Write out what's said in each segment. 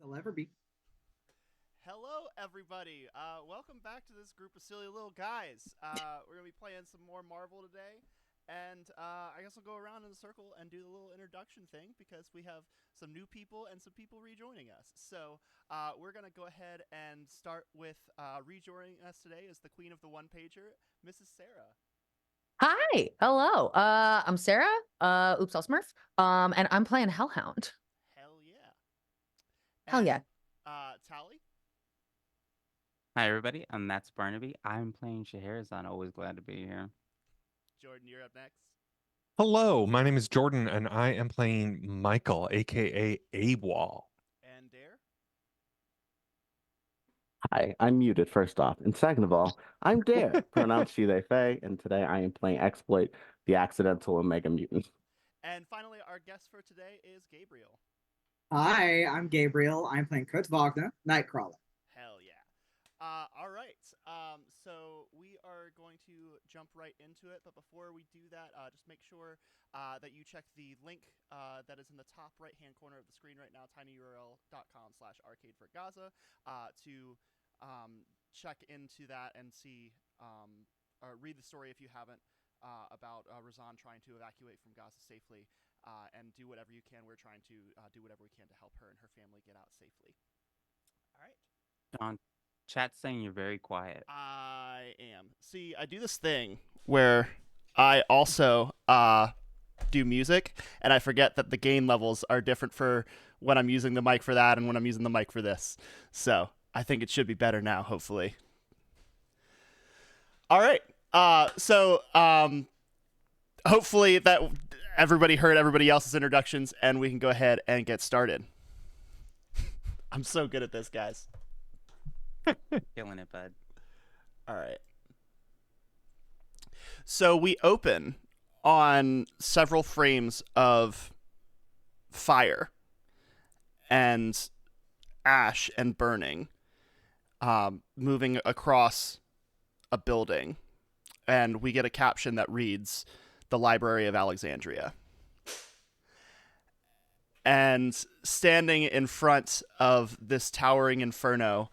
I'll ever be. Hello, everybody. Welcome back to this group of silly little guys. We're gonna be playing some more Marvel today, and I guess we'll go around in a circle and do the little introduction thing because we have some new people and some people rejoining us. So we're gonna go ahead and start with rejoining us today is the queen of the one pager, Mrs. Sarah. Hi, hello. I'm Sarah. Oops, I'll Smurf. And I'm playing Hellhound. Hell yeah. Hell And yeah. Tally. Hi, everybody. That's Barnaby. I'm playing Scheherazade. Always glad to be here. Jordan, you're up next. Hello, my name is Jordan, and I am playing Michael, aka AWOL. And Dare. Hi, I'm muted first off. And second of all, I'm Dare, pronounced she, they, fey, and today I am playing Exploit, the accidental Omega Mutant. And finally, our guest for today is Gabriel. Hi, I'm Gabriel. I'm playing Kurt Wagner, Nightcrawler. Hell yeah. All right. So we are going to jump right into it. But before we do that, just make sure that you check the link that is in the top right-hand corner of the screen right now, tinyurl.com/arcade for Gaza, to check into that and see or read the story if you haven't about Razan trying to evacuate from Gaza safely and do whatever you can. We're trying to do whatever we can to help her and her family get out safely. All right. John, chat's saying you're very quiet. I am. See, I do this thing where I also do music, and I forget that the gain levels are different for when I'm using the mic for that and when I'm using the mic for this. So I think it should be better now, hopefully. All right. Hopefully that everybody heard everybody else's introductions, and we can go ahead and get started. I'm so good at this, guys. Killing it, bud. All right. So we open on several frames of fire and ash and burning, moving across a building. And we get a caption that reads, "The Library of Alexandria." And standing in front of this towering inferno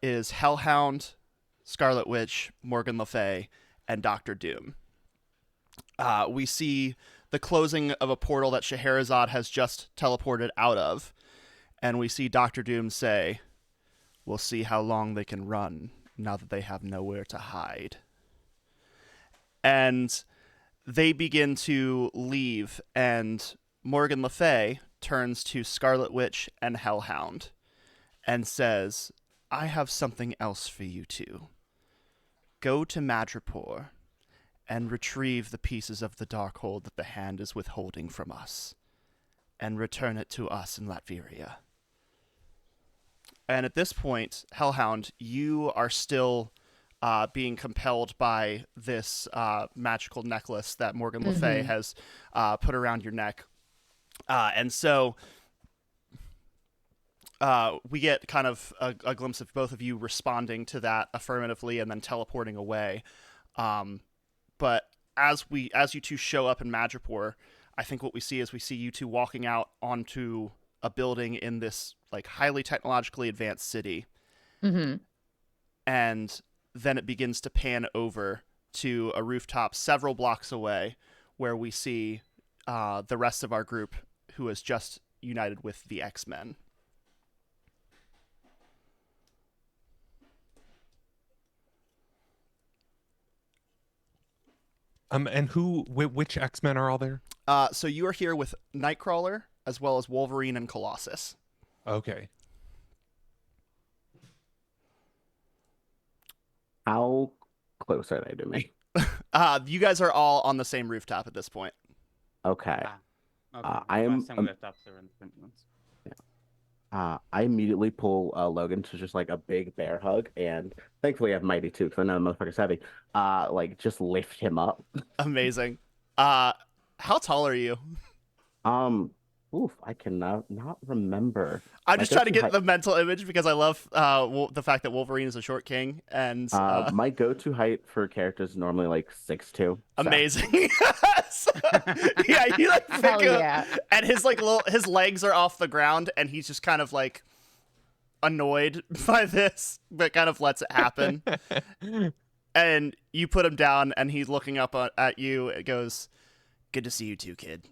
is Hellhound, Scarlet Witch, Morgan Le Fay, and Doctor Doom. We see the closing of a portal that Scheherazade has just teleported out of, and we see Doctor Doom say, "We'll see how long they can run now that they have nowhere to hide." And they begin to leave, and Morgan Le Fay turns to Scarlet Witch and Hellhound and says, "I have something else for you two. Go to Madripoor and retrieve the pieces of the Darkhold that the Hand is withholding from us, and return it to us in Latveria." And at this point, Hellhound, you are still being compelled by this magical necklace that Morgan Le Fay has put around your neck. And so we get kind of a glimpse of both of you responding to that affirmatively and then teleporting away. But as you two show up in Madripoor, I think what we see is we see you two walking out onto a building in this like highly technologically advanced city. Mm-hmm. And then it begins to pan over to a rooftop several blocks away where we see the rest of our group who has just united with the X-Men. And which X-Men are all there? So you are here with Nightcrawler as well as Wolverine and Colossus. Okay. How close are they to me? You guys are all on the same rooftop at this point. Okay. Okay. I am- Last time we left off, there were in the front ones. I immediately pull Logan to just like a big bear hug, and thankfully I have Mighty too, because I know the motherfucker's heavy. Like just lift him up. Amazing. How tall are you? Oof, I cannot not remember. I'm My just trying to go-to get the mental image because I love the fact that Wolverine is a short king and My go-to height for characters is normally like 6'2". So. amazing. Yeah, you like Hell pick yeah. and his legs are off the ground and he's just kind of like annoyed by this, but kind of lets it happen. And you put him down and he's looking up at you. It goes, "Good to see you too, kid."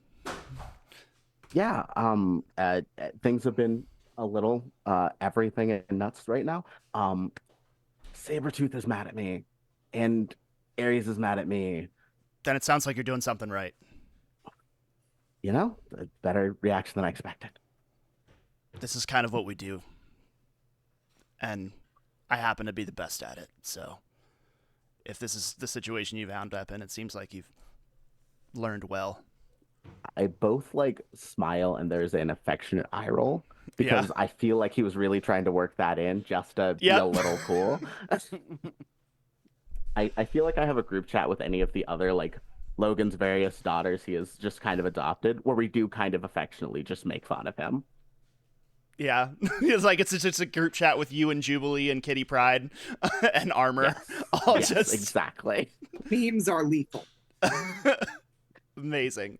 Yeah, things have been a little everything and nuts right now. Sabretooth is mad at me, and Ares is mad at me. Then it sounds like you're doing something right. You know, a better reaction than I expected. This is kind of what we do. And I happen to be the best at it, so if this is the situation you've wound up in, it seems like you've learned well. I both like smile and there's an affectionate eye roll because I feel like he was really trying to work that in just to be a little cool. I feel like I have a group chat with any of the other like Logan's various daughters he has just kind of adopted where we do kind of affectionately just make fun of him. Yeah, it's like it's just a group chat with you and Jubilee and Kitty Pryde and Armor. Yes. All Yes, just exactly. Memes are lethal. amazing.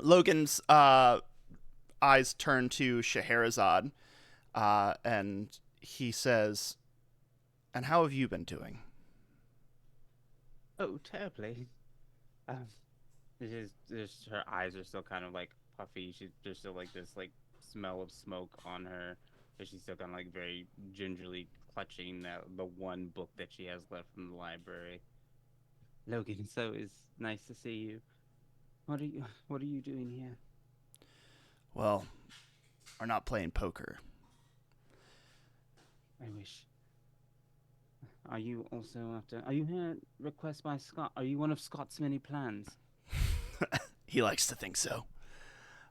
Logan's eyes turn to Scheherazade, and he says, "And how have you been doing?" Oh, terribly. Just her eyes are still kind of like puffy. There's still like this like smell of smoke on her. But she's still kind of like very gingerly clutching the one book that she has left from the library. Logan, so it's nice to see you. What are you doing here? Well, we're not playing poker. I wish. Are you also after? Are you here request by Scott? Are you one of Scott's many plans? He likes to think so.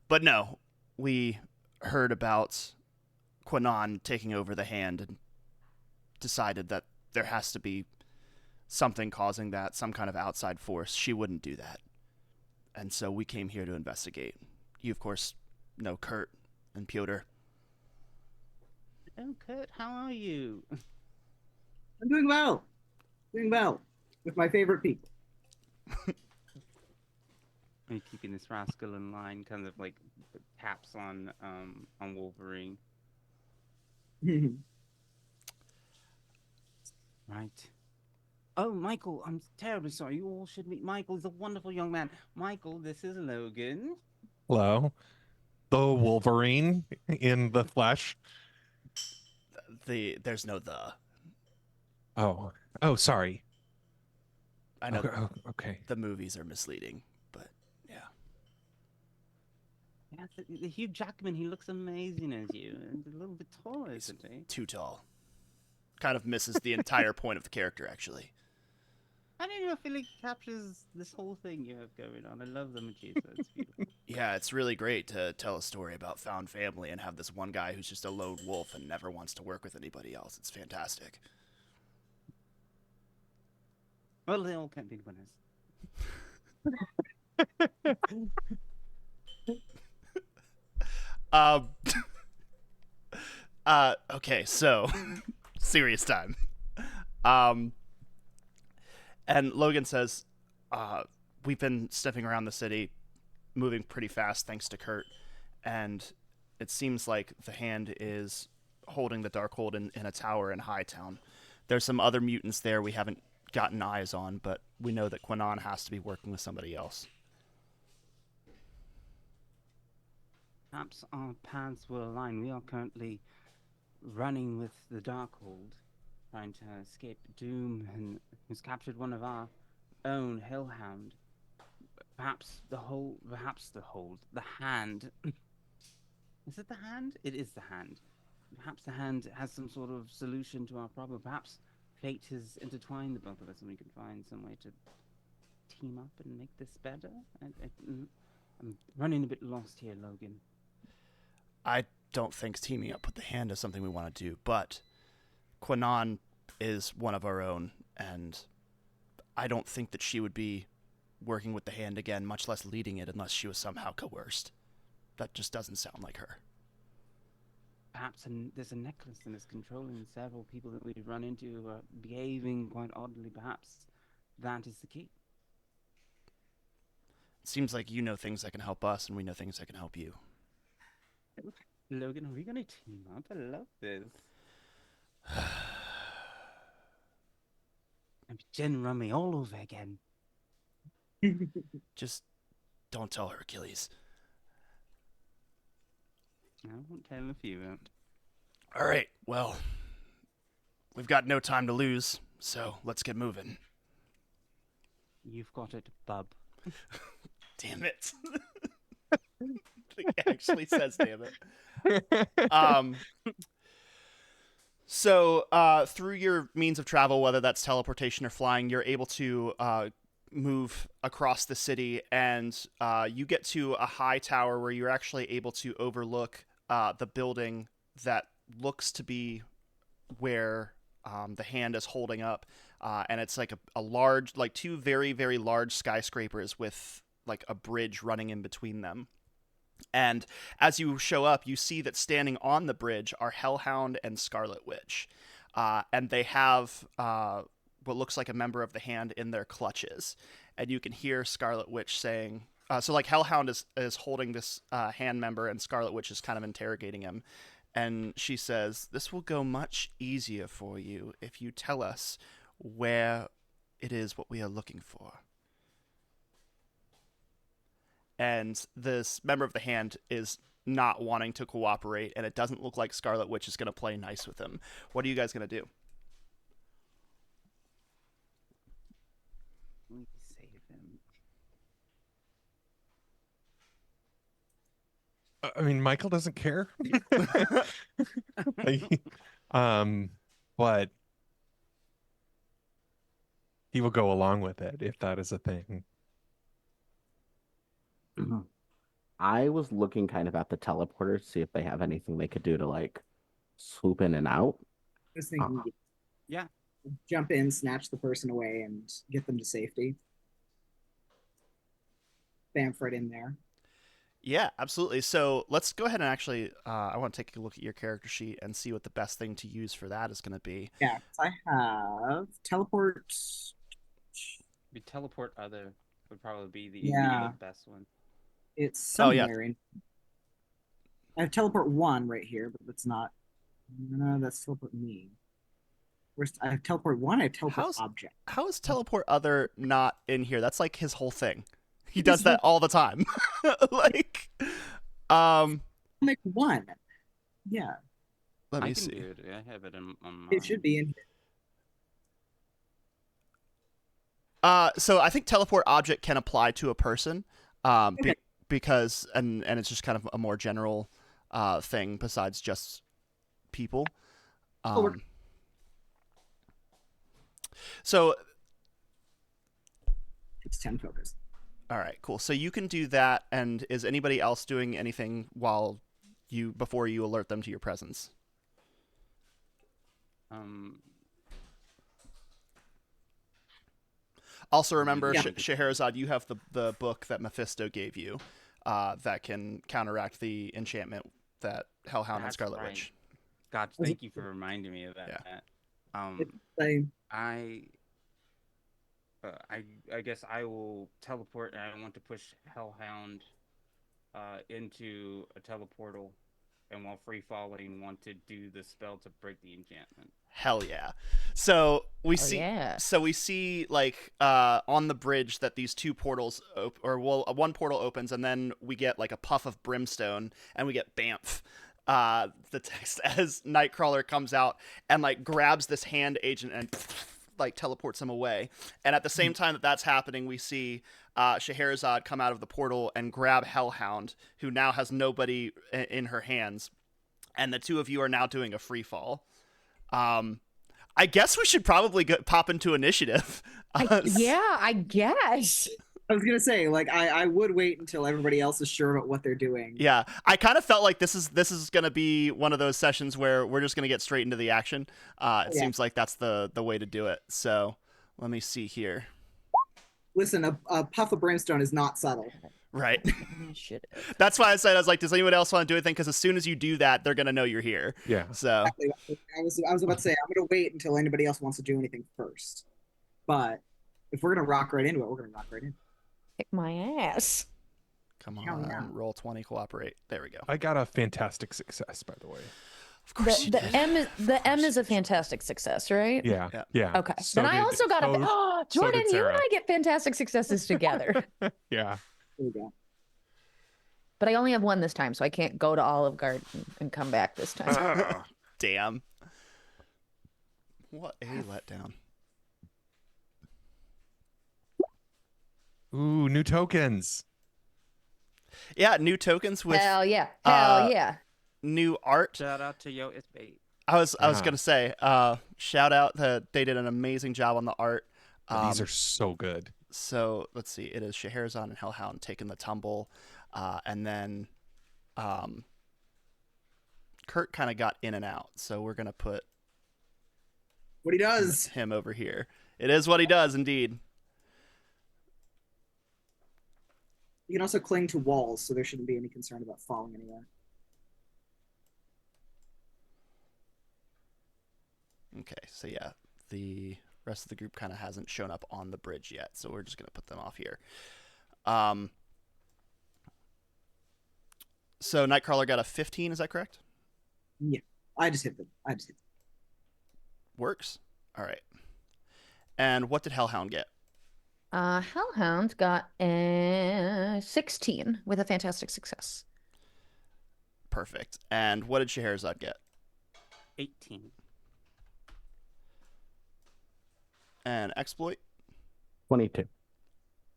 But no, we heard about Kwannon taking over the hand and decided that there has to be something causing that, some kind of outside force. She wouldn't do that. And so we came here to investigate. You, of course, know Kurt and Piotr. Oh, Kurt, how are you? I'm doing well. Doing well. With my favorite people. Are you keeping this rascal in line? Kind of like taps on Wolverine. Right. Oh, Michael, I'm terribly sorry. You all should meet Michael. He's a wonderful young man. Michael, this is Logan. Hello. The Wolverine in the flesh. There's no the. Oh, sorry. I know Okay. the movies are misleading, but yeah. Yeah, the Hugh Jackman, he looks amazing as you. And a little bit tall, isn't he? Too tall. Kind of misses the entire point of the character, actually. I don't know, I feel like it captures this whole thing you have going on. I love the Mephisto. It's beautiful. Yeah, it's really great to tell a story about found family and have this one guy who's just a lone wolf and never wants to work with anybody else. It's fantastic. Well, they all can't be winners. Okay, so serious time. And Logan says, we've been sniffing around the city, moving pretty fast thanks to Kurt, and it seems like the Hand is holding the Darkhold in a tower in Hightown. There's some other mutants there we haven't gotten eyes on, but we know that Kwannon has to be working with somebody else. Perhaps our paths will align. We are currently running with the Darkhold, trying to escape Doom, and who's captured one of our own Hellhound. Perhaps the Hand. Is it the Hand? It is the Hand. Perhaps the Hand has some sort of solution to our problem. Perhaps fate has intertwined the both of us, and we can find some way to team up and make this better. I'm running a bit lost here, Logan. I don't think teaming up with the Hand is something we want to do, but Kwannon is one of our own, and I don't think that she would be working with the hand again, much less leading it, unless she was somehow coerced. That just doesn't sound like her. Perhaps there's a necklace and it's controlling several people that we've run into behaving quite oddly. Perhaps that is the key. It seems like you know things that can help us, and we know things that can help you. Logan, are we going to team up? I love this. I'm Jen Rummy all over again. Just don't tell her, Achilles. I won't tell if you won't. All right, well, we've got no time to lose, so let's get moving. You've got it, bub. Damn it. He actually says damn it. So through your means of travel, whether that's teleportation or flying, you're able to move across the city, and you get to a high tower where you're actually able to overlook the building that looks to be where the hand is holding up. And it's like a large, like two very, very large skyscrapers with like a bridge running in between them. And as you show up, you see that standing on the bridge are Hellhound and Scarlet Witch. And they have what looks like a member of the hand in their clutches. And you can hear Scarlet Witch saying, so like Hellhound is holding this hand member, and Scarlet Witch is kind of interrogating him. And she says, "This will go much easier for you if you tell us where it is what we are looking for." And this member of the hand is not wanting to cooperate, and it doesn't look like Scarlet Witch is going to play nice with him. What are you guys going to do? We save him. I mean, Michael doesn't care. But he will go along with it if that is a thing. I was looking kind of at the teleporter to see if they have anything they could do to like swoop in and out. I was thinking, Yeah. jump in, snatch the person away, and get them to safety. Bamford in there. Yeah, absolutely. So let's go ahead and actually, I want to take a look at your character sheet and see what the best thing to use for that is going to be. Yeah, I have teleport. The teleport other would probably be the Yeah. immediate best one. It's Oh, yeah. somewhere in. I have teleport 1 right here, but that's not. No, that's teleport me. I have teleport 1. I have teleport object. How is teleport other not in here? That's like his whole thing. He does that all the time. Like, Make 1. Yeah, let me I can see. do it. I have it on mine. it should be in here. So I think teleport object can apply to a person, Okay. because and it's just kind of a more general thing besides just people. Forward. So It's 10 focus. all right, cool. So you can do that. And is anybody else doing anything before you alert them to your presence? Also, remember, Yeah. Scheherazade, you have the book that Mephisto gave you that can counteract the enchantment that Hellhound and That's Scarlet right. Witch. God, thank you for reminding me of that. Yeah. Matt. I guess I will teleport, and I want to push Hellhound into a teleportal, and while free falling, want to do the spell to break the enchantment. Hell yeah! So we see. yeah. So we see like on the bridge that these two portals one portal opens, and then we get like a puff of brimstone, and we get Bamf. The text as Nightcrawler comes out and like grabs this hand agent and like teleports him away. And at the same time that that's happening, we see Scheherazade come out of the portal and grab Hellhound, who now has nobody in her hands, and the two of you are now doing a free fall. I guess we should probably pop into initiative. Yeah, I guess. I was gonna say, like, I would wait until everybody else is sure about what they're doing. Yeah, I kind of felt like this is gonna be one of those sessions where we're just gonna get straight into the action. It seems like that's the way to do it. So let me see here. Listen, a puff of brimstone is not subtle. Right. Initiative. That's why I was like, does anyone else want to do anything? Because as soon as you do that, they're gonna know you're here. Yeah. So Exactly. I was about to say I'm gonna wait until anybody else wants to do anything first. But if we're gonna rock right into it, we're gonna rock right in. Kick my ass. come Hell on, yeah. roll 20, cooperate. There we go. I got a fantastic success, by the way. Of course The, you the did. M is a fantastic success, right? Yeah. Yeah. Yeah. Okay. So then I did- also got so- a so Jordan, did you and Sarah. I get fantastic successes together. Yeah. There we go. But I only have one this time, so I can't go to Olive Garden and come back this time. Damn. What a letdown. Ooh, new tokens. Yeah, new tokens with Hell yeah. uh, Hell yeah. new art. Shout out to Yo It's Bait. I was Yeah. gonna say, shout out that they did an amazing job on the art. These are so good. So let's see, it is Scheherazade and Hellhound taking the tumble, and then Kurt kind of got in and out. So we're gonna put What he does. him over here. It is what he does, indeed. You can also cling to walls, so there shouldn't be any concern about falling anywhere. Okay, so yeah, the rest of the group kind of hasn't shown up on the bridge yet, so we're just gonna put them off here. So Nightcrawler got a 15, is that correct? Yeah, I just hit them. Works. All right. And what did Hellhound get? Hellhound got a 16 with a fantastic success. Perfect. And what did Scheherazade get? 18. And Exploit? 22.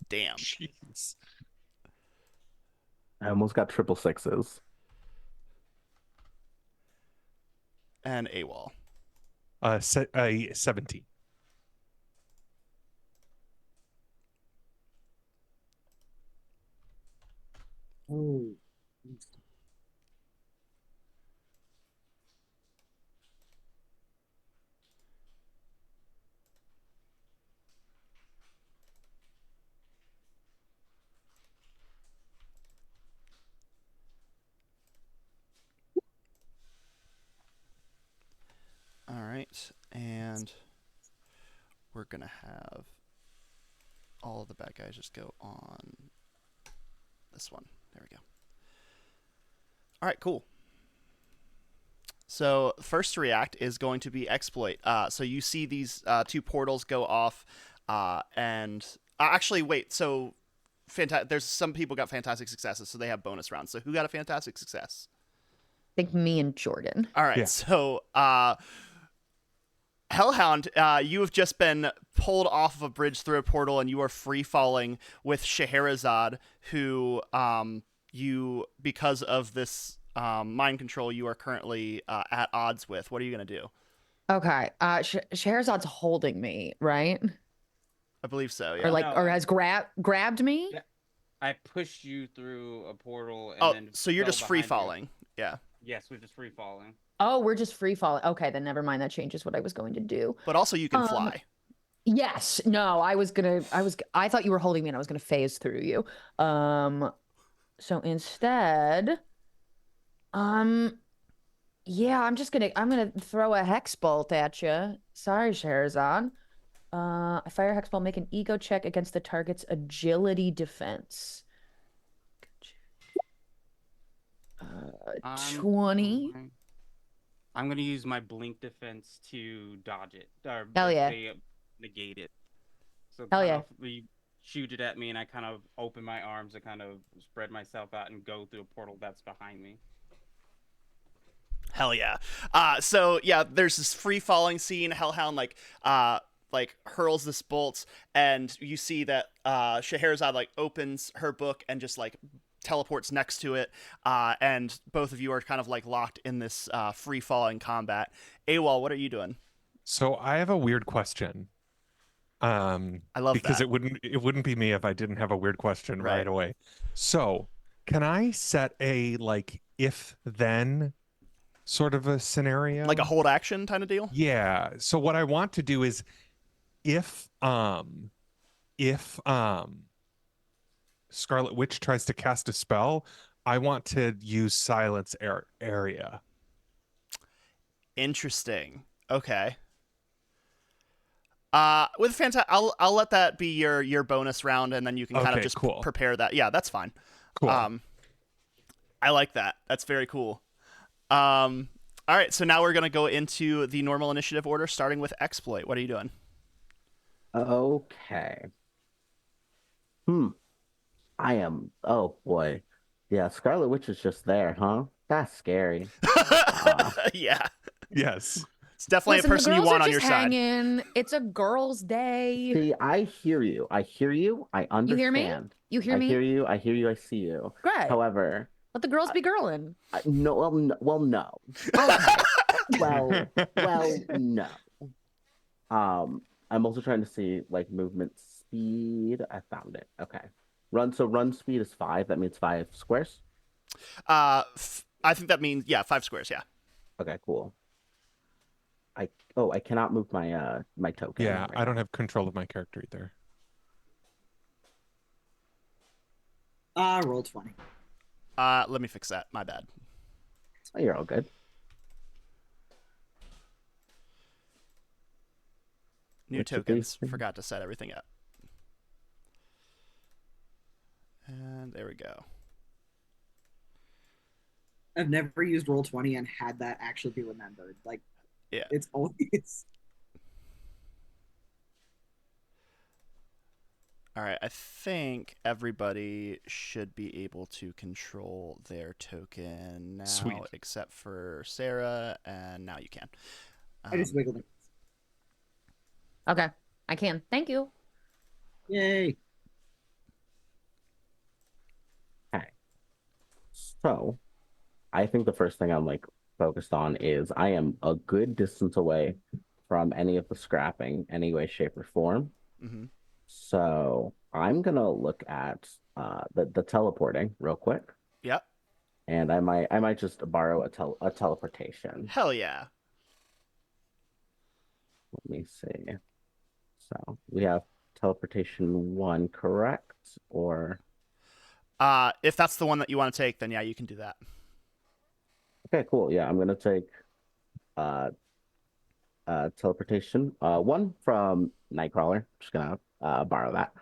Damn. Jeez. I almost got triple sixes. And AWOL. 17. Oh. All right. And we're going to have all of the bad guys just go on this one. There we go. All right, cool. So first to react is going to be Exploit. So you see these two portals go off, and actually, wait. So there's some people got fantastic successes, so they have bonus rounds. So who got a fantastic success? I think me and Jordan. All right. Yeah. So Hellhound, you have just been pulled off of a bridge through a portal, and you are free falling with Scheherazade, who you, because of this mind control, you are currently at odds with. What are you gonna do? Okay. Shahrazad's holding me, right? I believe so. Or Yeah. like, No, or has grabbed me? Yeah. I pushed you through a portal and Oh, then so you're fell just free behind you. falling. Yeah. Yes, we're just free falling. Oh, we're just free falling. Okay, then never mind. That changes what I was going to do. But also you can Um, fly. Yes. No, I thought you were holding me and I was gonna phase through you. So instead, yeah, I'm gonna throw a hex bolt at you. Sorry, Sherazade. I fire a hex bolt, make an ego check against the target's agility defense. 20. I'm gonna use my blink defense to dodge it, or Hell yeah. basically negate it. So Hell kind yeah. of you shoot it at me, and I kind of open my arms and kind of spread myself out and go through a portal that's behind me. Hell yeah. So yeah, there's this free falling scene. Hellhound like hurls this bolt, and you see that Scheherazade like opens her book and just like teleports next to it, and both of you are kind of like locked in this free falling combat. AWOL, what are you doing? So I have a weird question. I love Because that. it wouldn't be me if I didn't have a weird question Right. right away. So can I set a like if then sort of a scenario? Like a hold action kind of deal? Yeah. So what I want to do is if if Scarlet Witch tries to cast a spell, I want to use silence area. Interesting. Okay. With fantastic, I'll let that be your bonus round, and then you can kind of Okay, just cool. prepare that. Yeah, that's fine. Cool. I like that. That's very cool. All right, so now we're gonna go into the normal initiative order, starting with exploit. What are you doing? Okay. I am. Oh boy. Yeah, Scarlet Witch is just there, huh? That's scary. Yeah, Yes. it's definitely Listen, a person the you girls want are on just your side. hanging. It's a girls' day. See, I hear you. I hear you. I You hear me? understand. You hear I me? hear you. I hear you. I see you. Great. However, Let the girls be girling. no. Well, no. Okay. No. I'm also trying to see like movement speed. I found it. Okay. Run. So run speed is 5. That means 5 squares. I think that means 5 squares. Yeah. Okay. Cool. I cannot move my my token. Yeah, right I don't now. have control of my character either. Roll 20. Let me fix that. My bad. Oh, you're all good. New Which of tokens. these- Forgot to set everything up. And there we go. I've never used roll 20 and had that actually be remembered. Like, Yeah. it's always. All right, I think everybody should be able to control their token now, Sweet. except for Sarah, and now you can. I just wiggled it. Okay. I can. Thank you. Yay. Okay. So, I think the first thing I'm like focused on is I am a good distance away from any of the scrapping, any way, shape, or form. Mm-hmm. So I'm gonna look at the teleporting real quick, Yep. and I might just borrow a teleportation. Hell yeah. Let me see. So we have teleportation 1, correct? Or If that's the one that you want to take, then yeah, you can do that. okay, cool. Yeah, I'm gonna take uh teleportation 1 from Nightcrawler. Just gonna borrow that.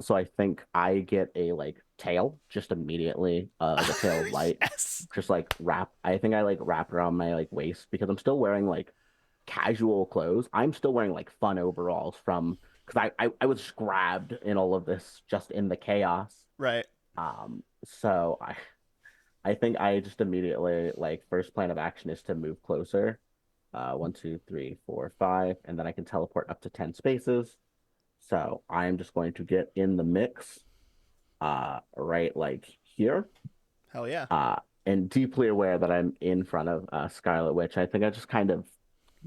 So I think I get a like tail just immediately, like a tail of light, Yes. just like wrap. I think I like wrap around my like waist because I'm still wearing like casual clothes. I'm still wearing like fun overalls from because I was just grabbed in all of this just in the chaos. Right. So I think I just immediately like first plan of action is to move closer. 1, 2, 3, 4, 5, and then I can teleport up to 10 spaces. So I'm just going to get in the mix, right like here, Hell yeah. and deeply aware that I'm in front of Scarlet Witch. I think I just kind of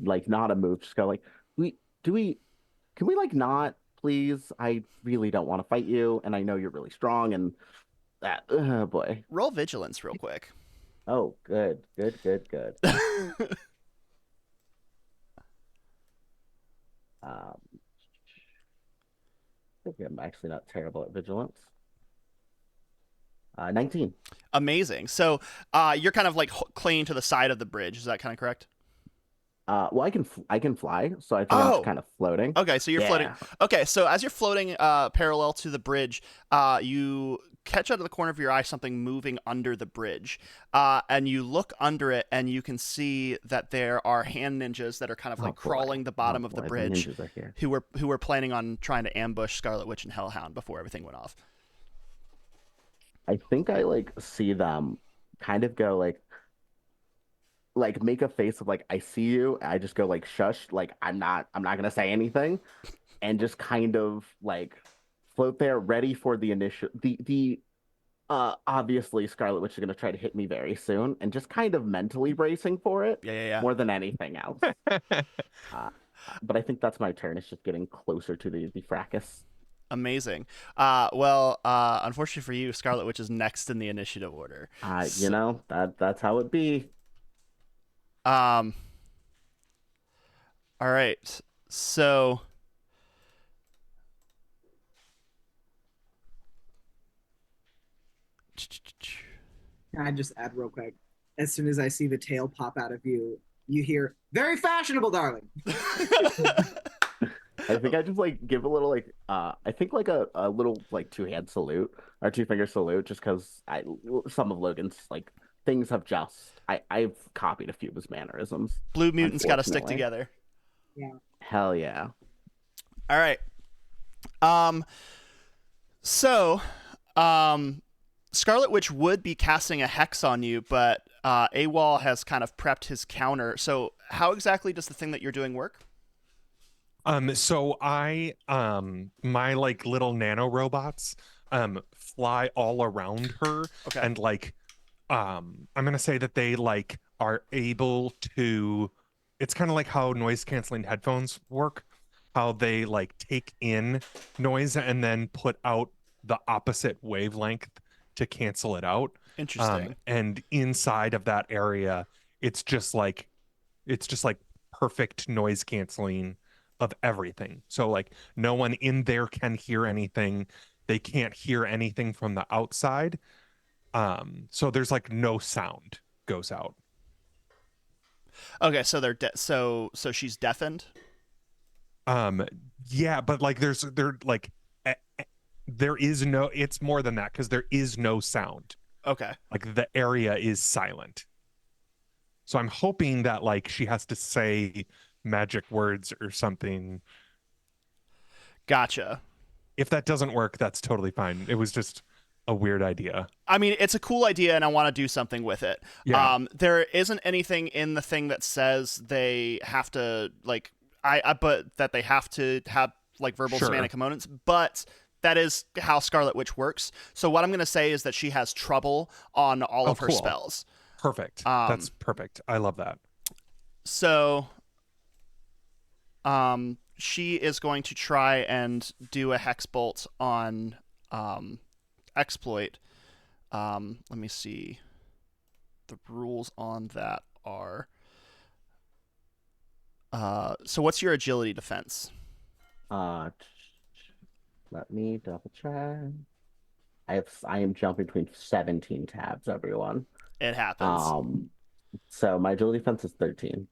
like not a move, just go like, can we like not, please? I really don't want to fight you, and I know you're really strong, and that, oh boy. Roll vigilance real quick. Oh, good. I think I'm actually not terrible at vigilance. 19. Amazing. So you're kind of like clinging to the side of the bridge. Is that kind of correct? Well, I can fly, so I think I'm just kind of floating. Okay, so you're floating. Okay, so as you're floating parallel to the bridge, you catch out of the corner of your eye something moving under the bridge, and you look under it, and you can see that there are hand ninjas that are kind of like crawling the bottom of the bridge, ninjas are here. who were planning on trying to ambush Scarlet Witch and Hellhound before everything went off. I think I like see them kind of go like make a face of like I see you. I just go like shush, like I'm not gonna say anything, and just kind of like float there, ready for the initial the obviously Scarlet Witch is gonna try to hit me very soon, and just kind of mentally bracing for it. Yeah. More than anything else. But I think that's my turn. It's just getting closer to the fracas. Amazing. Unfortunately for you, Scarlet Witch is next in the initiative order. You know, that's how it be. All right. So Can I just add real quick? As soon as I see the tail pop out of you, you hear "very fashionable, darling." I think I just like give a little like I think like a little like two-hand salute or two-finger salute just because some of Logan's like things have just I've copied a few of his mannerisms. Blue mutants got to stick Unfortunately. together. Yeah. Hell yeah. All right. So, Scarlet Witch would be casting a hex on you, but AWOL has kind of prepped his counter. So, how exactly does the thing that you're doing work? So I my like little nano robots fly all around her Okay. and like I'm gonna say that they like are able to, it's kind of like how noise canceling headphones work, how they like take in noise and then put out the opposite wavelength to cancel it out. Interesting. And inside of that area it's just like perfect noise canceling of everything. So like no one in there can hear anything. They can't hear anything from the outside. So there's like no sound goes out. Okay, so they're so she's deafened. Yeah, but like there is no, it's more than that because there is no sound. Okay. Like the area is silent. So I'm hoping that like she has to say magic words or something. Gotcha. If that doesn't work, that's totally fine. It was just a weird idea. I mean, it's a cool idea, and I want to do something with it. Yeah. There isn't anything in the thing that says they have to like but that they have to have like verbal Sure. semantic components, but that is how Scarlet Witch works. So what I'm going to say is that she has trouble on all of her cool. spells. Perfect. That's perfect. I love that. So she is going to try and do a hex bolt on exploit. Let me see. The rules on that are so what's your agility defense? Let me double check. I am jumping between 17 tabs, everyone. It happens. So my agility defense is 13.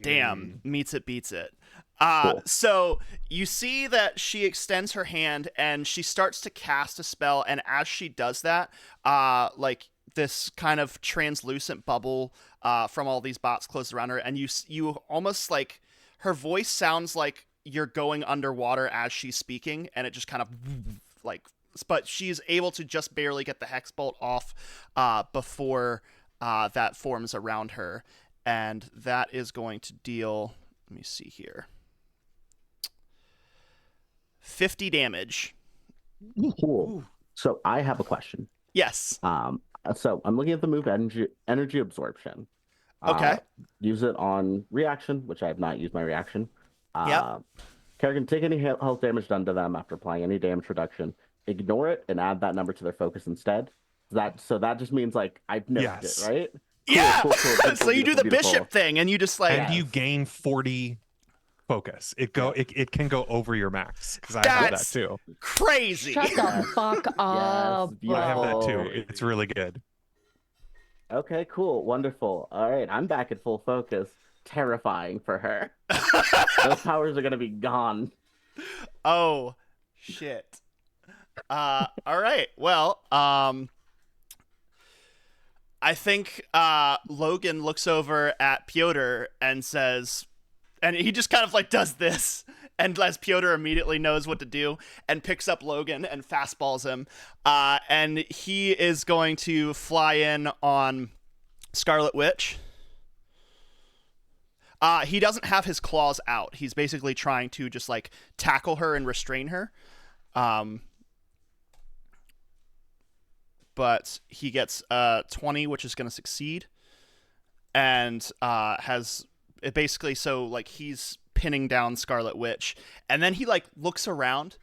Damn, meets it, beats it. Cool. So you see that she extends her hand and she starts to cast a spell, and as she does that, like this kind of translucent bubble from all these bots closes around her, and you almost like her voice sounds like you're going underwater as she's speaking, and it just kind of like, but she's able to just barely get the hex bolt off before that forms around her. And that is going to deal, let me see here, 50 damage. Cool. So I have a question. Yes. So I'm looking at the move energy absorption. Okay. Use it on reaction, which I have not used my reaction. Yep. Character can take any health damage done to them after applying any damage reduction. Ignore it and add that number to their focus instead. So that just means like I've nerfed Yes. it, right? Yeah. Cool. So you do the bishop thing, and you just like, And you gain 40 focus. It can go over your max because I have that That's too. crazy. Shut the fuck up. Yes, I have that too. beautiful. It's really good. Okay, cool, wonderful. All right, I'm back at full focus. Terrifying for her. Those powers are gonna be gone. Oh, shit. All right. Well, I think Logan looks over at Pyotr and says, and he just kind of like does this, and as Pyotr immediately knows what to do and picks up Logan and fastballs him, and he is going to fly in on Scarlet Witch. He doesn't have his claws out. He's basically trying to just like tackle her and restrain her. But he gets 20, which is going to succeed, and has it basically, so like he's pinning down Scarlet Witch, and then he like looks around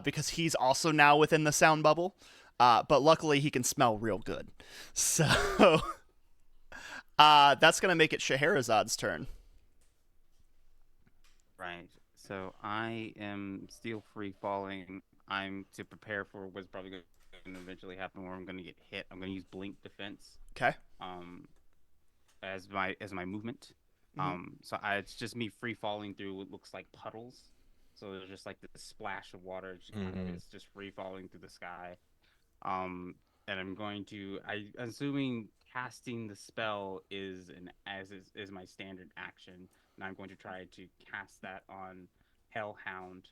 because he's also now within the sound bubble, but luckily he can smell real good, so that's going to make it Scheherazad's turn. Right. So I am still free falling. I'm to prepare for what's probably going to eventually happen, where I'm going to get hit. I'm going to use blink defense. Okay. As my movement. It's just me free falling through what looks like puddles. So there's just like this splash of water. It's just free falling through the sky. And I'm going to. Assuming casting the spell is my standard action, and I'm going to try to cast that on Hellhound.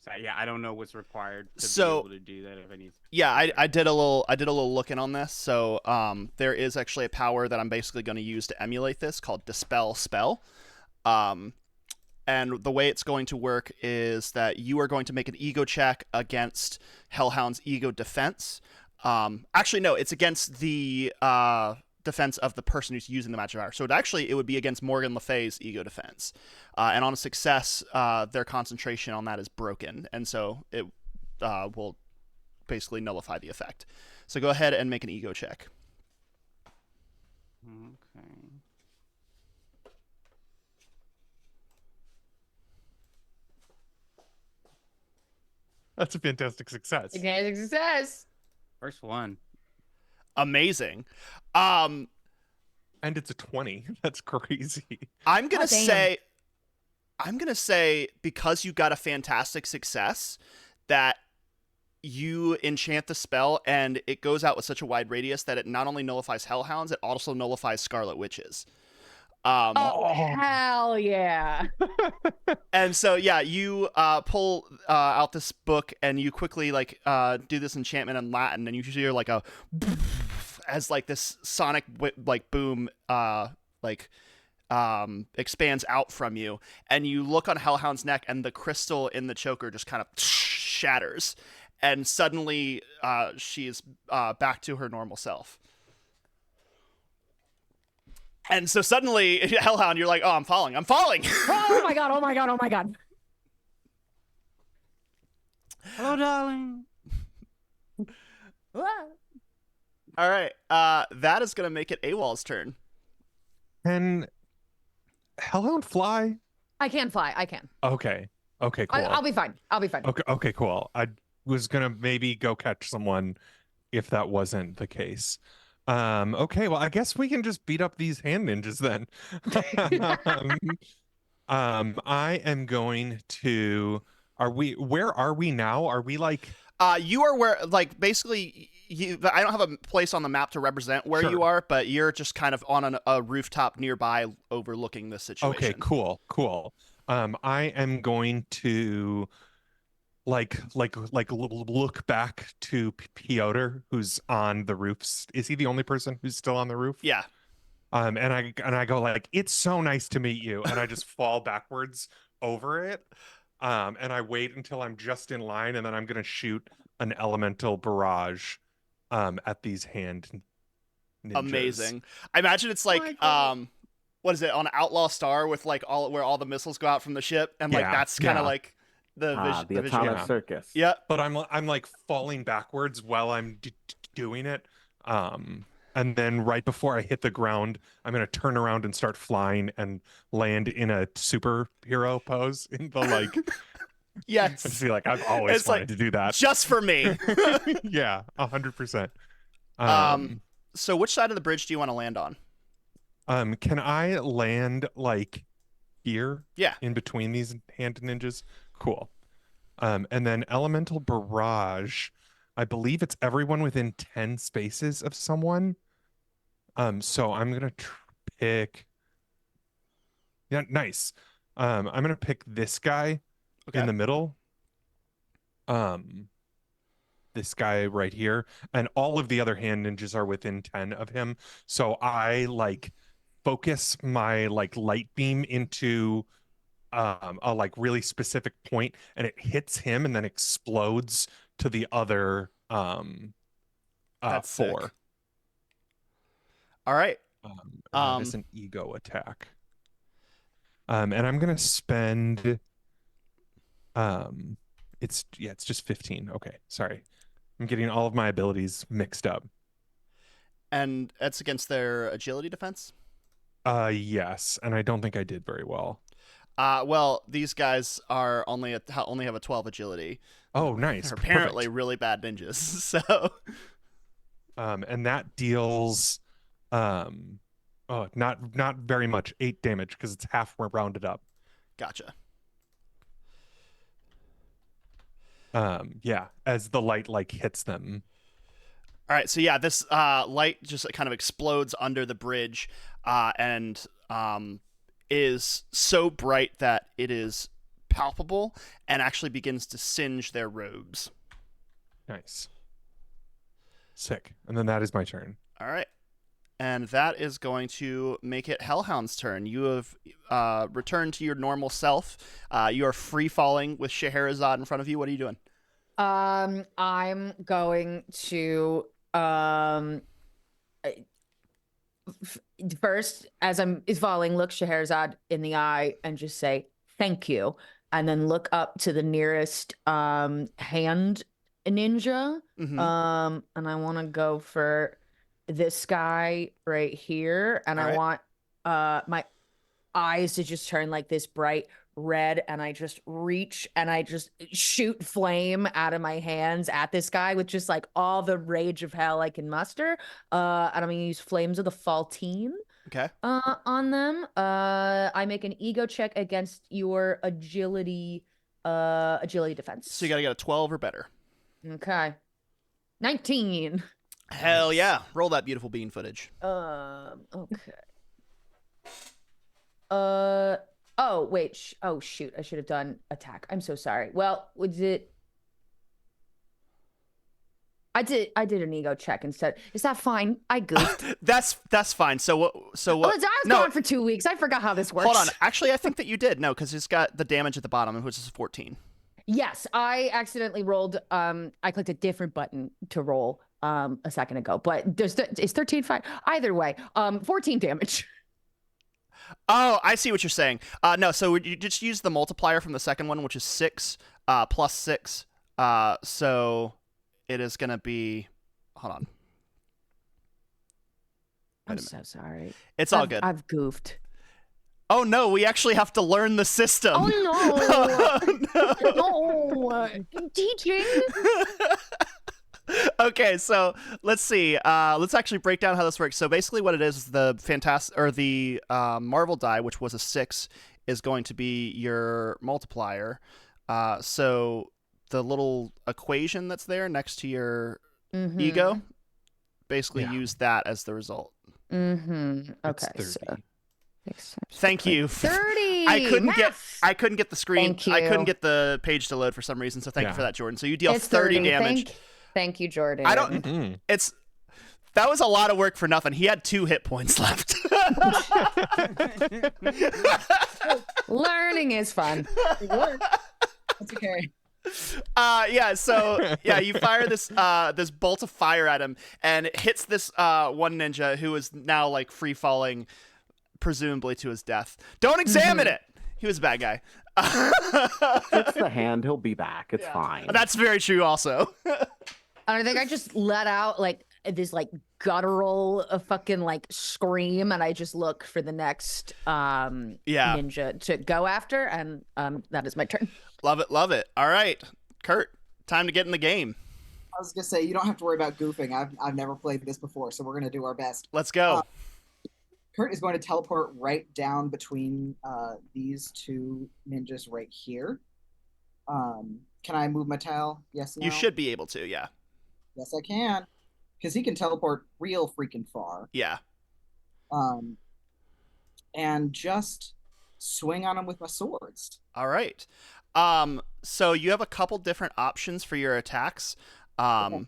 I don't know what's required to be able to do that. If any. Yeah, I did a little looking on this. So there is actually a power that I'm basically going to use to emulate this called Dispel Spell. And the way it's going to work is that you are going to make an ego check against Hellhound's ego defense. Actually, no, it's against the defense of the person who's using the magic power. So it would be against Morgan Le Fay's ego defense. And on a success, their concentration on that is broken. And so it will basically nullify the effect. So go ahead and make an ego check. Okay. That's a fantastic success. Fantastic success. First one. Amazing. And it's a 20. That's crazy. I'm gonna damn. say because you got a fantastic success that you enchant the spell and it goes out with such a wide radius that it not only nullifies Hellhounds, it also nullifies Scarlet Witches. Oh, hell yeah. And so, yeah, you pull out this book and you quickly do this enchantment in Latin, and you hear like a as like this sonic boom expands out from you, and you look on Hellhound's neck, and the crystal in the choker just kind of shatters, and suddenly she is back to her normal self. And so suddenly, Hellhound, you're like, oh, I'm falling. Oh my god, oh my god, oh my god. Hello, darling. All right. That is going to make it AWOL's turn. Can Hellhound fly? I can fly. I can. Okay, cool. I'll be fine. Okay, cool. I was going to maybe go catch someone if that wasn't the case. Okay, well, I guess we can just beat up these hand ninjas then. I am going to. Where are we now? Are we like? You are where, basically, I don't have a place on the map to represent where you are, but you're just kind of on a rooftop nearby, overlooking the situation. Okay, cool. I am going to. Look back to Piotr, who's on the roofs. Is he the only person who's still on the roof? Yeah. And I go like, it's so nice to meet you, and I just fall backwards over it. And I wait until I'm just in line, and then I'm gonna shoot an elemental barrage, at these hand ninjas. Amazing. I imagine it's like what is it, on Outlaw Star with where all the missiles go out from the ship, and that's kind of like. The Atomic Circus. Yeah, but I'm like falling backwards while I'm doing it, and then right before I hit the ground, I'm gonna turn around and start flying and land in a superhero pose in the Yes. I feel like I've always wanted to do that just for me. Yeah, 100%. So which side of the bridge do you want to land on? Can I land like here? Yeah. In between these hand ninjas? Cool. And then elemental barrage, I believe it's everyone within 10 spaces of someone. So I'm gonna pick. Yeah, nice. I'm gonna pick this guy in the middle. This guy right here, and all of the other hand ninjas are within 10 of him. So I focus my light beam into a really specific point, and it hits him and then explodes to the other That's 4. Sick. All right. That is an ego attack. And I'm gonna spend it's just 15. Okay, sorry. I'm getting all of my abilities mixed up. And that's against their agility defense? Yes, and I don't think I did very well. Well, these guys are only have a 12 agility. Oh, nice. They're apparently Perfect. really bad ninjas. So, And that deals, not very much, 8 damage because it's half rounded up. gotcha. Yeah, as the light like hits them. All right, so yeah, this light just kind of explodes under the bridge, and is so bright that it is palpable and actually begins to singe their robes. Nice. Sick. And then that is my turn. All right. And that is going to make it Hellhound's turn. You have returned to your normal self. You are free falling with Scheherazade in front of you. What are you doing? I'm going to first, as I'm falling, look Scheherazade in the eye and just say thank you, and then look up to the nearest hand ninja. Mm-hmm. And I want to go for this guy right here, and I want my eyes to just turn like this bright red, and I just reach and I just shoot flame out of my hands at this guy with just like all the rage of hell I can muster. And I'm gonna use Flames of the Faltine Okay. on them. I make an ego check against your agility defense. So you got to get a 12 or better. Okay. 19. Hell yeah. Roll that beautiful bean footage. Okay. Oh wait. Oh shoot. I should have done attack. I'm so sorry. Well, was it? I did an ego check instead. Is that fine? I goofed. That's fine. So what? I was gone for 2 weeks. I forgot how this works. Hold on. Actually, I think that you did. No, because it's got the damage at the bottom, which is 14. Yes, I accidentally rolled. I clicked a different button to roll a second ago, but is 13 fine? Either way, 14 damage. Oh, I see what you're saying. No, so you just use the multiplier from the second one, which is 6 plus 6. So it is going to be. Hold on. I'm so sorry. It's all good. I've goofed. Oh no, we actually have to learn the system. Oh no! No, teaching. Okay, so let's see. Let's actually break down how this works. So basically, what it is the Marvel die, which was a 6, is going to be your multiplier. So the little equation that's there next to your ego, basically use that as the result. Mm-hmm. Okay. It's 30. Thank you. 30. I couldn't get the screen. Thank you. I couldn't get the page to load for some reason. So thank you for that, Jordan. So you deal It's 30 damage. Thank you, Jordan. I don't. That was a lot of work for nothing. He had 2 hit points left. Learning is fun. That's okay. Yeah. So yeah, you fire this this bolt of fire at him, and it hits this one ninja who is now like free falling, presumably to his death. Don't examine it. He was a bad guy. It's the hand. He'll be back. It's fine. That's very true. Also. I think I just let out like this like guttural fucking like scream, and I just look for the next ninja to go after, and that is my turn. Love it. All right, Kurt, time to get in the game. I was gonna say you don't have to worry about goofing. I've never played this before, so we're gonna do our best. Let's go. Kurt is going to teleport right down between these 2 ninjas right here. Can I move my tile? Yes, no? You should be able to, yeah. Yes, I can. Because he can teleport real freaking far. Yeah. And just swing on him with my swords. All right. So you have a couple different options for your attacks. Okay.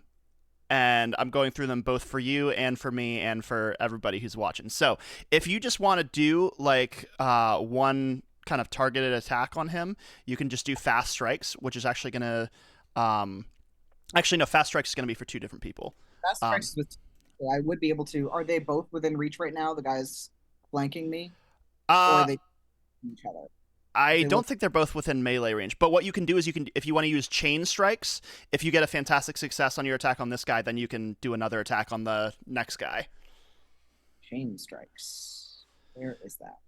And I'm going through them both for you and for me and for everybody who's watching. So if you just want to do like one kind of targeted attack on him, you can just do fast strikes, which is actually going to actually no, fast strikes is going to be for 2 different people. Fast strikes so I would be able to. Are they both within reach right now? The guys flanking me, or are they each other? I don't think they're both within melee range, but what you can do is if you want to use chain strikes, if you get a fantastic success on your attack on this guy, then you can do another attack on the next guy. Chain strikes. Where is that?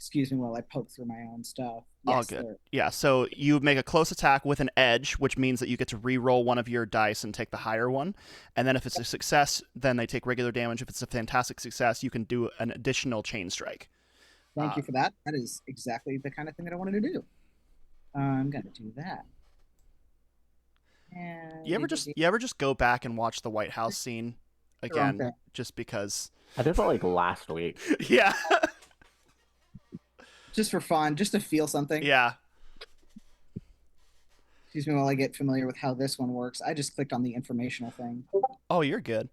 excuse me while I poke through my own stuff. All Yes, good. there. Yeah, so you make a close attack with an edge, which means that you get to re-roll one of your dice and take the higher one. And then if it's a success, then they take regular damage. If it's a fantastic success, you can do an additional chain strike. Thank you for that. That is exactly the kind of thing that I wanted to do. I'm gonna do that. And You ever just go back and watch the White House scene again, okay. just because? I did that like last week. Yeah. Just for fun, just to feel something. Yeah. Excuse me while I get familiar with how this one works. I just clicked on the informational thing. Oh, you're good.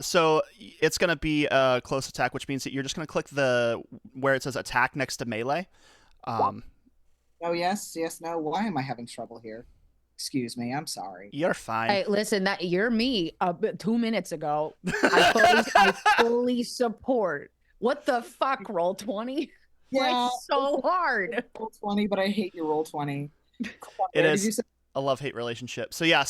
So it's going to be a close attack, which means that you're just going to click where it says attack next to melee. Oh, yes, no. Why am I having trouble here? Excuse me, I'm sorry. You're fine. Hey, listen, you're me 2 minutes ago. I fully support. What the fuck, roll 20? Yeah, It's so hard. Roll 20, but I hate your roll 20. It is a love-hate relationship. So yeah,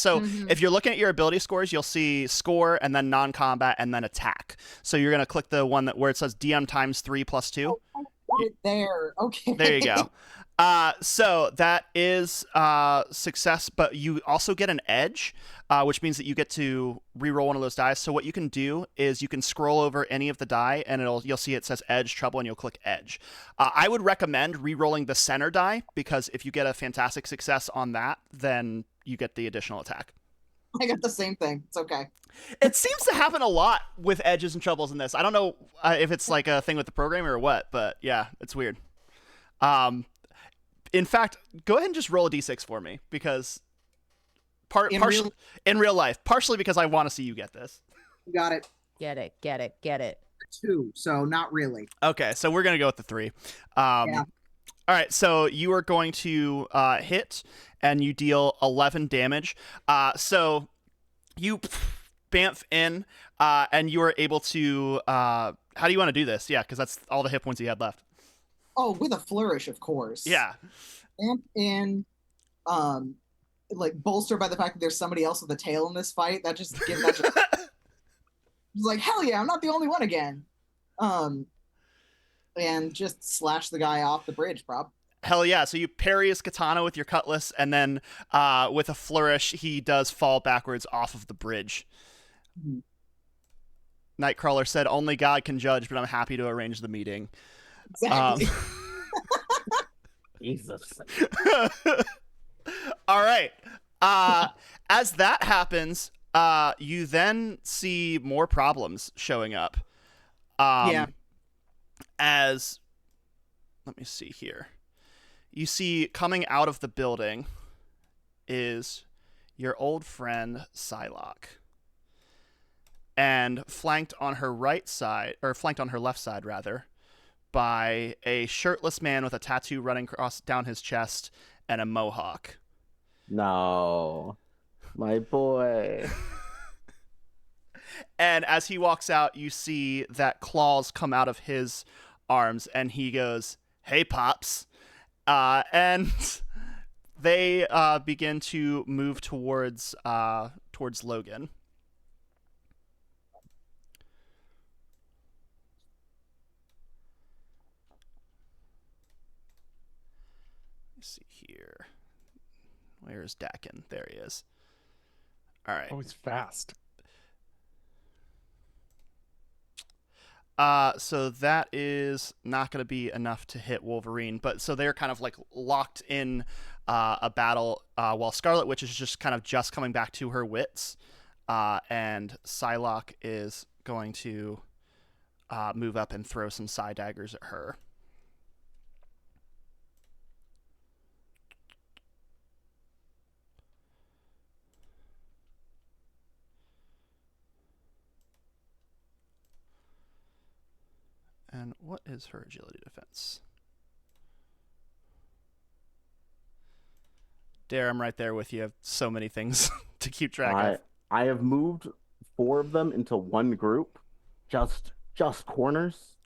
if you're looking at your ability scores, you'll see score and then non-combat and then attack. So you're going to click the one where it says DM times 3 plus 2. Oh, I got it there. Okay. There you go. So that is success, but you also get an edge, which means that you get to re-roll one of those dice. So what you can do is you can scroll over any of the die, and you'll see it says edge, trouble, and you'll click edge. I would recommend re-rolling the center die, because if you get a fantastic success on that, then you get the additional attack. I got the same thing. It's okay. It seems to happen a lot with edges and troubles in this. I don't know if it's like a thing with the programmer or what, but yeah, it's weird. In fact, go ahead and just roll a d6 for me, because in real life, partially because I want to see you get this. You got it. Get it. 2, so not really. Okay, so we're gonna go with the 3. Yeah. All right, so you are going to hit, and you deal 11 damage. So you bamf in, and you are able to. How do you want to do this? Yeah, because that's all the hit points you had left. Oh, with a flourish, of course. Yeah. Amp in, like bolstered by the fact that there's somebody else with a tail in this fight. That just gives that. It's like, hell yeah, I'm not the only one again. And just slash the guy off the bridge, prob. Hell yeah. So you parry his katana with your cutlass, and then with a flourish, he does fall backwards off of the bridge. Mm-hmm. Nightcrawler said, "Only God can judge, but I'm happy to arrange the meeting." Exactly. Jesus. All right. As that happens, you then see more problems showing up. Yeah. Let me see here. You see coming out of the building is your old friend Psylocke. And flanked on her left side rather, by a shirtless man with a tattoo running down his chest and a mohawk. No. My boy. And as he walks out, you see that claws come out of his arms, and he goes, "Hey, Pops." And they begin to move towards Logan. Let's see here. Where's Dakin? There he is. All right. Oh, he's fast. So that is not going to be enough to hit Wolverine, but so they're kind of like locked in a battle while Scarlet Witch is just coming back to her wits, and Psylocke is going to move up and throw some side daggers at her. And what is her agility defense? Dare, I'm right there with you. I have so many things to keep track of. I have moved 4 of them into one group, just corners.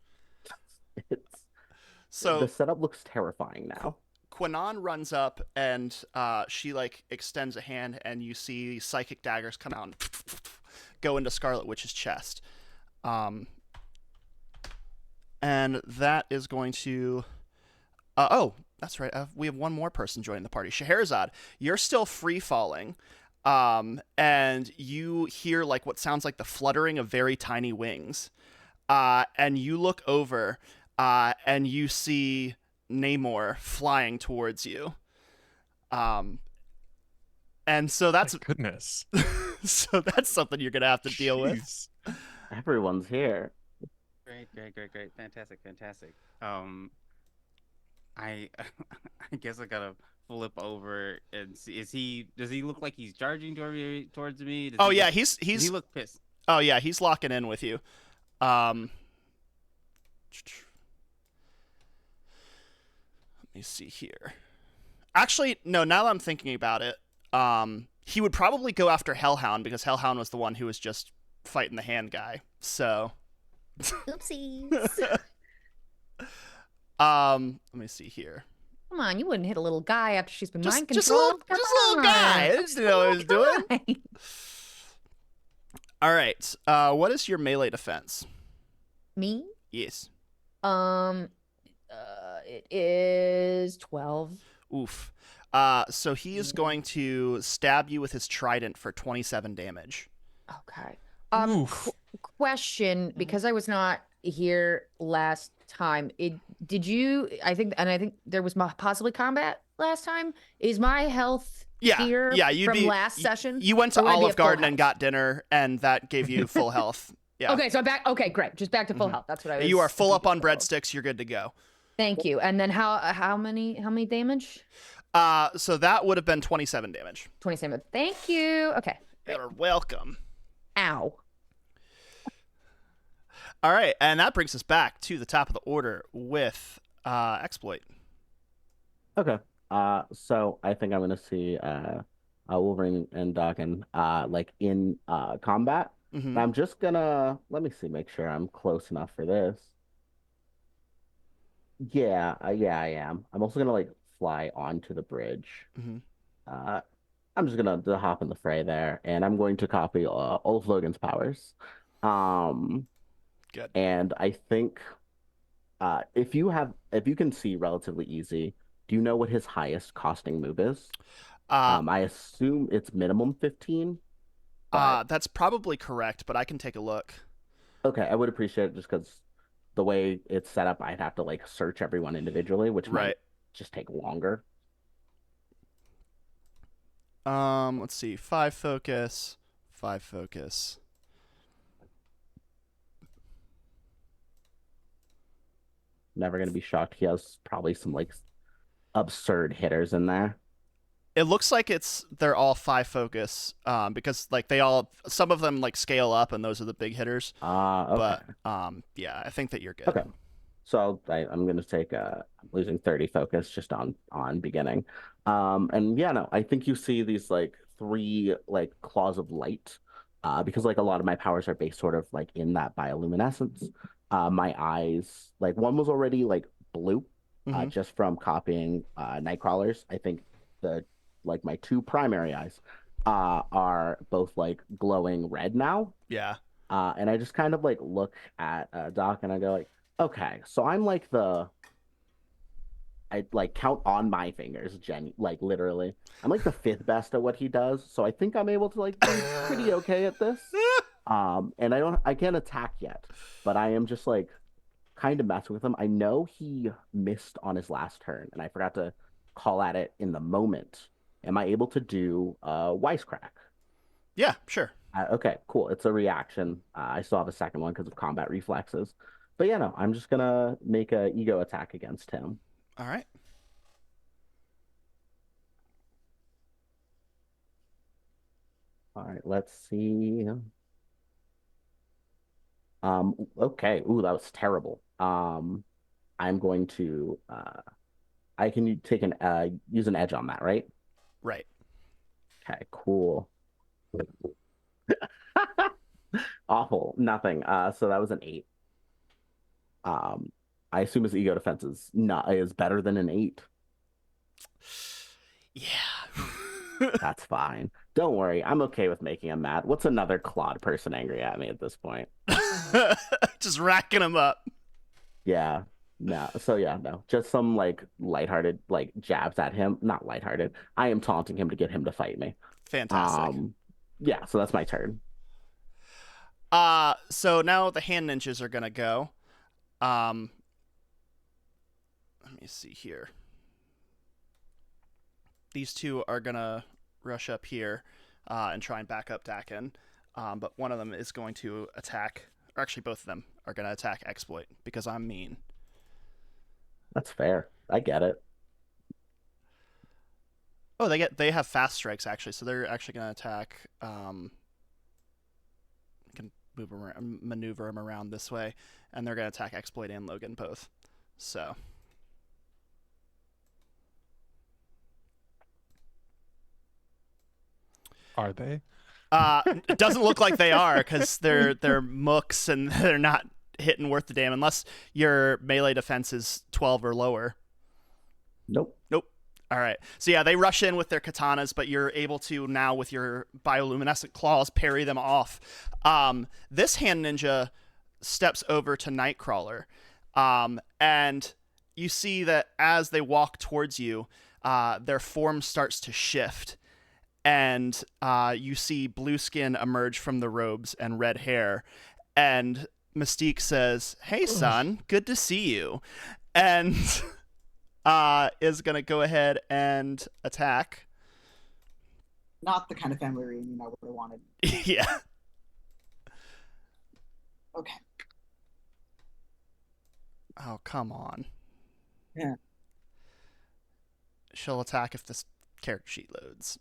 So the setup looks terrifying now. Kwannon runs up, and she extends a hand, and you see psychic daggers come out and go into Scarlet Witch's chest. And that is going to Oh, that's right. We have one more person joining the party. Scheherazade, you're still free falling, and you hear like what sounds like the fluttering of very tiny wings, and you look over, and you see Namor flying towards you. And so that's goodness. So that's something you're gonna have to deal with. Everyone's here. Great. Fantastic. I I guess I gotta flip over and see. Does he look like he's charging towards me? Does he look pissed? Oh yeah, he's locking in with you. Let me see here. Actually, no. Now that I'm thinking about it, he would probably go after Hellhound because Hellhound was the one who was just fighting the hand guy. So, oopsies. Let me see here. Come on, you wouldn't hit a little guy after she's been mind Just controlled. a little guy. I didn't know what he was doing. All right. What is your melee defense? Me? Yes. It is 12. Oof. So he is going to stab you with his trident for 27 damage. Okay. Oof. Question, because I was not here last time. I think there was possibly combat last time. Is my health here from last session? You went to Olive Garden and got dinner, and that gave you full health. Yeah. Okay, so I'm back. Okay, great. Just back to full health. That's what I was. You are full up on breadsticks. You're good to go. Thank you. And then how many damage? So that would have been 27 damage. 27. Thank you. Okay. You're welcome. Ow. All right, and that brings us back to the top of the order with exploit. Okay. So I think I'm gonna see Wolverine and Dawkins like in combat. Mm-hmm. I'm just gonna make sure I'm close enough for this. Yeah, I am. I'm also gonna like fly onto the bridge. Mm-hmm. I'm just gonna hop in the fray there, and I'm going to copy all of Logan's powers. Good. And I think if you can see relatively easy, do you know what his highest costing move is? I assume it's minimum 15. That's probably correct, but I can take a look. Okay, I would appreciate it just because the way it's set up, I'd have to like search everyone individually, which might just take longer. Let's see. 5 focus. Never gonna be shocked. He has probably some like absurd hitters in there. It looks like they're all 5 focus, because like some of them like scale up, and those are the big hitters. Okay. But yeah, I think that you're good. Okay. So I'm gonna take I'm losing 30 focus just on beginning. And yeah, no, I think you see these like 3 like claws of light, because like a lot of my powers are based sort of like in that bioluminescence. My eyes, like one was already like blue, just from copying Nightcrawlers. I think my 2 primary eyes are both like glowing red now. Yeah. And I just kind of like look at Doc and I go like, okay, so I'm like I like count on my fingers, like literally. I'm like the 5th best at what he does, so I think I'm able to like be pretty okay at this. And I can't attack yet, but I am just like kind of messing with him. I know he missed on his last turn, and I forgot to call at it in the moment. Am I able to do Wisecrack? Yeah, sure. Okay, cool. It's a reaction. I still have a second one because of combat reflexes. But yeah, no, I'm just gonna make a ego attack against him. All right. All right, let's see. Okay. Ooh, that was terrible. I'm going to I can take use an edge on that, right? Right. Okay, cool. Awful. Nothing. So that was an 8. I assume his ego defense is better than an 8. Yeah. That's fine. Don't worry. I'm okay with making him mad. What's another clawed person angry at me at this point? Just racking him up. Yeah. No, so yeah, no, just some like lighthearted like jabs at him. Not lighthearted. I am taunting him to get him to fight me. Fantastic. Um, yeah, so that's my turn. So now the hand ninjas are gonna go. Um, let me see here. These two are gonna rush up here, and try and back up Dakin. But one of them is going to attack, or actually both of them are gonna attack Exploit because I'm mean. That's fair. I get it. Oh, they have fast strikes actually, so they're actually gonna attack. Can maneuver them around this way, and they're gonna attack Exploit and Logan both. So. Are they? It doesn't look like they are because they're mooks and they're not hitting worth the damn unless your melee defense is 12 or lower. Nope. Nope. All right. So yeah, they rush in with their katanas, but you're able to now with your bioluminescent claws parry them off. This hand ninja steps over to Nightcrawler, and you see that as they walk towards you, their form starts to shift. And you see blue skin emerge from the robes and red hair. And Mystique says, "Hey, son, good to see you." And is going to go ahead and attack. Not the kind of family reunion I would have wanted. Yeah. Okay. Oh, come on. Yeah. She'll attack if this character sheet loads.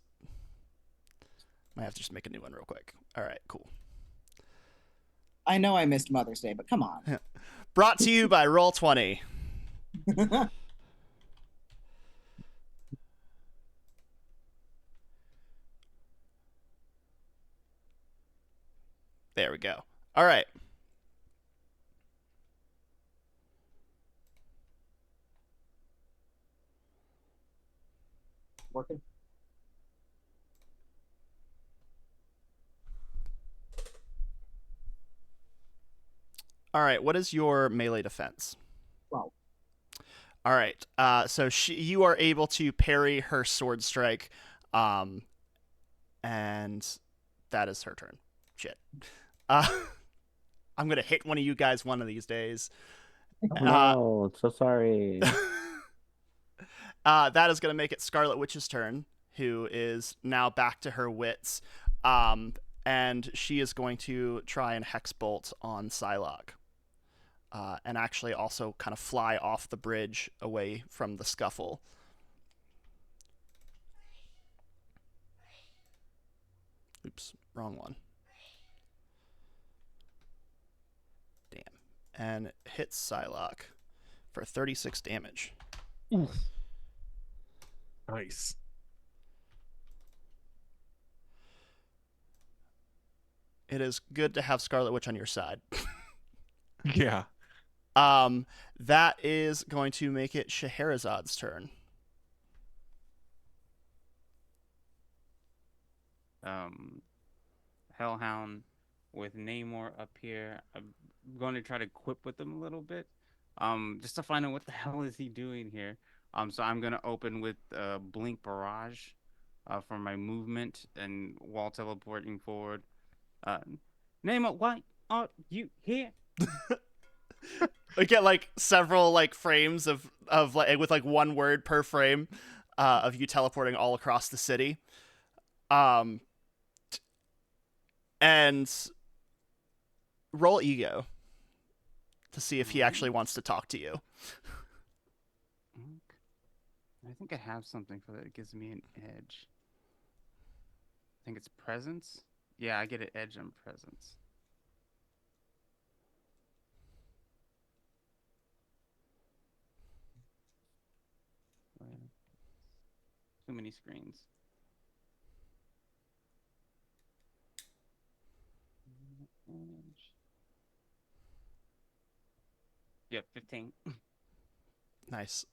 Might have to just make a new one real quick. All right, cool. I know I missed Mother's Day, but come on. Brought to you by Roll20. There we go. All right. Working. All right. What is your melee defense? Well, all right. So you are able to parry her sword strike, and that is her turn. Shit. I'm gonna hit one of you guys one of these days. Oh, no, so sorry. That is gonna make it Scarlet Witch's turn, who is now back to her wits, and she is going to try and hex bolt on Psylocke. And actually also kind of fly off the bridge away from the scuffle. Oops, wrong one. Damn. And hits Psylocke for 36 damage. Oof. Nice. It is good to have Scarlet Witch on your side. Yeah. That is going to make it Scheherazad's turn. Hellhound with Namor up here. I'm going to try to quip with him a little bit. Just to find out what the hell is he doing here. So I'm gonna open with Blink Barrage, for my movement and while teleporting forward. Namor, why are you here? We get like several like frames of like with like one word per frame, of you teleporting all across the city. And roll ego to see if he actually wants to talk to you. I think I have something for that. It gives me an edge. I think it's presence. Yeah, I get an edge on presence. Too many screens. Yep, 15. Nice.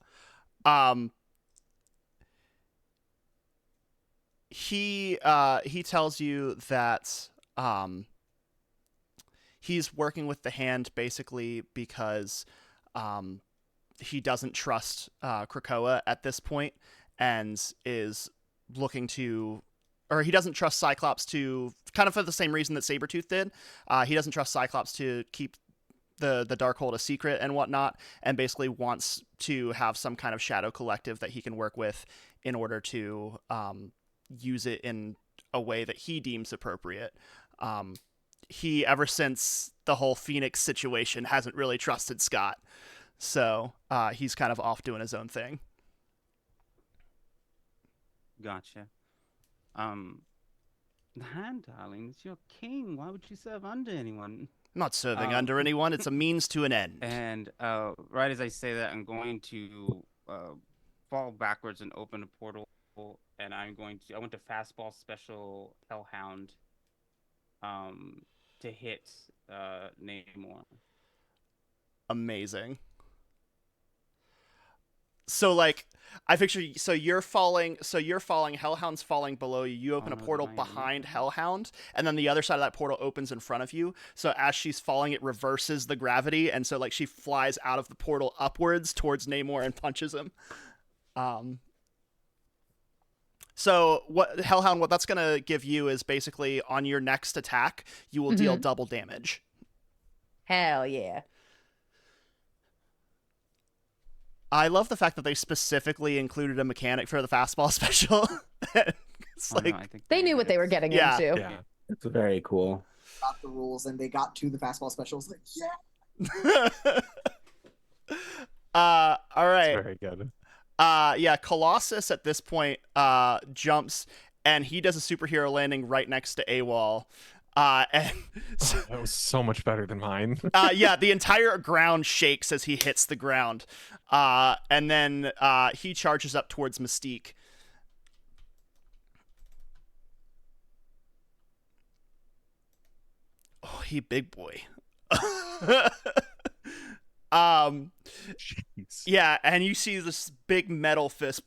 He tells you that he's working with the hand basically because he doesn't trust Krakoa at this point, and is looking to, or he doesn't trust Cyclops to, kind of for the same reason that Sabretooth did. He doesn't trust Cyclops to keep the Darkhold a secret and whatnot, and basically wants to have some kind of shadow collective that he can work with in order to use it in a way that he deems appropriate. He, ever since the whole Phoenix situation, hasn't really trusted Scott. So he's kind of off doing his own thing. Gotcha. The Hand, darling, it's your king. Why would you serve under anyone? I'm not serving under anyone. It's a means to an end. And right as I say that, I'm going to fall backwards and open a portal. And I went to fastball special Hellhound to hit Namor. Amazing. So like, I picture, so you're falling, Hellhound's falling below you. You open a portal behind Hellhound, and then the other side of that portal opens in front of you. So as she's falling, it reverses the gravity, and so like she flies out of the portal upwards towards Namor and punches him. So what that's gonna give you is basically on your next attack, you will deal double damage. Hell yeah. I love the fact that they specifically included a mechanic for the fastball special. It's like, they knew what they were getting Yeah. into. Yeah. It's very cool. Got the rules, and they got to the fastball specials. Like, yeah. all right. Very good. Yeah, Colossus at this point jumps, and he does a superhero landing right next to AWOL. And Oh, that was so much better than mine. yeah, the entire ground shakes as he hits the ground. And then he charges up towards Mystique. Oh, he big boy. Jeez. Yeah, and you see this big metal fist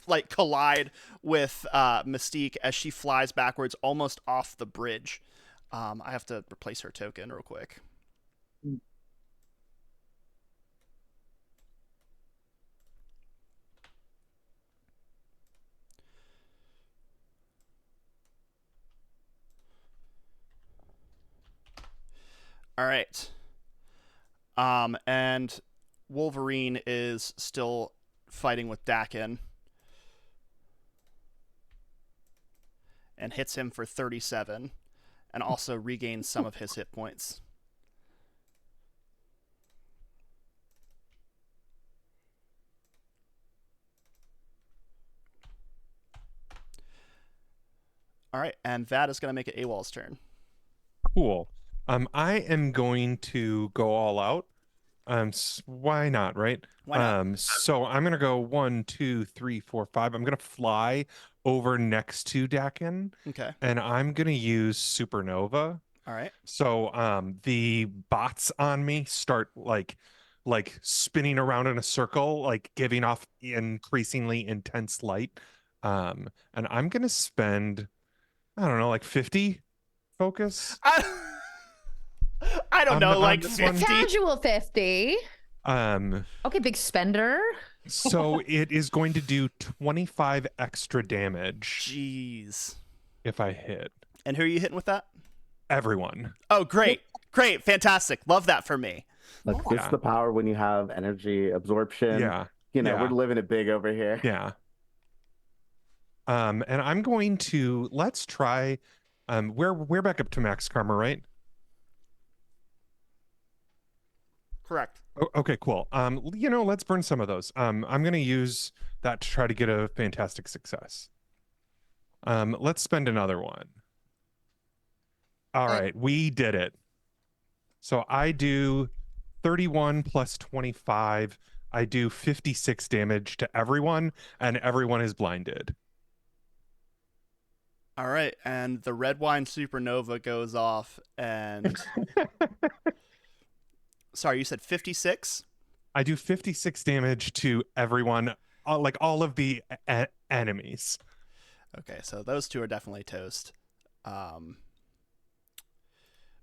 like collide with Mystique as she flies backwards almost off the bridge. I have to replace her token real quick. All right. And Wolverine is still fighting with Dakin and hits him for 37 and also regains some of his hit points. All right, and that is going to make it AWOL's turn. Cool. I am going to go all out. Why not, right? Why not? So I'm gonna go 1, 2, 3, 4, 5. I'm gonna fly over next to Dakin, Okay. and I'm gonna use Supernova. All right. So the bots on me start like spinning around in a circle, like giving off increasingly intense light. And I'm gonna spend, I don't know, like 50 focus. I don't know, like this one. 50. Casual 50. Okay, big spender. So it is going to do 25 extra damage Jeez. if I hit And who are you hitting with that? everyone. Oh, great. Great. Fantastic. Love that for me. Like, this is Yeah. the power when you have energy absorption. Yeah. You know, Yeah. we're living it big over here. Yeah. And I'm going to, let's try, we're back up to max karma, right? Correct. Okay, cool. Let's burn some of those. I'm going to use that to try to get a fantastic success. Let's spend another one. All right, we did it. So I do 31 plus 25. I do 56 damage to everyone, and everyone is blinded. All right. And the red wine supernova goes off and sorry, you said 56? I do 56 damage to everyone, like all of the enemies. Okay, so those two are definitely toast.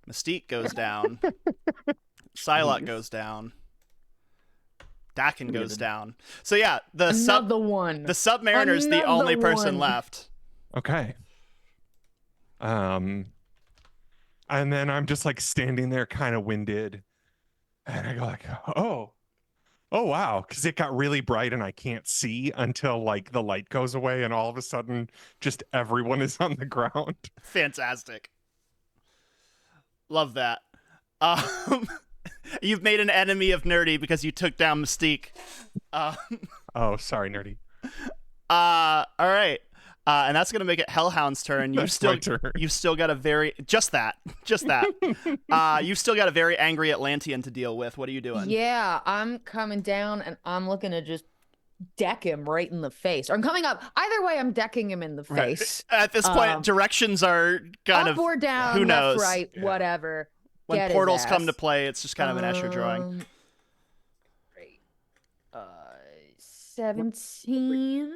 Mystique goes down. Psylocke goes down. Dakin goes down. So yeah, the Another one. The Submariner's the only person left. Okay. And then I'm just like standing there kind of winded. And I go like, oh wow, because it got really bright and I can't see until like the light goes away, and all of a sudden just everyone is on the ground. Fantastic. Love that. You've made an enemy of Nerdy because you took down Mystique. Oh, sorry, Nerdy. All right. And that's gonna make it Hellhound's turn. You've still got a very just that. You've still got a very angry Atlantean to deal with. What are you doing? Yeah, I'm coming down and I'm looking to just deck him right in the face. Or I'm coming up. Either way, I'm decking him in the face. At this point, directions are kind up of or down, who knows? left, right, whatever. When Get portals come to play, it's just kind of an extra drawing. Great. 17.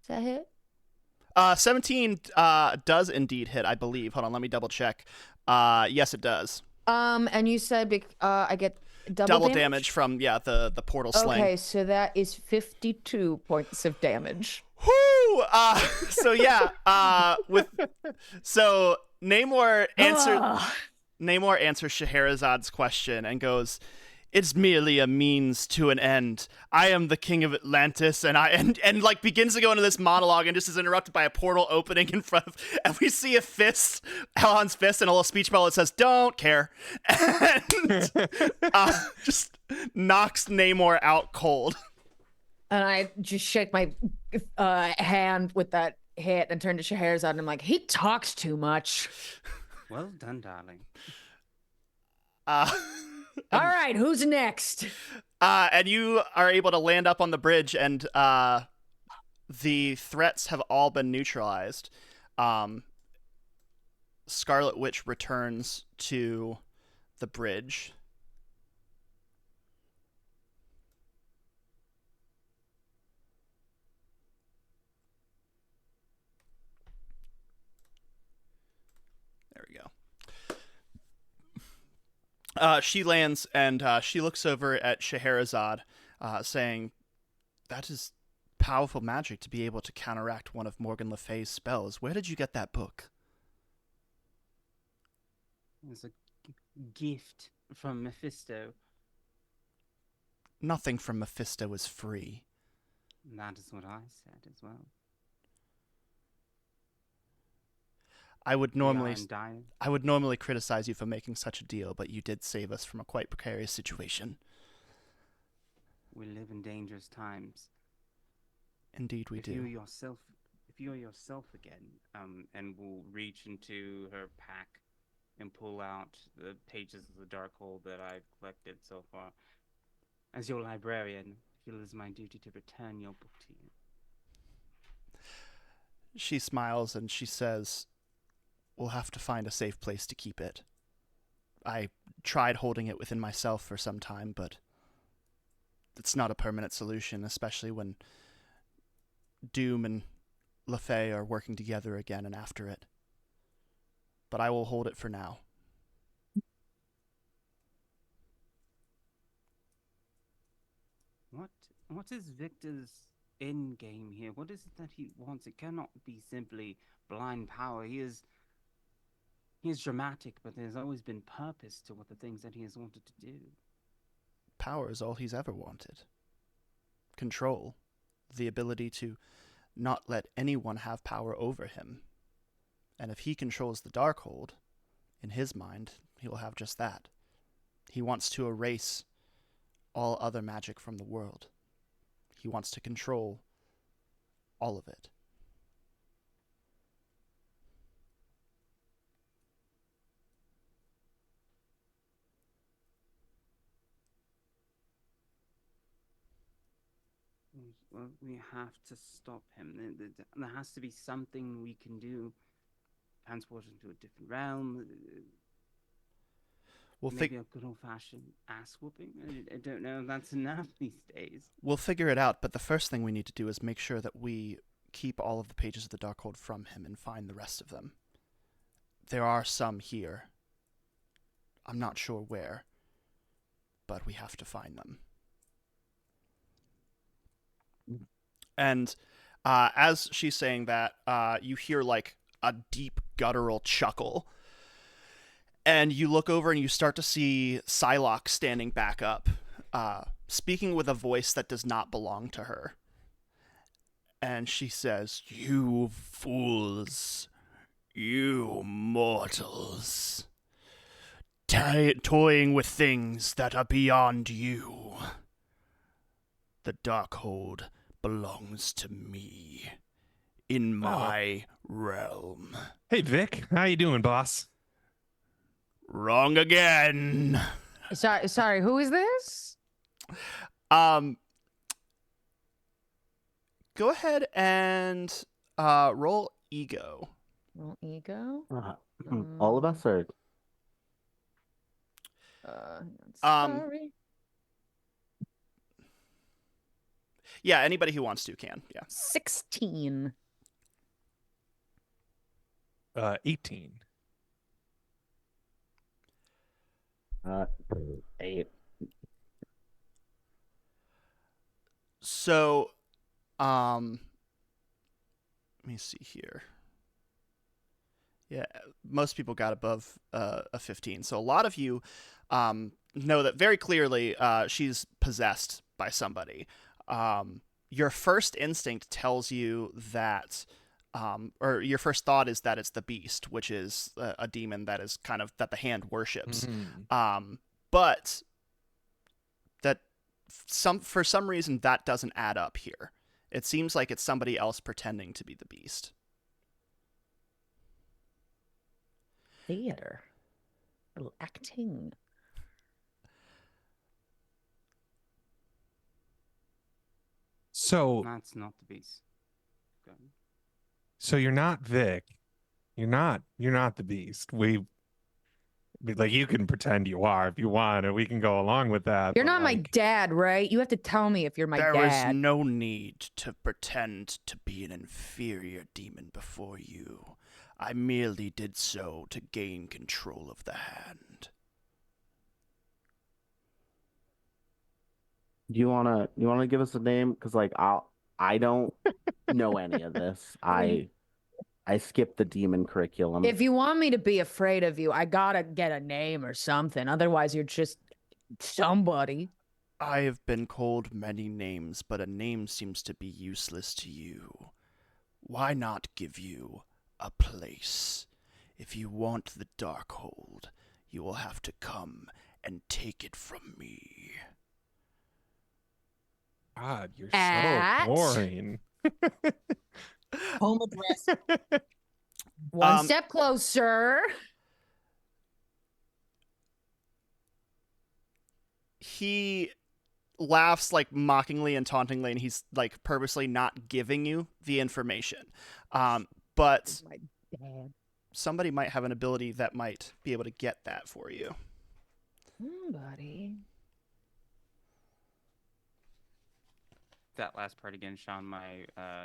Does that hit? 17 does indeed hit, I believe. Hold on, let me double check. Yes, it does. And you said I get double damage from the portal sling. Okay, so that is 52 points of damage. Whoo! So Namor answers Scheherazad's question and goes, "It's merely a means to an end. I am the king of Atlantis," and like begins to go into this monologue and just is interrupted by a portal opening in front of, and we see a fist, Hellhound's fist, and a little speech bubble that says, "Don't care," and just knocks Namor out cold. And I just shake my hand with that hit and turn to Scheherazade and I'm like, he talks too much. Well done, darling. All right, who's next? And you are able to land up on the bridge, and the threats have all been neutralized. Scarlet Witch returns to the bridge. There we go. She lands and she looks over at Scheherazade, saying, "That is powerful magic to be able to counteract one of Morgan Le Fay's spells. Where did you get that book?" It's a gift from Mephisto. Nothing from Mephisto is free. That is what I said as well. I would normally criticize you for making such a deal, but you did save us from a quite precarious situation. We live in dangerous times. Indeed we do. If you're yourself again, and we'll reach into her pack and pull out the pages of the Darkhold that I've collected so far. As your librarian, I feel it is my duty to return your book to you. She smiles and she says, "We'll have to find a safe place to keep it. I tried holding it within myself for some time, but it's not a permanent solution, especially when Doom and Le Fay are working together again and after it. But I will hold it for now." What is Victor's end game here? What is it that he wants? It cannot be simply blind power. He is dramatic, but there's always been purpose to what the things that he has wanted to do. Power is all he's ever wanted. Control. The ability to not let anyone have power over him. And if he controls the Darkhold, in his mind, he will have just that. He wants to erase all other magic from the world. He wants to control all of it. Well, we have to stop him. There has to be something we can do. Transport him to a different realm. Maybe a good old-fashioned ass-whooping? I don't know if that's enough these days. We'll figure it out, but the first thing we need to do is make sure that we keep all of the pages of the Darkhold from him and find the rest of them. There are some here. I'm not sure where, but we have to find them. And as she's saying that, you hear like a deep guttural chuckle. And you look over and you start to see Psylocke standing back up, speaking with a voice that does not belong to her. And she says, "You fools, you mortals, toying with things that are beyond you. The Darkhold belongs to me, in my realm." Hey, Vic. How you doing, boss? Wrong again. Sorry, who is this? Go ahead and roll ego. Roll ego. All of us are. Sorry. Yeah, anybody who wants to can. Yeah. 16. 18. 8. So, let me see here. Yeah, most people got above a 15. So a lot of you know that very clearly she's possessed by somebody. Your first instinct tells you that, or your first thought is that it's the beast, which is a demon that is kind of that the hand worships. But that for some reason that doesn't add up here. It seems like it's somebody else pretending to be the beast. Theater. Little acting. So That's not the beast. Go ahead. So you're not Vic. You're not the beast. Like, you can pretend you are if you want, and we can go along with that. You're but, not my like, dad, right? You have to tell me if you're my There dad. is no need to pretend to be an inferior demon before you. I merely did so to gain control of the hand. Do you wanna give us a name? Because like I don't know any of this. I skipped the demon curriculum. If you want me to be afraid of you, I gotta get a name or something. Otherwise, you're just somebody. I have been called many names, but a name seems to be useless to you. Why not give you a place? If you want the Darkhold, you will have to come and take it from me. God, you're At- so boring. Home address. One step closer. He laughs like mockingly and tauntingly, and he's like purposely not giving you the information. But My dad. somebody might have an ability that might be able to get that for you. Somebody. That last part again, Sean. My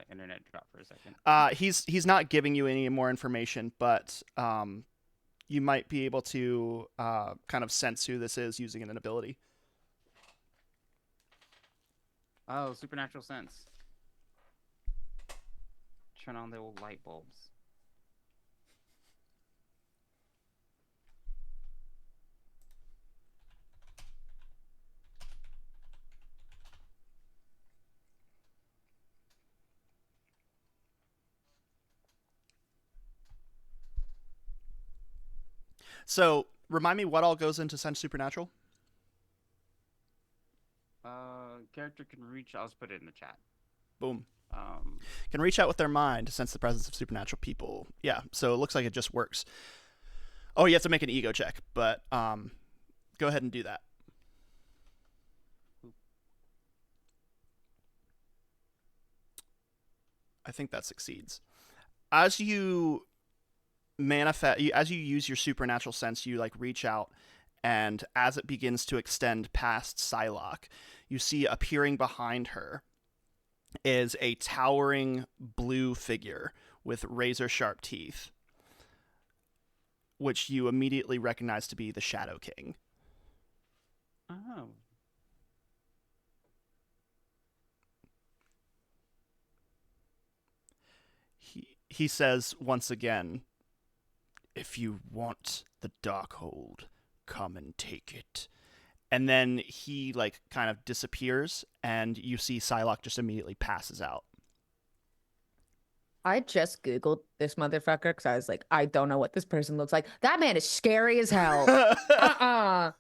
internet dropped for a second. He's not giving you any more information, but you might be able to kind of sense who this is using an ability. Oh, supernatural sense. Turn on the old light bulbs. So, remind me what all goes into sense supernatural? Character can reach. I'll just put it in the chat. Boom. Can reach out with their mind to sense the presence of supernatural people. Yeah, so it looks like it just works. Oh, you have to make an ego check, but go ahead and do that. I think that succeeds. As you as you use your supernatural sense, you like reach out, and as it begins to extend past Psylocke, you see appearing behind her is a towering blue figure with razor sharp teeth. which you immediately recognize to be the Shadow King. Oh. He says once again, "If you want the Darkhold, come and take it." And then he like kind of disappears, and you see Psylocke just immediately passes out. I just Googled this motherfucker because I was like, I don't know what this person looks like. That man is scary as hell.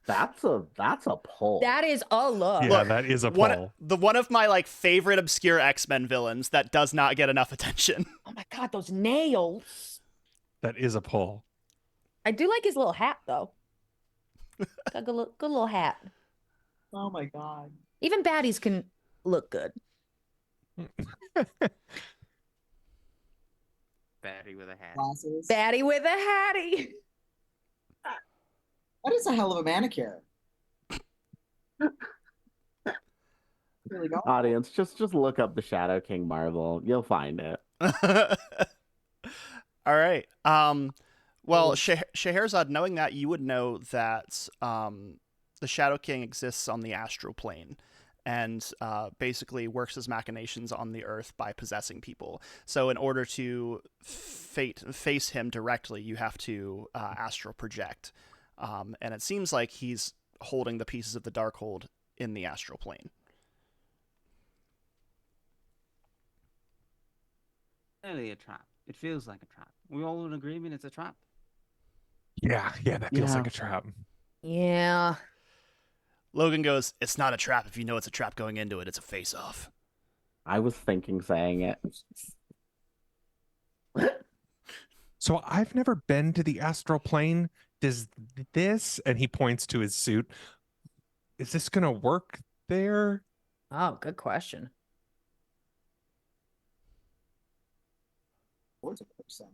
That's a pull. That is a look. Yeah, Look, that is a one pull. one of my like favorite obscure X-Men villains that does not get enough attention. Oh my god, those nails. That is a pull. I do like his little hat though. Got a good little hat. Oh my god. Even baddies can look good. Baddie with a hat. Glasses. Baddie with a hattie. That is a hell of a manicure. Really don't. Audience, just look up the Shadow King Marvel. You'll find it. All right. Well, Scheherazade, knowing that, you would know that the Shadow King exists on the astral plane and basically works his machinations on the earth by possessing people. So in order to face him directly, you have to astral project. And it seems like he's holding the pieces of the Darkhold in the astral plane. Clearly a trap. It feels like a trap. We all in agreement it's a trap. Yeah, that feels like a trap. Yeah. Logan goes, "It's not a trap if you know it's a trap going into it. It's a face-off." I was thinking saying it. So I've never been to the astral plane. Does this, and he points to his suit, is this gonna work there? Oh, good question. What's a person?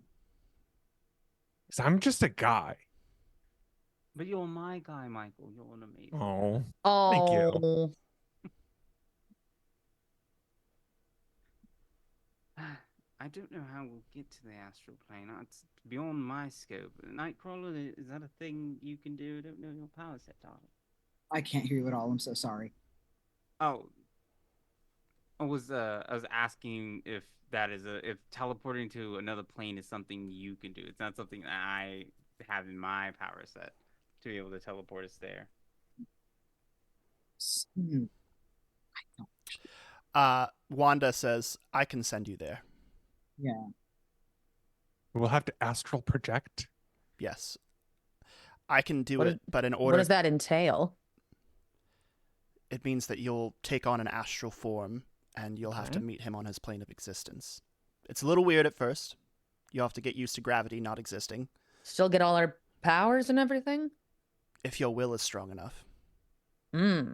'Cause I'm just a guy. But you're my guy, Michael. You're an amazing. Oh, Oh. thank you. I don't know how we'll get to the astral plane. It's beyond my scope. Nightcrawler, is that a thing you can do? I don't know your power set, darling. I can't hear you at all. I'm so sorry. Oh, I was asking if if teleporting to another plane is something you can do. It's not something that I have in my power set to be able to teleport us there. Wanda says, "I can send you there." Yeah. We'll have to astral project. Yes. I can do What it, but in What order does that entail? it means that you'll take on an astral form and you'll have to Okay. meet him on his plane of existence. It's a little weird at first. You'll have to get used to gravity not existing, Still get all our powers and everything? if your will is strong enough. Hmm.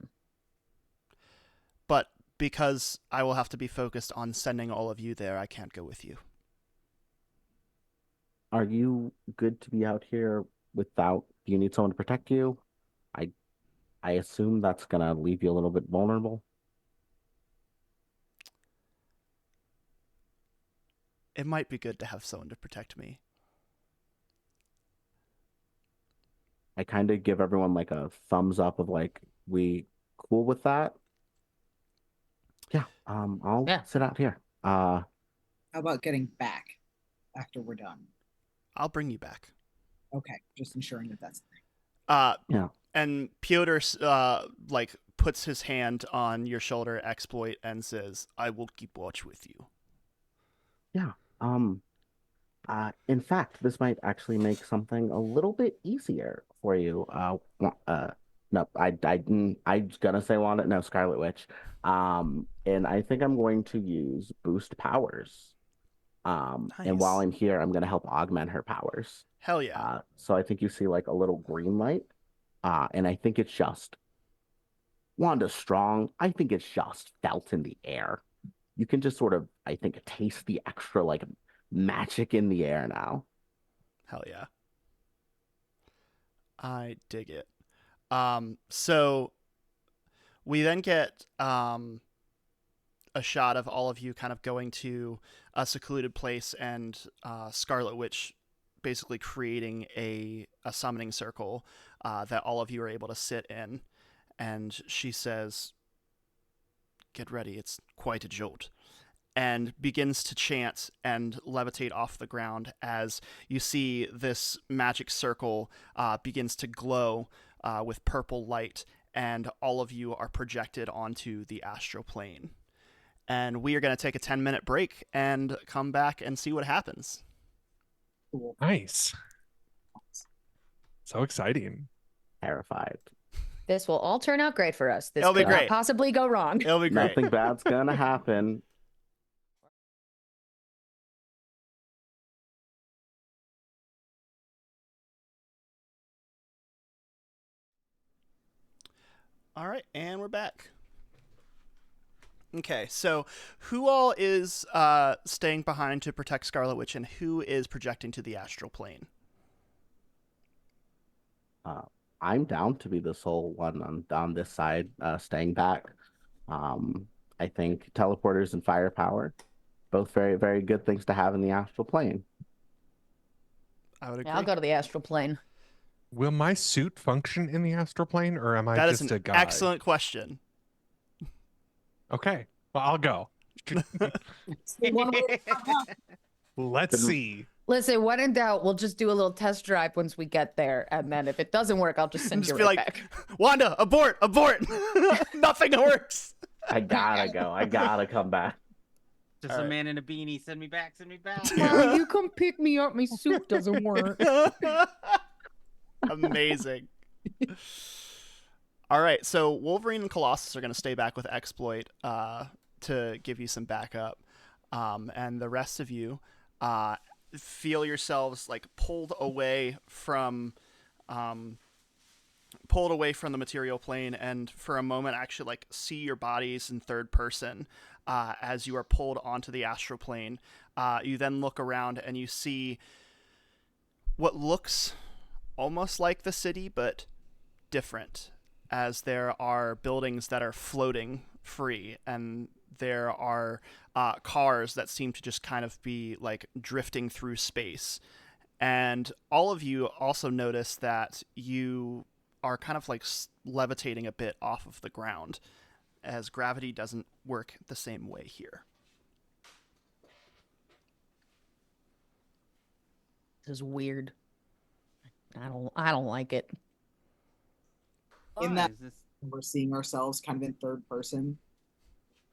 But because I will have to be focused on sending all of you there, I can't go with you. Are you good to be out here without? Do you need someone to protect you? I assume that's gonna leave you a little bit vulnerable. It might be good to have someone to protect me. I kind of give everyone like a thumbs up of like, we cool with that? Yeah. I'll Yeah. sit out here. How about getting back after we're done? I'll bring you back. Okay, just ensuring that that's the thing. Yeah. And Piotr like puts his hand on your shoulder, exploit, and says, "I will keep watch with you." Yeah. In fact, this might actually make something a little bit easier for you. No, I was gonna say Wanda, no, Scarlet Witch. And I think I'm going to use boost powers. And while Nice. I'm here, I'm gonna help augment her powers. Hell yeah. So I think you see like a little green light. And I think it's just Wanda's strong. I think it's just felt in the air. You can just sort of, I think, taste the extra like magic in the air now. Hell yeah. I dig it. So we then get a shot of all of you kind of going to a secluded place, and Scarlet Witch basically creating a summoning circle that all of you are able to sit in. And she says, "Get ready, it's quite a jolt." And begins to chant and levitate off the ground as you see this magic circle begins to glow with purple light, and all of you are projected onto the astral plane. And we are going to take a 10-minute break and come back and see what happens. Cool. Nice. So exciting. Terrified. This will all turn out great for us. This It'll be could not great. possibly go wrong. It'll be great. Nothing bad's gonna happen. All right, and we're back. Okay, so who all is staying behind to protect Scarlet Witch, and who is projecting to the astral plane? I'm down to be the sole one on this side, staying back. I think teleporters and firepower, both very, very good things to have in the astral plane. I would agree. Yeah, I'll go to the astral plane. Will my suit function in the astral plane, or am I That just is a an guy? excellent question. Okay, well, I'll go. Let's see. Listen, when in doubt, we'll just do a little test drive once we get there, and then if it doesn't work, I'll just send Just you be right like, back. Wanda, abort, abort. Nothing works. I gotta go. I gotta come back. Just All a right. man in a beanie. Send me back. Send me back. Mom, you come pick me up. My suit doesn't work. Amazing. All right, so Wolverine and Colossus are going to stay back with Exploit to give you some backup, and the rest of you feel yourselves like pulled away from the material plane, and for a moment actually like see your bodies in third person as you are pulled onto the astral plane. You then look around and you see what looks almost like the city, but different, as there are buildings that are floating free, and there are cars that seem to just kind of be like drifting through space. And all of you also notice that you are kind of like levitating a bit off of the ground, as gravity doesn't work the same way here. This is weird. I don't like it. In Why that- is this? We're seeing ourselves kind of in third person.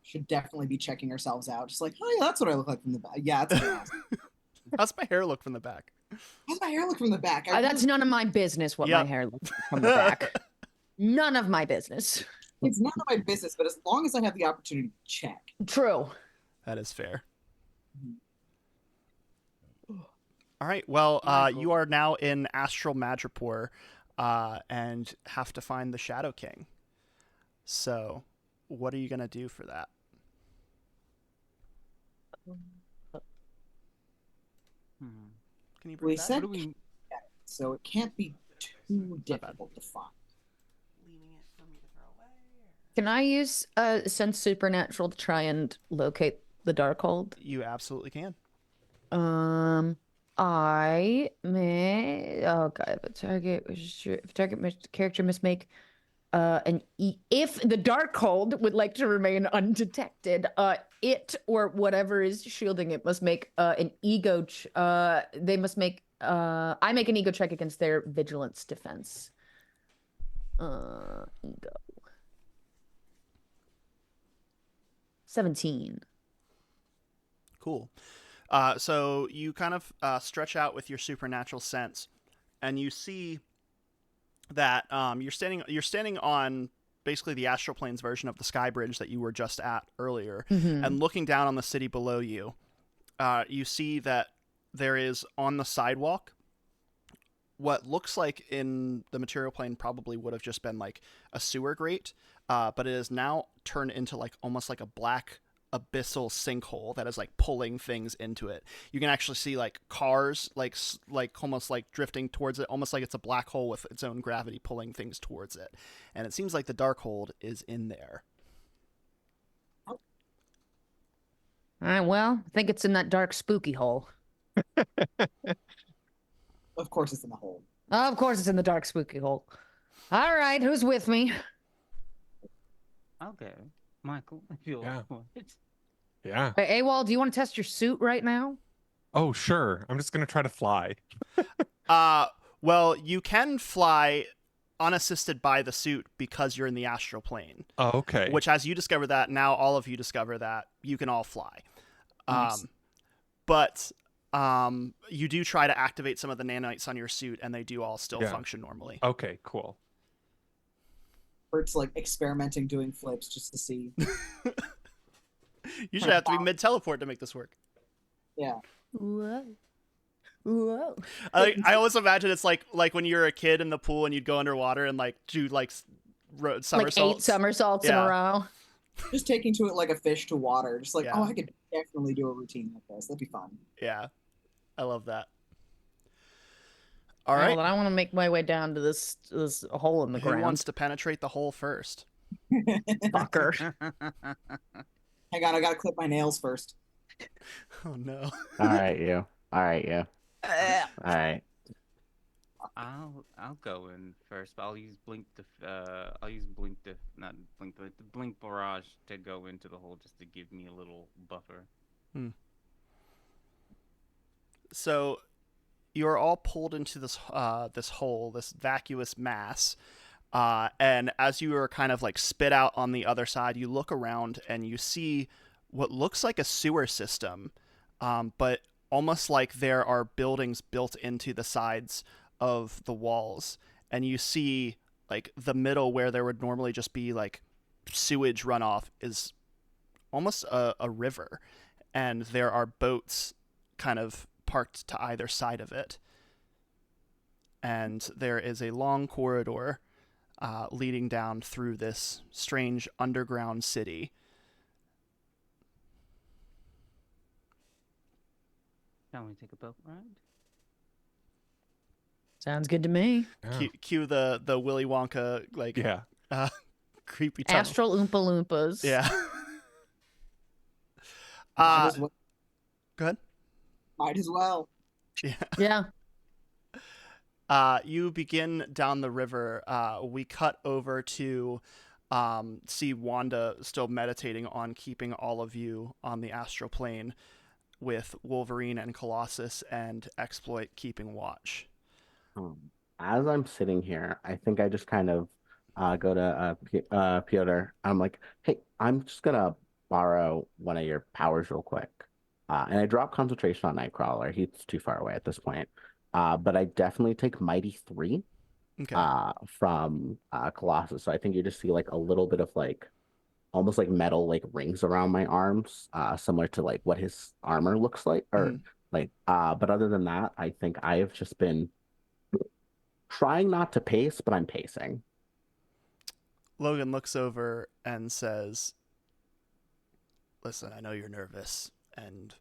Should definitely be checking ourselves out. Just like, oh yeah, that's what I look like from the back. Yeah, that's awesome. How's my hair look from the back? How's my hair look from the back? That's none of my business what my Yep. hair looks like from the back. None of my business. It's none of my business, but as long as I have the opportunity to check. True. That is fair. Mhm. All right. Well, Michael. you are now in Astral Madripoor and have to find the Shadow King. So, what are you going to do for that? Can you bring We that? said What do we? so it can't be too bad. difficult to find. Leaving it for me to throw away? Can I use Sense Supernatural to try and locate the Darkhold? You absolutely can. I may. Oh god, if target character must make if the Darkhold would like to remain undetected, it or whatever is shielding it must make an ego. They must make. I make an ego check against their vigilance defense. Ego. 17. Cool. So you kind of stretch out with your supernatural sense, and you see that you're standing on basically the astral plane's version of the sky bridge that you were just at earlier, and looking down on the city below you. You see that there is on the sidewalk what looks like in the material plane probably would have just been like a sewer grate, but it is now turned into like almost like a black abyssal sinkhole that is like pulling things into it. You can actually see like cars like almost like drifting towards it, almost like it's a black hole with its own gravity pulling things towards it. And it seems like the Darkhold is in there. All right, well, I think it's in that dark spooky hole. course it's in the hole. Of course, it's in the dark, spooky hole. All right, who's with me? I'll go. Michael, if you'll Yeah. want it. Yeah. Hey, AWOL, do you want to test your suit right now? Oh, sure. I'm just gonna try to fly. Well, you can fly unassisted by the suit because you're in the astral plane. Oh, okay. Which, as you discover that, now all of you discover that you can all fly. Nice. But you do try to activate some of the nanites on your suit, and they do all still function normally. Okay, cool. Bert's like experimenting, doing flips just to see. You should have to be mid-teleport to make this work. Yeah. Whoa. Whoa. I always imagine it's like when you're a kid in the pool and you'd go underwater and like do like somersaults. Like 8 somersaults in a row. Just taking to it like a fish to water. Just like, Yeah. oh, I could definitely do a routine like this. That'd be fun. Yeah. I love that. All Well, right. then I want to make my way down to this hole in the Who ground. wants to penetrate the hole first? Fucker. Hang on, I gotta clip my nails first. Oh no. All right, you. All right. I'll go in first, but I'll use blink barrage to go into the hole just to give me a little buffer. So you're all pulled into this this hole, this vacuous mass. And as you are kind of like spit out on the other side, you look around and you see what looks like a sewer system, but almost like there are buildings built into the sides of the walls. And you see like the middle where there would normally just be like sewage runoff is almost a river. And there are boats kind of parked to either side of it. And there is a long corridor leading down through this strange underground city. Shall we take a boat ride? Sounds good to me. Yeah. Cue the Willy Wonka like creepy tunnel. Astral Oompa Loompas. Yeah. Might as well. Go ahead. Might as well. Yeah. You begin down the river. We cut over to see Wanda still meditating on keeping all of you on the astral plane, with Wolverine and Colossus and Exploit keeping watch. As I'm sitting here, I think I just kind of go to Piotr. I'm like, hey, I'm just gonna borrow one of your powers real quick. And I drop concentration on Nightcrawler. He's too far away at this point. But I definitely take Mighty 3 from Colossus. So I think you just see like a little bit of like almost like metal like rings around my arms, similar to like what his armor looks like. Or but other than that, I think I have just been trying not to pace, but I'm pacing. Logan looks over and says, "Listen, I know you're nervous, and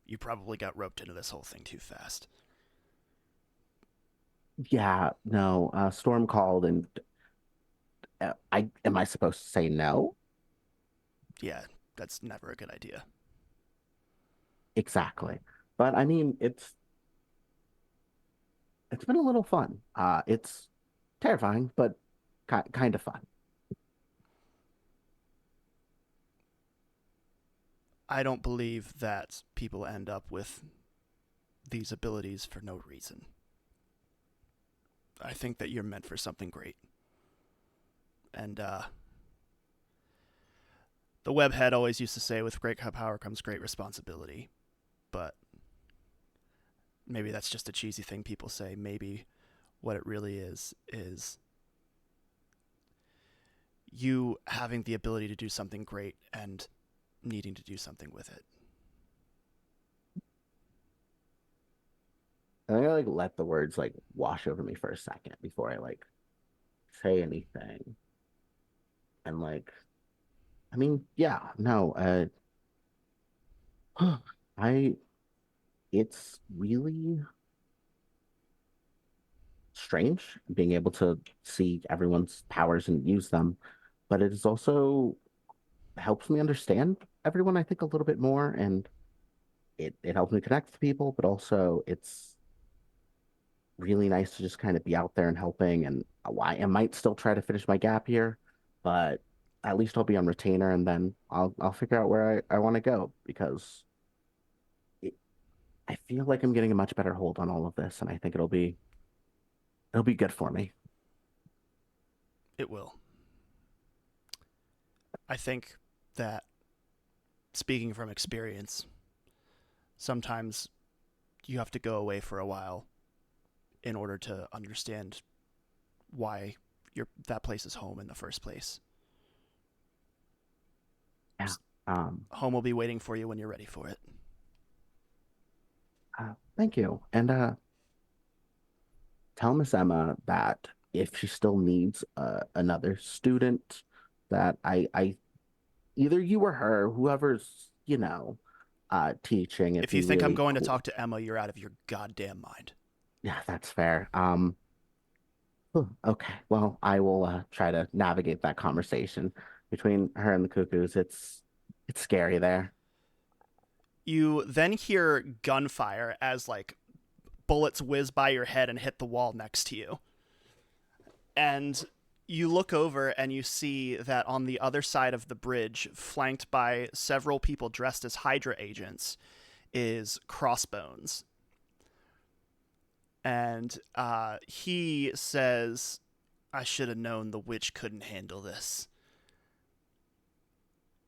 you probably got roped into this whole thing too fast." Yeah, no. Storm called, and am I supposed to say no? Yeah, that's never a good idea. Exactly. But I mean, it's been a little fun. It's terrifying, but kind of fun. I don't believe that people end up with these abilities for no reason. I think that you're meant for something great. And the webhead always used to say, with great power comes great responsibility. But maybe that's just a cheesy thing people say. Maybe what it really is you having the ability to do something great and needing to do something with it. I'm gonna like let the words like wash over me for a second before I like say anything. And like, I mean, yeah, no, it's really strange being able to see everyone's powers and use them, but it is also helps me understand everyone, I think, a little bit more, and it helps me connect with people, but also it's really nice to just kind of be out there and helping. And I might still try to finish my gap year, but at least I'll be on retainer, and then I'll figure out where I want to go, because I feel like I'm getting a much better hold on all of this, and I think it'll be good for me. It will. I think that, speaking from experience, sometimes you have to go away for a while in order to understand why that place is home in the first place. Yeah. Home will be waiting for you when you're ready for it. Thank you. And tell Miss Emma that if she still needs another student, that I either you or her, whoever's, teaching. If you think I'm going to talk to Emma, you're out of your goddamn mind. Yeah, that's fair. Okay. Well, I will try to navigate that conversation between her and the cuckoos. It's scary there. You then hear gunfire as like bullets whiz by your head and hit the wall next to you. And you look over and you see that on the other side of the bridge, flanked by several people dressed as Hydra agents, is Crossbones. And he says, "I should have known the witch couldn't handle this."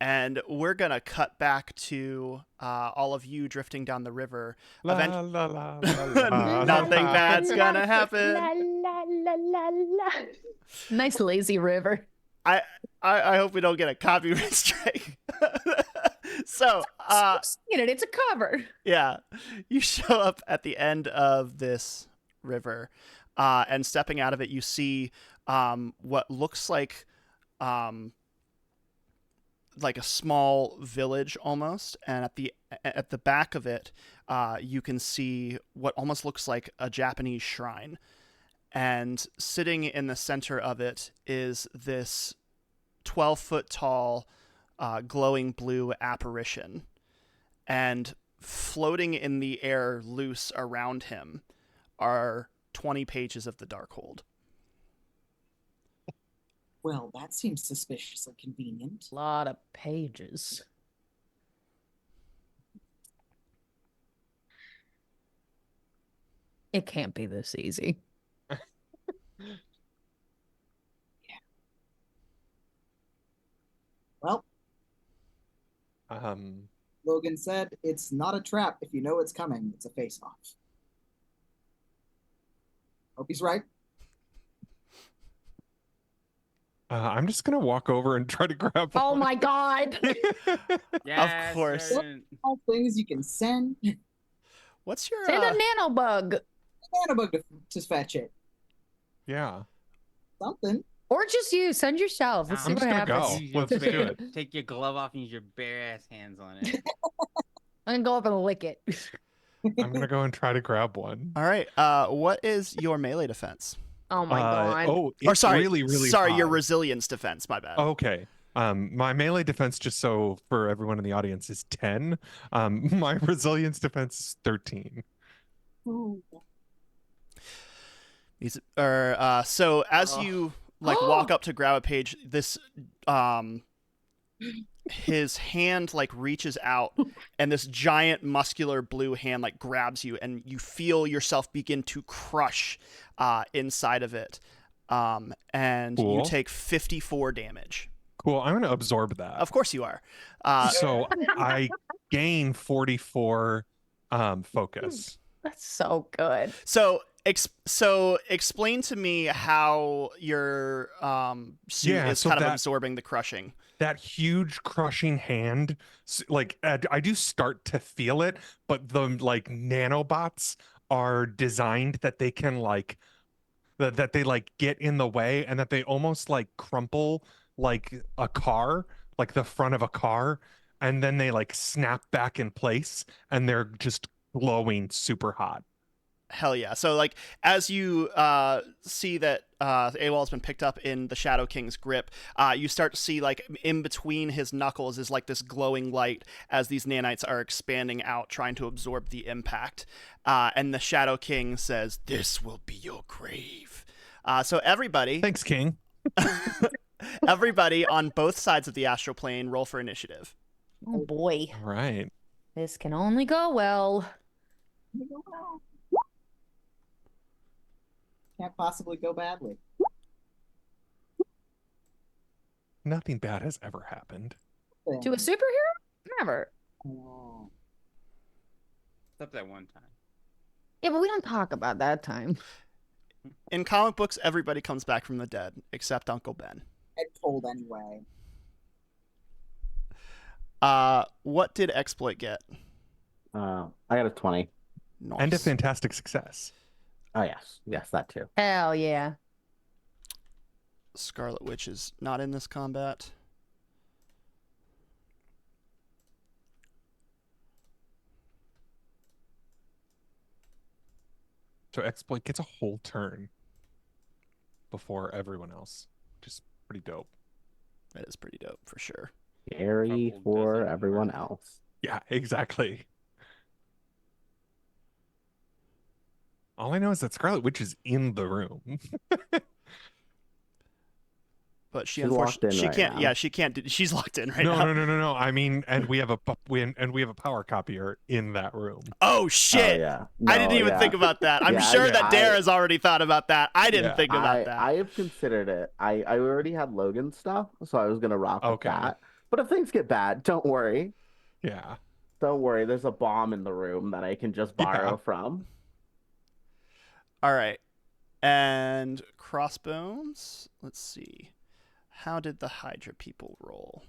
And we're going to cut back to all of you drifting down the river. La, la, la, la, la, Nothing la. bad's going to happen. La, la, la, la, la. Nice lazy river. I hope we don't get a copyright strike. So, it's a cover. yeah, you show up at the end of this river, and stepping out of it, you see what looks like a small village almost, and at the back of it, you can see what almost looks like a Japanese shrine. And sitting in the center of it is this 12-foot tall, glowing blue apparition. And floating in the air loose around him are 20 pages of the Darkhold. Well, that seems suspiciously convenient. A lot of pages. It can't be this easy. Well, Um, Logan said, it's not a trap if you know it's coming. It's a face-off. Hope he's right. I'm just gonna walk over and try to grab Oh one. my god! Yes, Of course. certain- All things you can send What's your Send a nanobug. Manabug to fetch it. Yeah. Something. Or just you. Send yourself. Let's see I'm what just gonna happens. go. Use your Let's do bare- it. Take your glove off and use your bare ass hands on it. I'm gonna go up and lick it. I'm gonna go and try to grab one. All right. What is your melee defense? Oh my god. Oh, Or it's sorry, really, really sorry, your high. resilience defense. My bad. Okay. My melee defense, just so for everyone in the audience, is 10. My resilience defense is 13. Ooh. So as you walk up to grab a page, this his hand reaches out, and this giant muscular blue hand grabs you, and you feel yourself begin to crush inside of it, and you Cool. take 54 damage. Cool. I'm gonna absorb that. Of course you are. So I gain 44 focus. That's so good. So explain to me how your suit is so kind of that- absorbing the crushing. That huge crushing hand, I do start to feel it, but the nanobots are designed that they can that they get in the way, and that they almost crumple like a car, like the front of a car, and then they snap back in place, and they're just glowing super hot. Hell yeah. So like as you see that AWOL has been picked up in the Shadow King's grip, you start to see like in between his knuckles is like this glowing light as these nanites are expanding out, trying to absorb the impact. And the Shadow King says, "This will be your grave." So everybody, Thanks, King. everybody on both sides of the astral plane, roll for initiative. Oh boy, All right. this can only go well. Can't possibly go badly. Nothing bad has ever happened. To a superhero? Never. Oh. Except that one time. Yeah, but we don't talk about that time. In comic books, everybody comes back from the dead except Uncle Ben. I told anyway. What did Exploit get? I got a 20. Nice. And a fantastic success. Oh yes, that too. Hell yeah. Scarlet Witch is not in this combat. So Exploit gets a whole turn before everyone else. Just pretty dope. That is pretty dope for sure. Scary Trouble for doesn't everyone work. else. Yeah, exactly. All I know is that Scarlet Witch is in the room. But she She's locked unfortunately in she right can't. now. Yeah, she can't. She's locked in right No, now. no. I mean, and we have a power copier in that room. Oh shit! Oh, yeah. I didn't No, even yeah. think about that. I'm Yeah, sure that I- Dare has already thought about that. I didn't Yeah. think about that. I have considered it. I already had Logan's stuff, so I was gonna rock with Okay. that. But if things get bad, don't worry. Yeah. Don't worry. There's a bomb in the room that I can just borrow Yeah. from. All right, and Crossbones. Let's see. How did the Hydra people roll?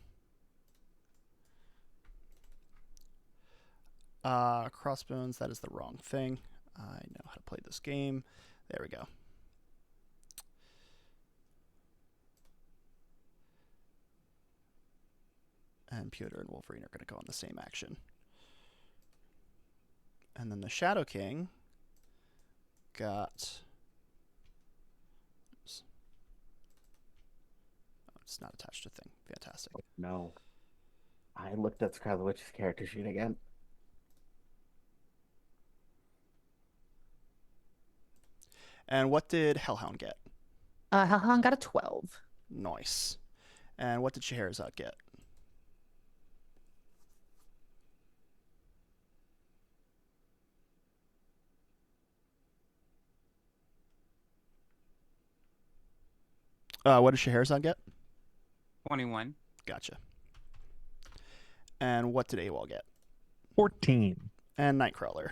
Crossbones, that is the wrong thing. I know how to play this game. There we go. And Piotr and Wolverine are going to go on the same action. And then the Shadow King got... Oops. Oh, it's not attached to thing. Fantastic. No. I looked at Scarlet Witch's character sheet again. And what did Hellhound get? Hellhound got a 12. Nice. And what did Scheherazade get? What did Scheherazade get? 21. Gotcha. And what did AWOL get? 14. And Nightcrawler.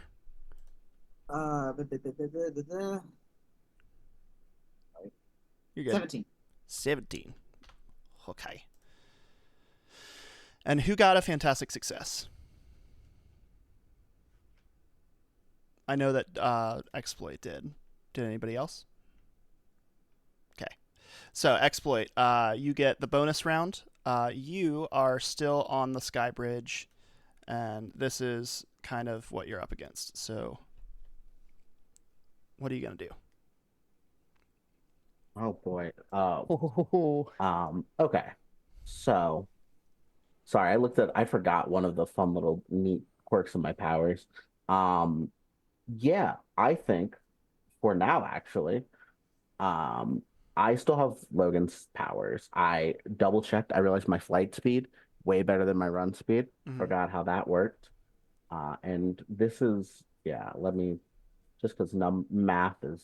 Uh, da, da, da, da, da, da, da. You're good. 17. 17. Okay. And who got a fantastic success? I know that Exploit did. Did anybody else? Okay. So, Exploit, you get the bonus round. You are still on the Sky Bridge, and this is kind of what you're up against. So, what are you going to do? Oh boy. Oh. Okay. So, sorry, I forgot one of the fun little neat quirks of my powers. Yeah, I think for now, actually, I still have Logan's powers. I double checked. I realized my flight speed way better than my run speed. Mhm. Forgot how that worked. And this is, yeah, let me, just because math is,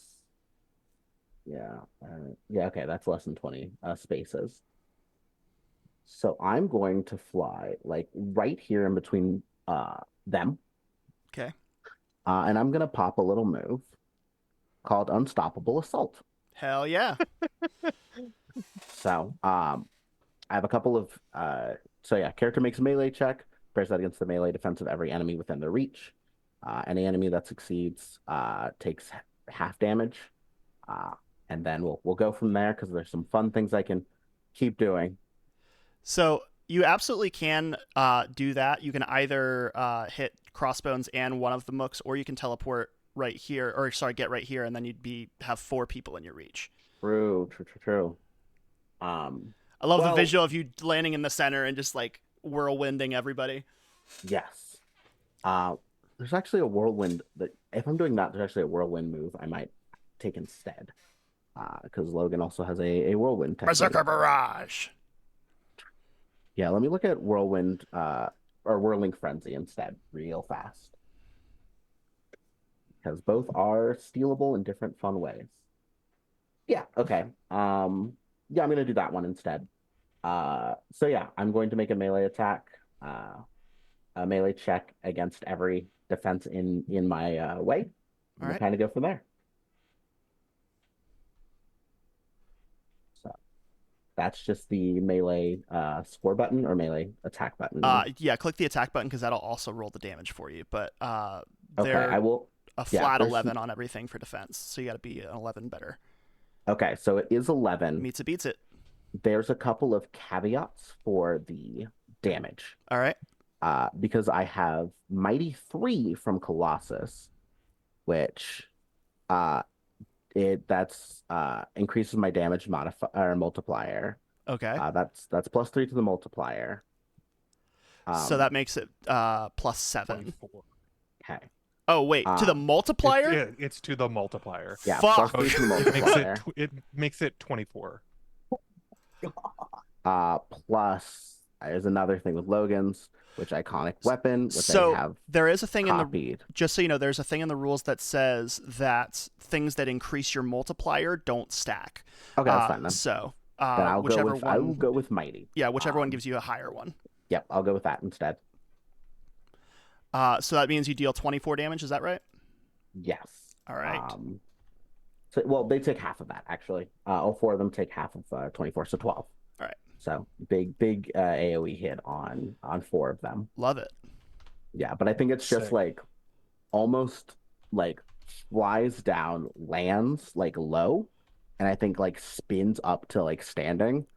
yeah, okay, that's less than 20 spaces. So I'm going to fly like right here in between them. Okay. And I'm going to pop a little move called Unstoppable Assault. Hell yeah. So I have a couple of so yeah, character makes a melee check, prepares that against the melee defense of every enemy within their reach. Any enemy that succeeds takes half damage. And then we'll go from there because there's some fun things I can keep doing. So you absolutely can do that. You can either hit Crossbones and one of the mooks, or you can teleport right here, or sorry, get right here, and then you'd have 4 people in your reach. True. I love the Well, visual of you landing in the center and just like whirlwinding everybody. yes. There's actually a whirlwind that if I'm doing that, there's actually a whirlwind move I might take instead. Because Logan also has a whirlwind technique. Berserker Barrage. Yeah, let me look at whirlwind or whirling frenzy instead, real fast. Because both are stealable in different fun ways. Yeah, okay. Yeah, I'm gonna do that one instead. So yeah, I'm going to make a melee attack, a melee check against every defense in my way. And we'll kind of go from there. So that's just the melee score button or melee attack button. Yeah, click the attack button because that'll also roll the damage for you. But okay, I will. A flat 11 on everything for defense, so you got to be an 11 better. Okay, so it is 11. Meets it, beats it. There's a couple of caveats for the damage. All right. Because I have Mighty 3 from Colossus, which that's increases my damage multiplier. Okay. That's +3 to the multiplier. So that makes it +7. 24. Okay. Oh wait, to the multiplier? It's to the multiplier. Yeah, fuck. +3 to the multiplier. It makes it 24. Plus, there's another thing with Logan's, which iconic weapon, which I have there is a thing copied. Just so you know, there's a thing in the rules that says that things that increase your multiplier don't stack. Okay, that's fine then. So then I will go with Mighty. Yeah, whichever one gives you a higher one. Yep, I'll go with that instead. So that means you deal 24 damage, is that right? Yes. All right. So, well, they take half of that, actually. All 4 of them take half of 24, so 12. All right. So big AoE hit on 4 of them. Love it. Yeah, but I think it's just like almost like flies down, lands like low, and I think like spins up to like standing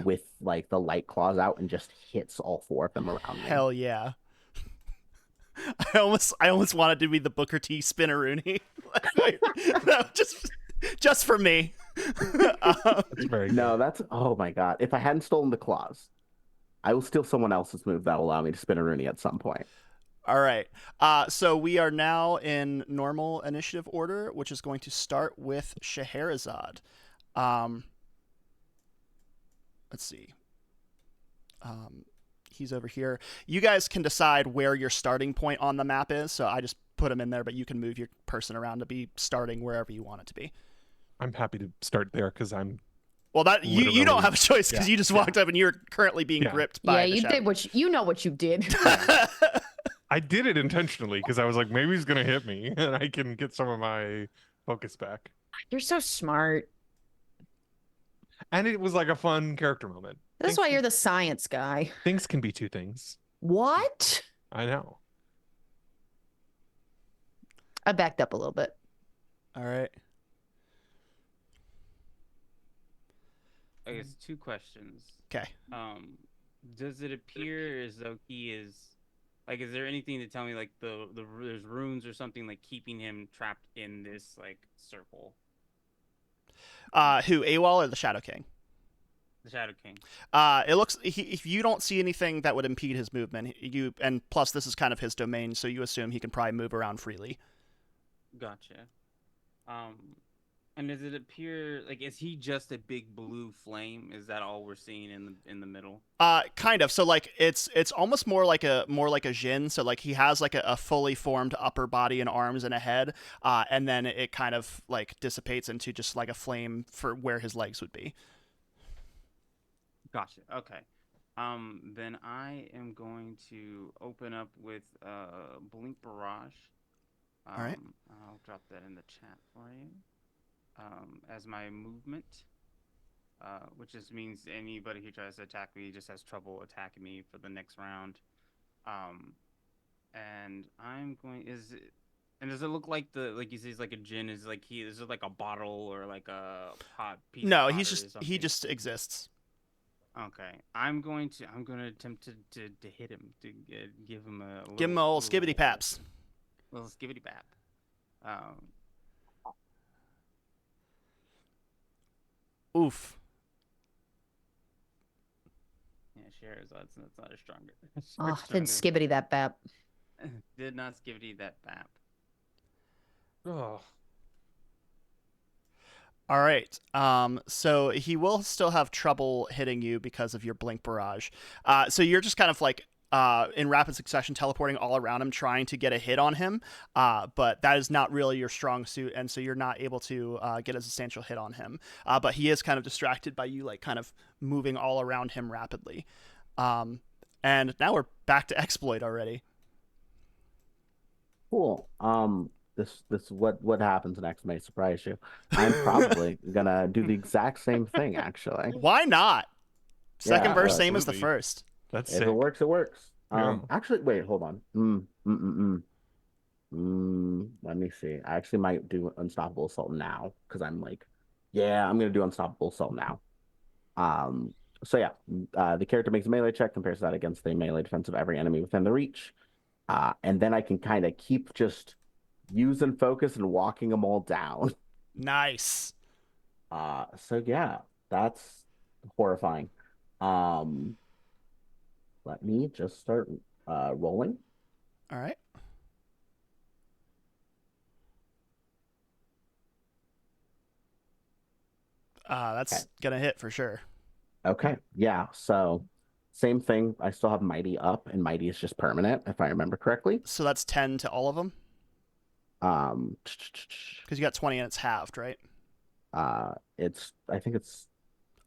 with like the light claws out and just hits all 4 of them around me. Hell yeah. I almost wanted to be the Booker T Spinneroonie. No, just for me. That's very good. No, that's oh my god. If I hadn't stolen the claws, I will steal someone else's move that will allow me to spin a Rooney at some point. All right. So we are now in normal initiative order, which is going to start with Scheherazade. Let's see. He's over here. You guys can decide where your starting point on the map is. So I just put him in there, but you can move your person around to be starting wherever you want it to be. I'm happy to start there because I'm. Well, that you don't have a choice because you just walked up and you're currently being gripped by. Yeah, you did what you know what you did. I did it intentionally because I was like, maybe he's gonna hit me and I can get some of my focus back. You're so smart. And it was like a fun character moment. That's why you're the science guy. Things can be 2 things. What? I know. I backed up a little bit. All right. I guess 2 questions. Okay. Does it appear as though he is like? Is there anything to tell me like there's runes or something like keeping him trapped in this like circle? Who, AWOL or the Shadow King? The Shadow King. It looks if you don't see anything that would impede his movement, and plus this is kind of his domain, so you assume he can probably move around freely. Gotcha. And does it appear like is he just a big blue flame? Is that all we're seeing in the middle? Kind of. So like it's almost more like a Jin. So like he has like a fully formed upper body and arms and a head, and then it kind of like dissipates into just like a flame for where his legs would be. Gotcha. Okay. Then I am going to open up with Blink Barrage. All right. I'll drop that in the chat for you. As my movement, which just means anybody who tries to attack me just has trouble attacking me for the next round. And I'm going. And does it look like he says like a Jin? Is it like a bottle or like a pot piece? No, he just exists. Okay, I'm going to attempt to hit him to give him a old skibbity paps. Little skibbity pap. Um, Oof. yeah, Shahrazad's that's not a stronger. Oh, didn't skibbity that bap. Did not skivvy that bap. Oh. All right. So he will still have trouble hitting you because of your blink barrage. So you're just kind of like in rapid succession teleporting all around him, trying to get a hit on him. But that is not really your strong suit, and so you're not able to get a substantial hit on him. But he is kind of distracted by you, like kind of moving all around him rapidly. And now we're back to exploit already. Cool. This what happens next may surprise you. I'm probably gonna do the exact same thing, actually. Why not? Second Yeah, verse, same as the absolutely. first. That's If sick. it works, it works. Yeah. Actually, wait, hold on. Let me see. I actually might do Unstoppable Assault now because I'm like, yeah, I'm gonna do Unstoppable Assault now. Um, so yeah, the character makes a melee check, compares that against the melee defense of every enemy within the reach. And then I can kind of keep just using focus and walking them all down. Nice. So yeah, that's horrifying. Let me just start rolling. All right. That's Okay. gonna hit for sure. Okay, yeah. So same thing. I still have Mighty up, and Mighty is just permanent, if I remember correctly. So that's 10 to all of them Um, because you got 20 and it's halved, right? I think it's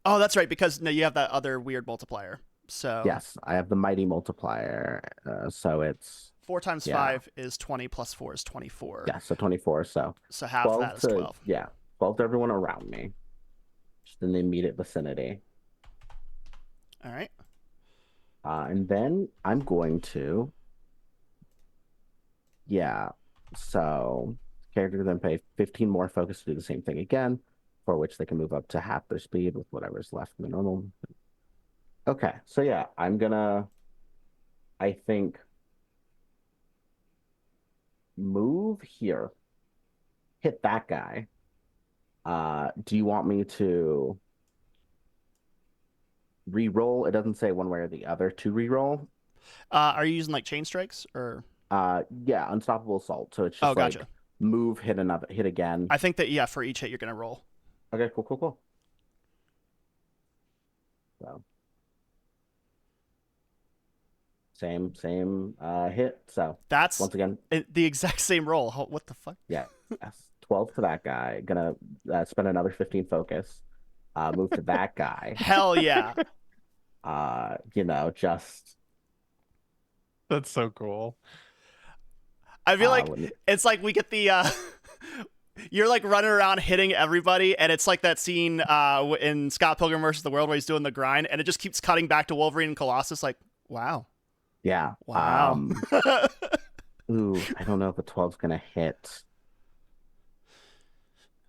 Oh, that's right, because no, you have that other weird multiplier. So yes, I have the Mighty multiplier. So it's 4 times yeah. 5 is 20 plus 4 is 24. Yeah, so 24. So half of 12 that is to 12. yeah, 12 to everyone around me, just in the immediate vicinity. All right. And then I'm going to yeah. So character then pay 15 more focus to do the same thing again, for which they can move up to half their speed with whatever's left in the normal. Okay, so yeah, I'm gonna, I think, move here, hit that guy. Do you want me to re-roll? It doesn't say one way or the other to re-roll. Are you using like chain strikes or? Yeah, unstoppable assault. So it's Oh, just like gotcha. move, hit another, hit again. I think that yeah, for each hit you're gonna roll. Okay, cool. So same hit. So That's once again, the exact same roll. What the fuck? yeah, yes, 12 to that guy. Gonna spend another 15 focus. Move to that guy. Hell yeah. Just That's so cool. I feel like it's like we get the you're like running around hitting everybody, and it's like that scene in Scott Pilgrim versus the World where he's doing the grind, and it just keeps cutting back to Wolverine and Colossus. Like, wow. Yeah. Wow. Ooh, I don't know if a 12's gonna hit.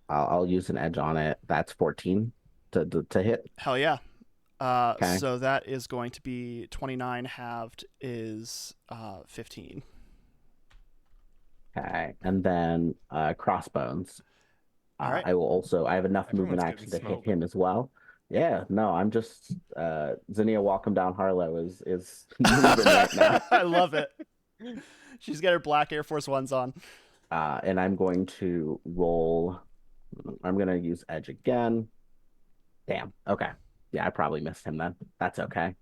I'll use an edge on it. That's 14 to hit. Hell yeah. Okay. So that is going to be 29 halved is 15. Okay, and then crossbones. All right. I have enough movement Everyone's action to getting hit him as well. Yeah, no, I'm just Zinnia walking down Harlow is moving right now. I love it. She's got her black Air Force Ones on. And I'm going to roll. I'm going to use edge again. Damn. Okay. Yeah, I probably missed him then. That's okay.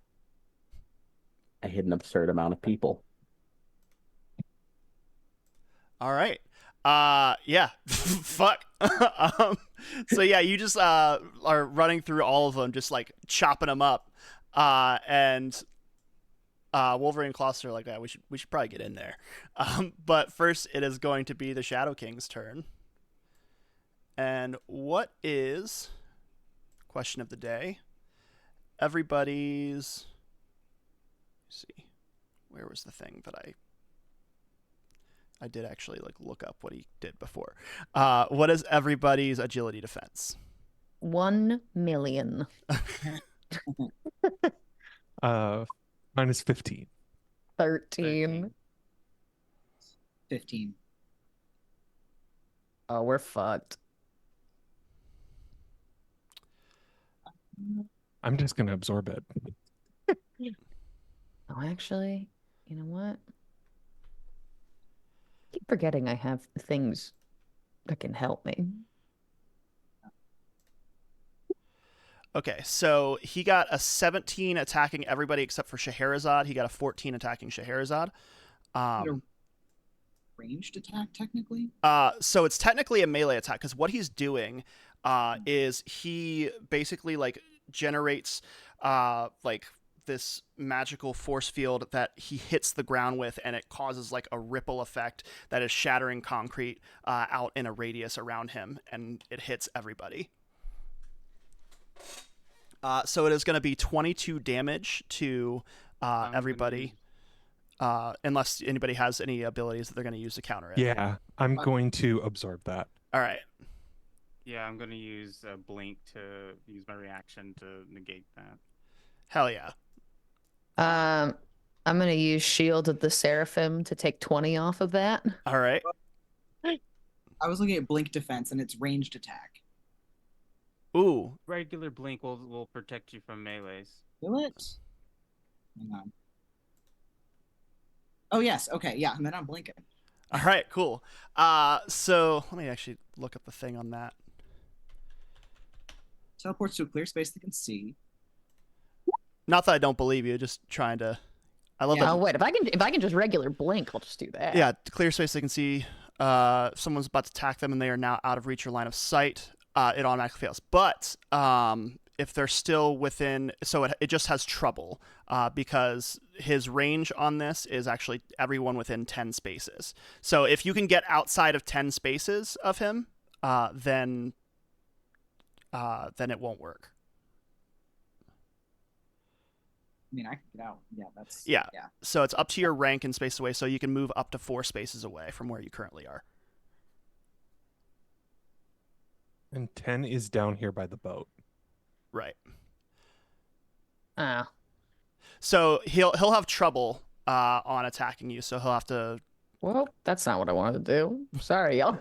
I hit an absurd amount of people. All right. Yeah. Fuck. So yeah, you just are running through all of them, just like chopping them up. And Wolverine and Colossus are like, yeah, we should probably get in there. But first, it is going to be the Shadow King's turn. And what is question of the day? Everybody's. Let's see, where was the thing that I did actually like look up what he did before. What is everybody's agility defense? 1 million. Minus 15. 13. 15. Oh, we're fucked. I'm just gonna absorb it. Oh, actually, you know what? Keep forgetting I have things that can help me. Okay, so he got a 17 attacking everybody except for Scheherazade. He got a 14 attacking Scheherazade. Ranged attack, technically? So it's technically a melee attack because what he's doing is he basically like generates like this magical force field that he hits the ground with, and it causes like a ripple effect that is shattering concrete out in a radius around him, and it hits everybody. So it is going to be 22 damage to everybody. Unless anybody has any abilities that they're going to use to counter it. Yeah, I'm going to absorb that. All right. Yeah, I'm gonna use a blink to use my reaction to negate that. Hell yeah. I'm gonna use Shield of the Seraphim to take 20 off of that. All right. I was looking at blink defense, and it's ranged attack. Ooh. Regular blink will protect you from melees. Will it? Hang on. Oh yes, okay, yeah, and then I'm blinking. All right, cool. So let me actually look up the thing on that. Teleports to a clear space they can see. Not that I don't believe you, just trying to. I love Oh that. wait, if I can just regular blink, I'll just do that. Yeah, clear space they can see. If someone's about to attack them and they are now out of reach or line of sight, it automatically fails. But if they're still within, so it just has trouble because his range on this is actually everyone within 10 spaces. So if you can get outside of 10 spaces of him, then it won't work. I mean, I can get out. Yeah, that's... Yeah. So it's up to your rank and space away, so you can move up to 4 spaces away from where you currently are. And 10 is down here by the boat. Right. Ah. So he'll have trouble on attacking you, so he'll have to... Well, that's not what I wanted to do. Sorry, y'all.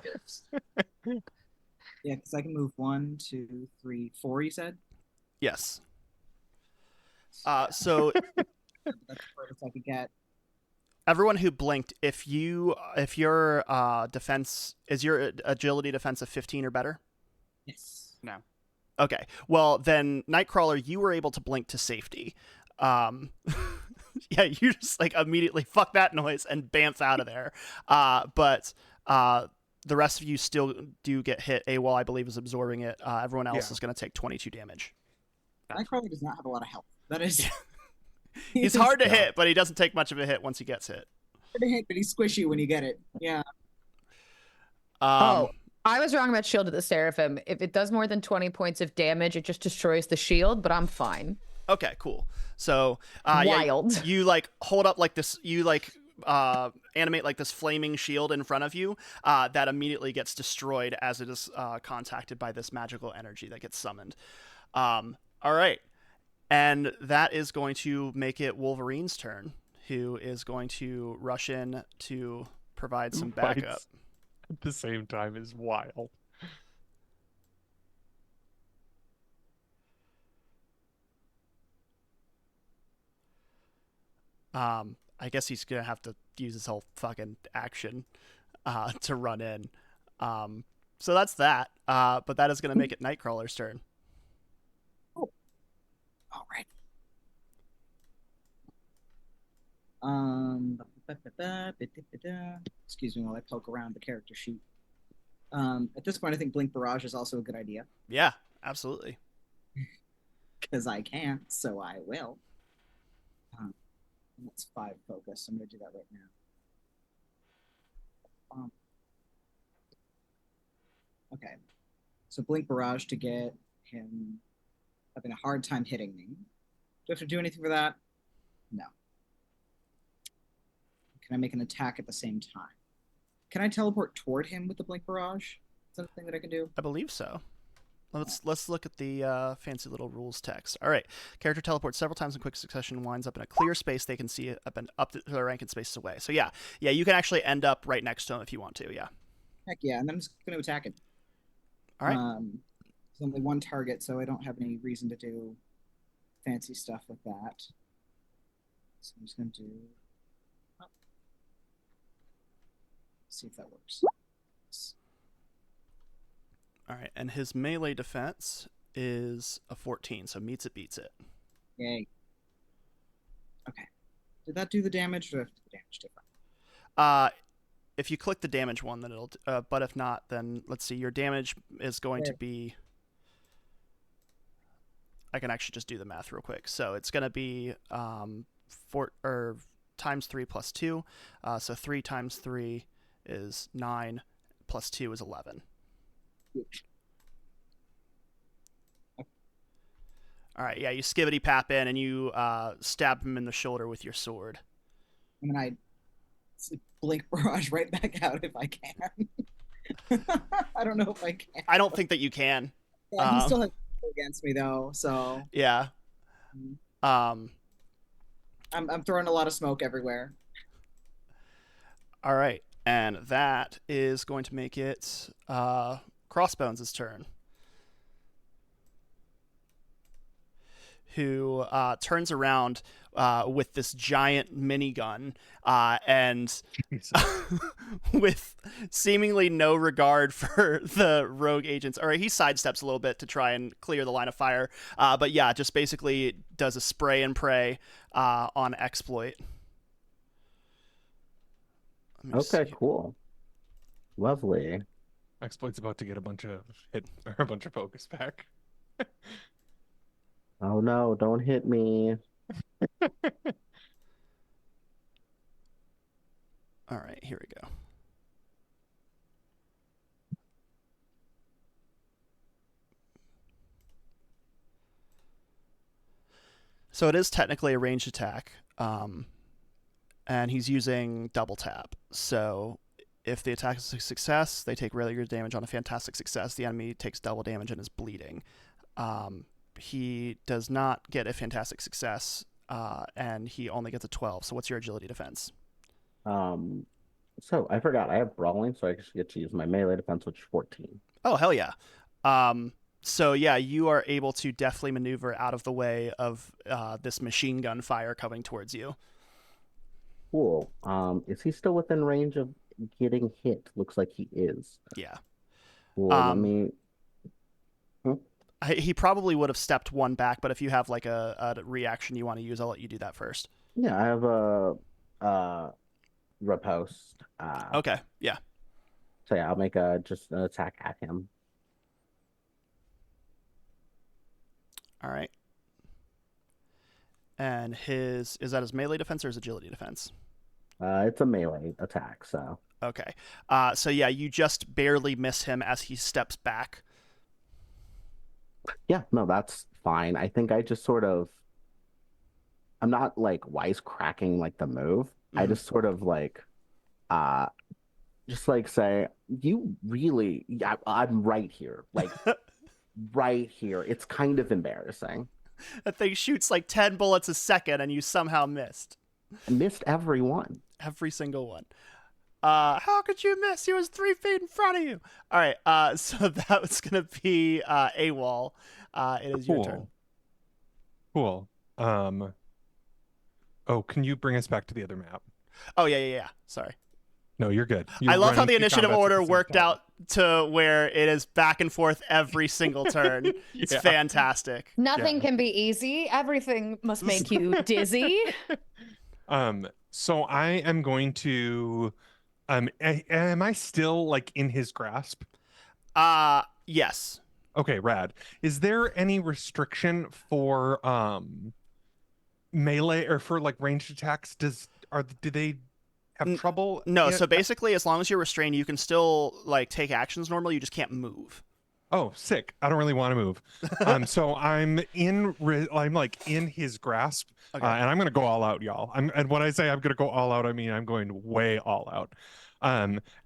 Yeah, because I can move 1, 2, 3, 4, you said? Yes. So That's the furthest I could get. everyone who blinked, if your defense is your agility defense of 15 or better? Yes. No. Okay. Well, then Nightcrawler, you were able to blink to safety. Yeah, you just like immediately fuck that noise and bamf out of there. But the rest of you still do get hit. AWOL, I believe, is absorbing it. Everyone else is going to take 22 damage. Nightcrawler does not have a lot of health. That is... He's hard to hit, but he doesn't take much of a hit once he gets hit. Hard to hit, but he's squishy when you get it. Yeah. Oh, I was wrong about Shield of the Seraphim. If it does more than 20 points of damage, it just destroys the shield, but I'm fine. Okay, cool. So Wild. Yeah, you like hold up like this. You like animate like this flaming shield in front of you that immediately gets destroyed as it is contacted by this magical energy that gets summoned. All right. And that is going to make it Wolverine's turn, who is going to rush in to provide some backup. At the same time is wild. I guess he's going to have to use his whole fucking action to run in. So that's that. But that is going to make it Nightcrawler's turn. All right. Excuse me while I poke around the character sheet. At this point, I think Blink Barrage is also a good idea. Yeah, absolutely. Because I can, so I will. That's 5 focus. I'm going to do that right now. Okay. So Blink Barrage to get him having a hard time hitting me. Do I have to do anything for that? No. Can I make an attack at the same time? Can I teleport toward him with the Blink Barrage? Is that a thing that I can do? I believe so. Let's look at the fancy little rules text. All right. Character teleports several times in quick succession, winds up in a clear space they can see up to their rank and spaces away. So yeah, you can actually end up right next to him if you want to, yeah. Heck yeah, and I'm just going to attack it. All right. It's only one target, so I don't have any reason to do fancy stuff with that. So I'm just going to do. See if that works. All right, and his melee defense is a 14, so meets it, beats it. Yay. Okay. Did that do the damage, or did I have to do the damage different? If you click the damage one, then it'll. But if not, then let's see. Your damage is going to be. I can actually just do the math real quick. So it's going to be times 3 plus 2. So 3 times 3 is 9, plus 2 is 11. All right, yeah, you skibbity pap in and you stab him in the shoulder with your sword. And then I blink barrage right back out if I can. I don't know if I can. I don't think that you can. Yeah, he still has against me though, so yeah. I'm throwing a lot of smoke everywhere. All right, and that is going to make it Crossbones' turn, who turns around with this giant minigun and with seemingly no regard for the rogue agents. Or he sidesteps a little bit to try and clear the line of fire. But yeah, just basically does a spray and pray on Exploit. Okay, cool. Lovely. Exploit's about to get a bunch of focus back. Oh no, don't hit me. All right, here we go. So it is technically a ranged attack, and he's using double tap. So if the attack is a success, they take regular damage. On a fantastic success, the enemy takes double damage and is bleeding. He does not get a fantastic success, and he only gets a 12. So what's your agility defense? So I forgot I have brawling, so I just get to use my melee defense, which is 14. Oh, hell yeah. So yeah, you are able to deftly maneuver out of the way of this machine gun fire coming towards you. Cool. Is he still within range of getting hit? Looks like he is. Yeah. Cool. Let me. He probably would have stepped one back, but if you have like a reaction you want to use, I'll let you do that first. Yeah, I have a riposte. Okay. Yeah. So yeah, I'll make just an attack at him. All right. And is that his melee defense or his agility defense? It's a melee attack, so. Okay. So yeah, you just barely miss him as he steps back. Yeah, no, that's fine. I think I just sort of, I'm not like wisecracking like the move. Mm-hmm. I just sort of like, just like say, you really, I'm right here, like right here. It's kind of embarrassing. That thing shoots like 10 bullets a second, and you somehow missed. I missed every one. Every single one. How could you miss? He was 3 feet in front of you. All right. So that was gonna be AWOL. It is your turn. Cool. Oh, can you bring us back to the other map? Oh yeah. Sorry. No, you're good. I love how the initiative order worked out to where it is back and forth every single turn. It's fantastic. Nothing can be easy. Everything must make you dizzy. So I am going to am I still like in his grasp? Yes. Okay, rad. Is there any restriction for melee or for like ranged attacks? Do they have trouble? No, so basically as long as you're restrained, you can still like take actions normally, you just can't move. Oh, sick. I don't really want to move. So I'm like in his grasp, okay. And I'm going to go all out, y'all. And when I say I'm going to go all out, I mean I'm going way all out.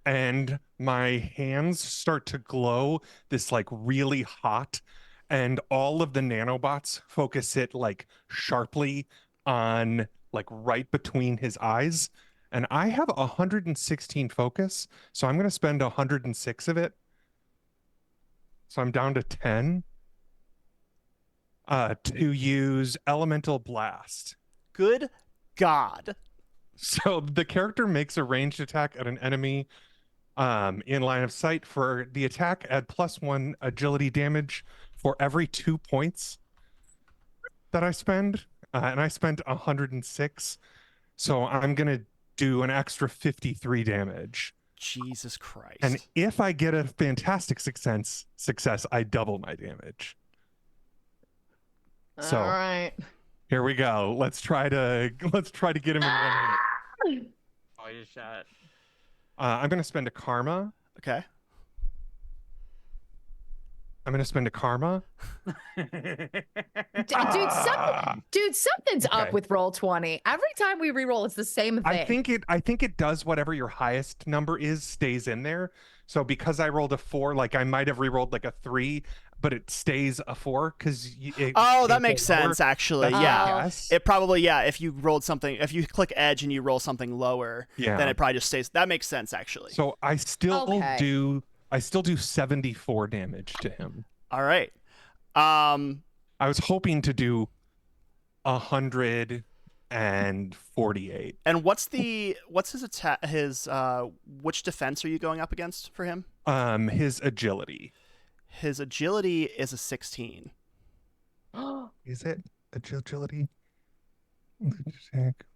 And my hands start to glow this like really hot, and all of the nanobots focus it like sharply on like right between his eyes. And I have 116 focus, so I'm going to spend 106 of it. So I'm down to 10 to use Elemental Blast. Good God. So the character makes a ranged attack at an enemy in line of sight. For the attack, add +1 agility damage for every 2 points that I spend. And I spent 106. So I'm going to do an extra 53 damage. Jesus Christ. And if I get a fantastic success, I double my damage. So All right. here we go. Let's try to get him in one hit. Oh, you shot. I'm going to spend a karma. Okay. I'm going to spend a karma. Dude, something's Okay. up with Roll20. Every time we reroll, it's the same thing. I think it does whatever your highest number is stays in there. So because I rolled a 4, like I might have rerolled like a 3, but it stays a 4 because that makes sense. Actually, yeah. Yes. It probably if you rolled something, if you click edge and you roll something lower, then it probably just stays. That makes sense actually. So I still Okay. do 74 damage to him. All right. I was hoping to do 148. And what's his attack? Which defense are you going up against for him? His agility. His agility is a 16. Is it agility? Check.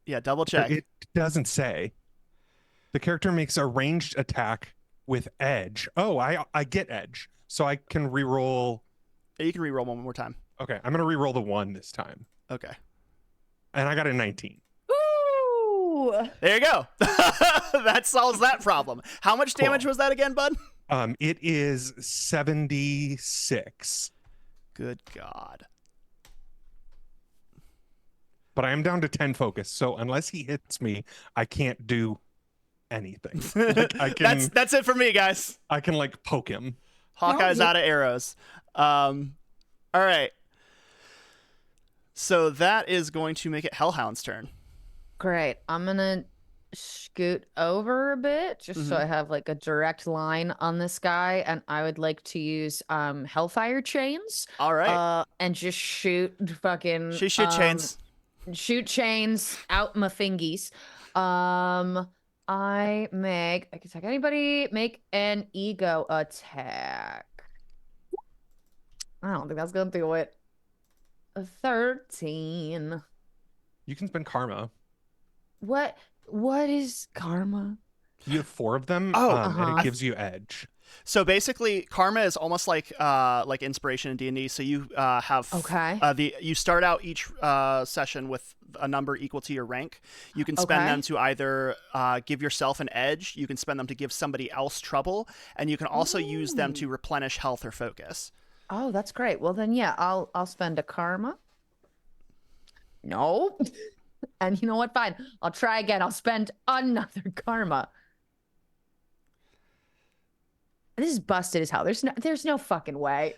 Yeah, double check. It doesn't say. The character makes a ranged attack with edge. Oh, I get edge, so I can reroll. You can reroll one more time. Okay, I'm gonna reroll the 1 this time, Okay. and I got a 19. Ooh. There you go. That solves that problem. How much damage Cool. was that again, bud? It is 76. Good God. But I am down to 10 focus, so unless he hits me, I can't do anything. Like, I can. That's it for me, guys. I can like poke him. Hawkeye's out of arrows. All right. So that is going to make it Hellhound's turn. Great. I'm gonna scoot over a bit just so I have like a direct line on this guy, and I would like to use Hellfire chains. All right. And just shoot fucking Shoot chains. Shoot chains out my fingies. I make I can attack anybody, make an ego attack. I don't think that's gonna do it. A 13. You can spend karma. What is karma? You have 4 of them, and it gives you edge. So basically, karma is almost like inspiration in D&D. So you have you start out each session with a number equal to your rank. You can spend them to either give yourself an edge. You can spend them to give somebody else trouble, and you can also use them to replenish health or focus. Oh, that's great. Well then, yeah, I'll spend a karma. No. And you know what? Fine. I'll try again. I'll spend another karma. This is busted as hell. There's no fucking way.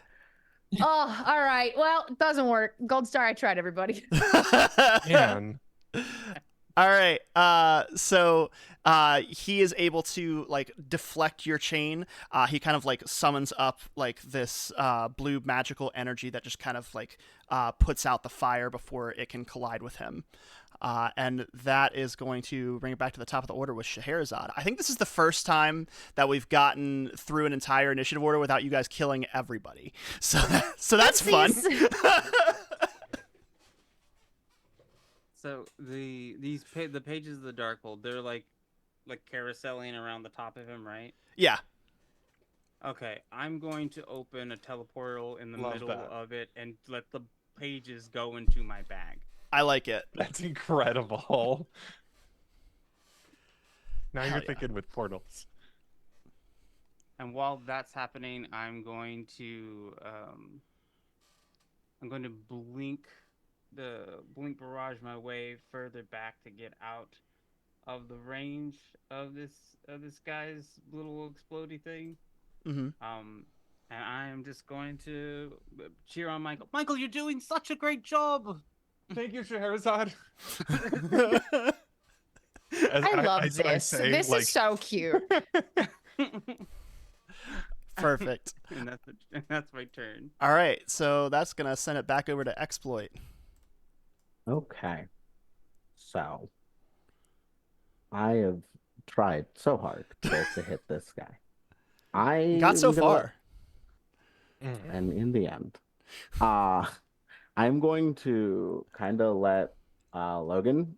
Oh, all right. Well, it doesn't work. Gold star, I tried, everybody. Man. All right. So he is able to like deflect your chain. He kind of like summons up like this blue magical energy that just kind of like puts out the fire before it can collide with him. And that is going to bring it back to the top of the order with Scheherazade. I think this is the first time that we've gotten through an entire initiative order without you guys killing everybody. So that's fun. So the pages of the Darkhold, they're like carouseling around the top of him, right? Yeah. Okay, I'm going to open a teleportal in the middle of it and let the pages go into my bag. I like it. That's incredible. Now Hell you're yeah. thinking with portals. And while that's happening, I'm going to blink barrage my way further back to get out of the range of this guy's little explodey thing. Mm-hmm. And I am just going to cheer on Michael. Michael, you're doing such a great job. Thank you, Scheherazade. I love I this. say, This like, is so cute. Perfect. And that's my turn. All right, so that's gonna send it back over to exploit. Okay. So I have tried so hard to hit this guy. I Got so you know what? far. And in the end, I'm going to kind of let Logan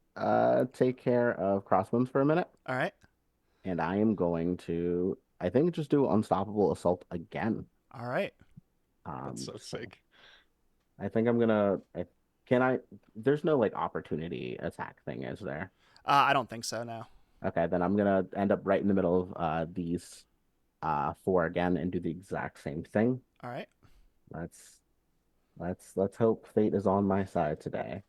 take care of crossbones for a minute, All right. and I am going to, I think, just do unstoppable assault again. All right. That's so sick. I think I'm gonna. Can I? There's no like opportunity attack thing, is there? I don't think so. No. Okay, then I'm gonna end up right in the middle of these four again and do the exact same thing. All right. Let's hope fate is on my side today.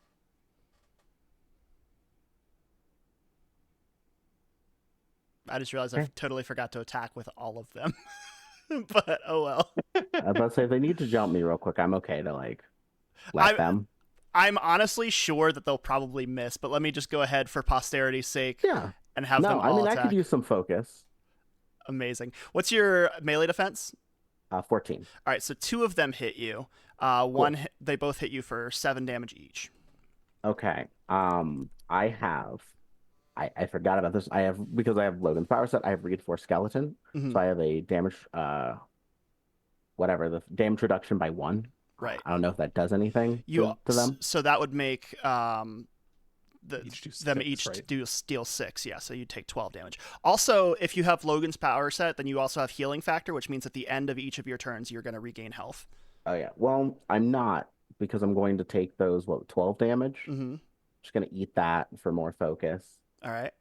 I just realized I totally forgot to attack with all of them. But oh well. I was about to say if they need to jump me real quick, I'm okay to like let them. I'm honestly sure that they'll probably miss, but let me just go ahead for posterity's sake. Yeah. And have them all attack. I could use some focus. Amazing. What's your melee defense? 14. All right, so 2 of them hit you. One, they both hit you for 7 damage each. Okay. I forgot about this. Because I have Logan's power set, I have reinforced skeleton. Mm-hmm. So I have a damage the damage reduction by 1. Right. I don't know if that does anything to them. So that would make each deal 6. Yeah, so you take 12 damage. Also, if you have Logan's power set, then you also have healing factor, which means at the end of each of your turns, you're going to regain health. Oh yeah. Well, I'm not, because I'm going to take those 12 damage. Mm-hmm. Just going to eat that for more focus. All right.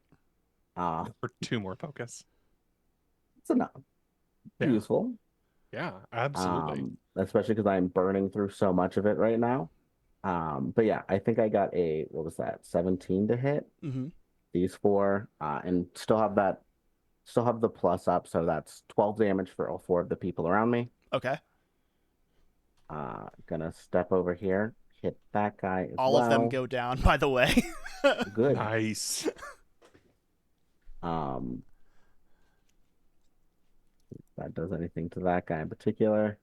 For 2 more focus. It's enough. Yeah. Useful. Yeah, absolutely. Especially because I'm burning through so much of it right now. But yeah, I think I got a, what was that, 17 to hit. Mm-hmm. These 4, and still have the plus up, so that's 12 damage for all 4 of the people around me. Okay. Gonna step over here, hit that guy as all well. of them go down, by the way. Good. Nice. If that does anything to that guy in particular.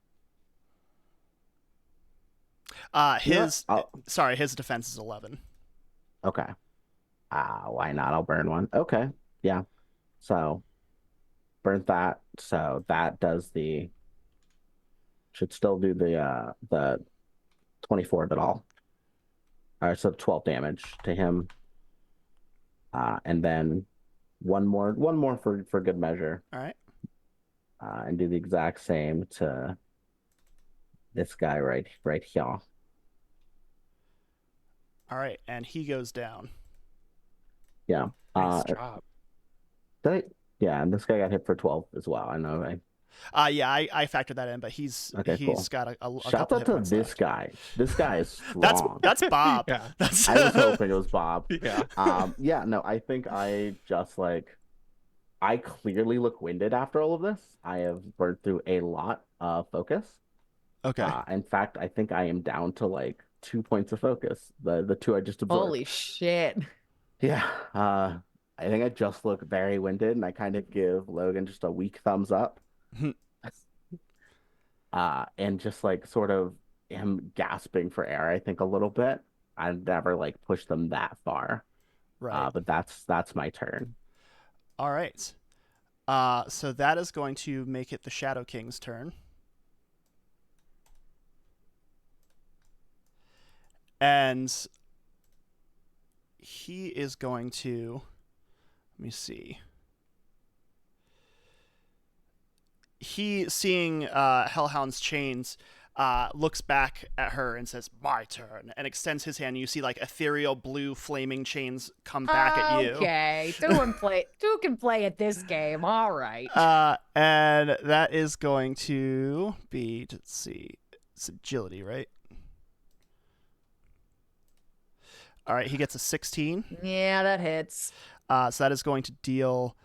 His defense is 11. Okay. Why not? I'll burn one. Okay. Yeah. So burnt that. So that does should still do the 24 of it all. All right, so 12 damage to him. And then one more for good measure. All right. And do the exact same to this guy right here. All right, and he goes down. Yeah. Nice job. And this guy got hit for 12 as well. I know, right? I factored that in, but he's cool. got a shout out to this guy. This guy is strong. That's Bob. Yeah. I was hoping it was Bob. Yeah. No, I think I just I clearly look winded after all of this. I have burned through a lot of focus. Okay. In fact, I think I am down to 2 points of focus. The 2 I just absorbed. Holy shit. Yeah. I think I just look very winded, and I kind of give Logan just a weak thumbs up. And just sort of am gasping for air, I think, a little bit. I've never pushed them that far. Right. But that's my turn. All right. So that is going to make it the Shadow King's turn. And he is going to, let me see. He, seeing Hellhound's chains, looks back at her and says, "My turn," and extends his hand. And you see ethereal blue flaming chains come back at you. Okay, two can play at this game. All right. And that is going to be, let's see, it's agility, right? All right, he gets a 16. Yeah, that hits. So that is going to deal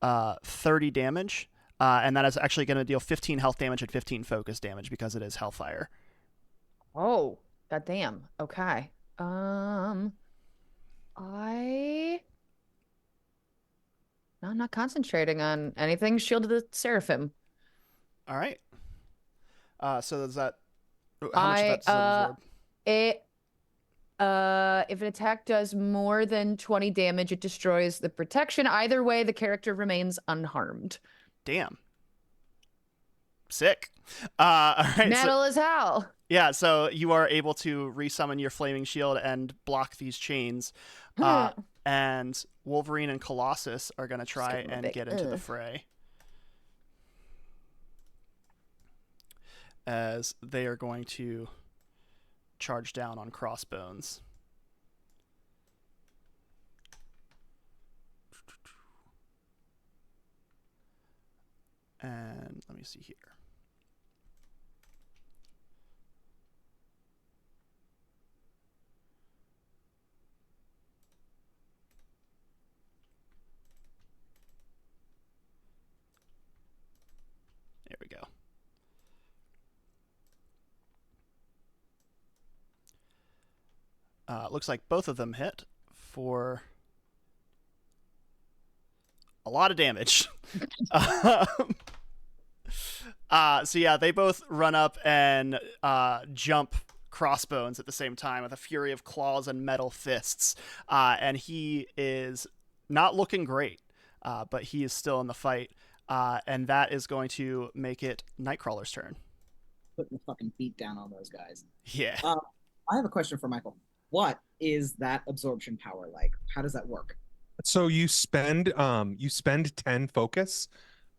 30 damage. And that is actually going to deal 15 health damage and 15 focus damage because it is Hellfire. Oh, goddamn. Okay. No, I'm not concentrating on anything. Shield of the Seraphim. All right. So does that? How much of that does it absorb? If an attack does more than 20 damage, it destroys the protection. Either way, the character remains unharmed. Damn. Sick. All right. Metal as hell. Yeah, so you are able to resummon your flaming shield and block these chains. And Wolverine and Colossus are going to try and get into the fray. As they are going to charge down on Crossbones. And let me see here. There we go. Looks like both of them hit for a lot of damage. So yeah, they both run up and jump Crossbones at the same time with a fury of claws and metal fists. And he is not looking great, but he is still in the fight. And that is going to make it Nightcrawler's turn. Putting the fucking beat down on those guys. Yeah. I have a question for Michael. What is that absorption power like? How does that work? So you spend 10 focus,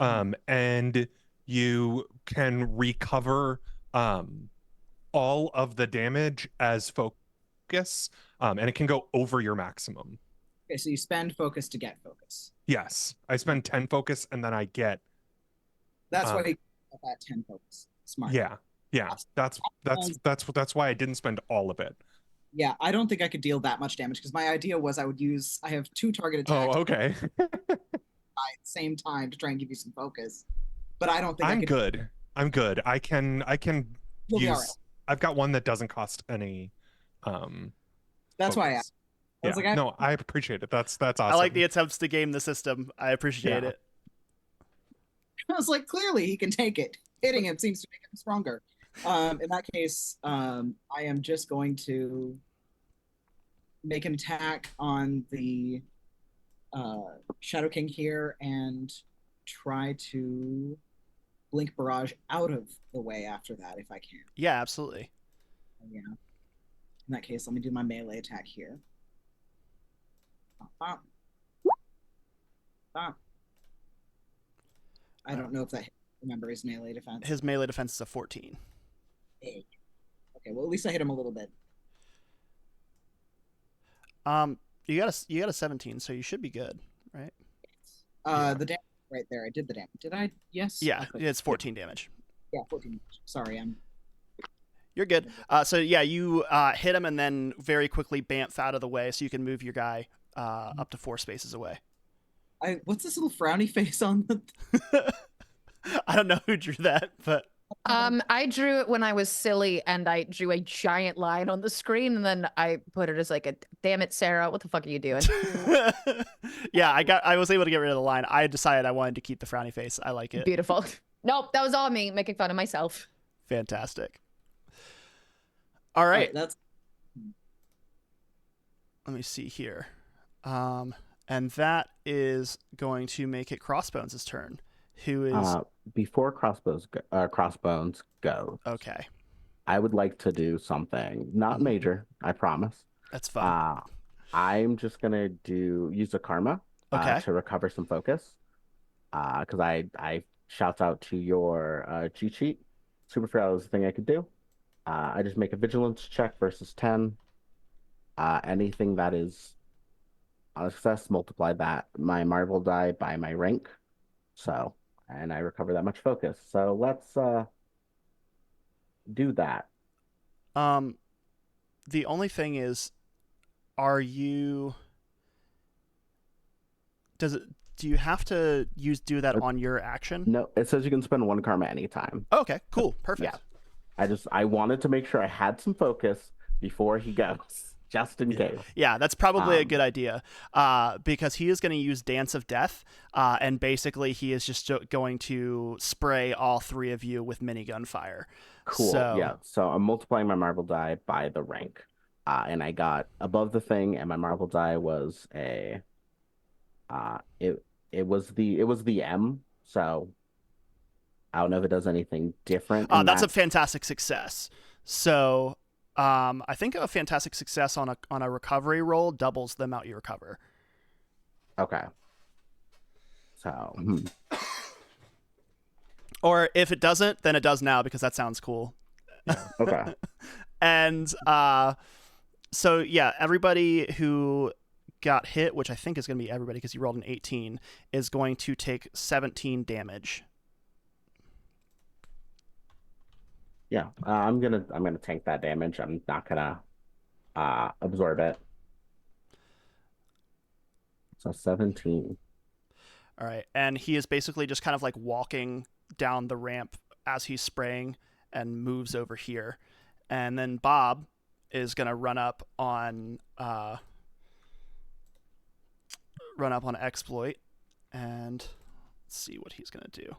and you can recover all of the damage as focus, and it can go over your maximum. Okay, so you spend focus to get focus. Yes, I spend 10 focus and then I get. That's why you got that 10 focus. Smart. Yeah. That's why I didn't spend all of it. Yeah, I don't think I could deal that much damage because my idea was I have 2 target attacks. Oh, okay. At the same time to try and give you some focus, but I don't think I'm good. I'm good. I can You'll be use. all right. I've got one that doesn't cost any. That's focus. why I asked. I was like, no, I appreciate it. That's awesome. I like the attempts to game the system. I appreciate it. I was like, clearly he can take it. Hitting him seems to make him stronger. In that case, I am just going to make an attack on the Shadow King here and try to blink barrage out of the way after that if I can. Yeah, absolutely. Yeah. In that case, let me do my melee attack here. Bop. Bop. I don't know if that remember his melee defense. His melee defense is a 14. Okay, well at least I hit him a little bit. You got a 17, so you should be good, right? The damage right there. I did the damage. Did I? Yes. Yeah, it's 14 damage. Yeah, 14 damage. Sorry, You're good. So yeah, you hit him and then very quickly bamf out of the way so you can move your guy up to 4 spaces away. What's this little frowny face on the? I don't know who drew that, but I drew it when I was silly, and I drew a giant line on the screen, and then I put it as like a "damn it, Sarah, what the fuck are you doing?" Yeah, I was able to get rid of the line. I decided I wanted to keep the frowny face. I like it. Beautiful. Nope, that was all me making fun of myself. Fantastic. All right. That's. Let me see here. And that is going to make it Crossbones' turn. Who is before Crossbones goes. Okay. I would like to do something not major, I promise. That's fine. I'm just gonna use a karma to recover some focus. Because I shout out to your cheat sheet. Super fair was the thing I could do. I just make a vigilance check versus 10. Anything that is on a success, multiply that my marble die by my rank. So, and I recover that much focus. So let's do that. The only thing is, do you have to do that on your action? No, it says you can spend 1 karma anytime. Oh, okay, cool, perfect. Yeah. I wanted to make sure I had some focus before he goes. just in case. Yeah, that's probably a good idea, because he is going to use Dance of Death, and basically he is just going to spray all three of you with minigun fire. Cool. So... Yeah. So I'm multiplying my marble die by the rank, and I got above the thing, and my marble die was a, it was the M. So I don't know if it does anything different. That's a fantastic success. So I think a fantastic success on a recovery roll doubles the amount you recover. Okay. So. Or if it doesn't, then it does now, because that sounds cool. Yeah. Okay. And so yeah, everybody who got hit, which I think is going to be everybody because you rolled an 18, is going to take 17 damage. Yeah, I'm gonna tank that damage. I'm not gonna absorb it. So 17. All right, and he is basically just kind of like walking down the ramp as he's spraying and moves over here, and then Bob is gonna run up on Exploit, and let's see what he's gonna do.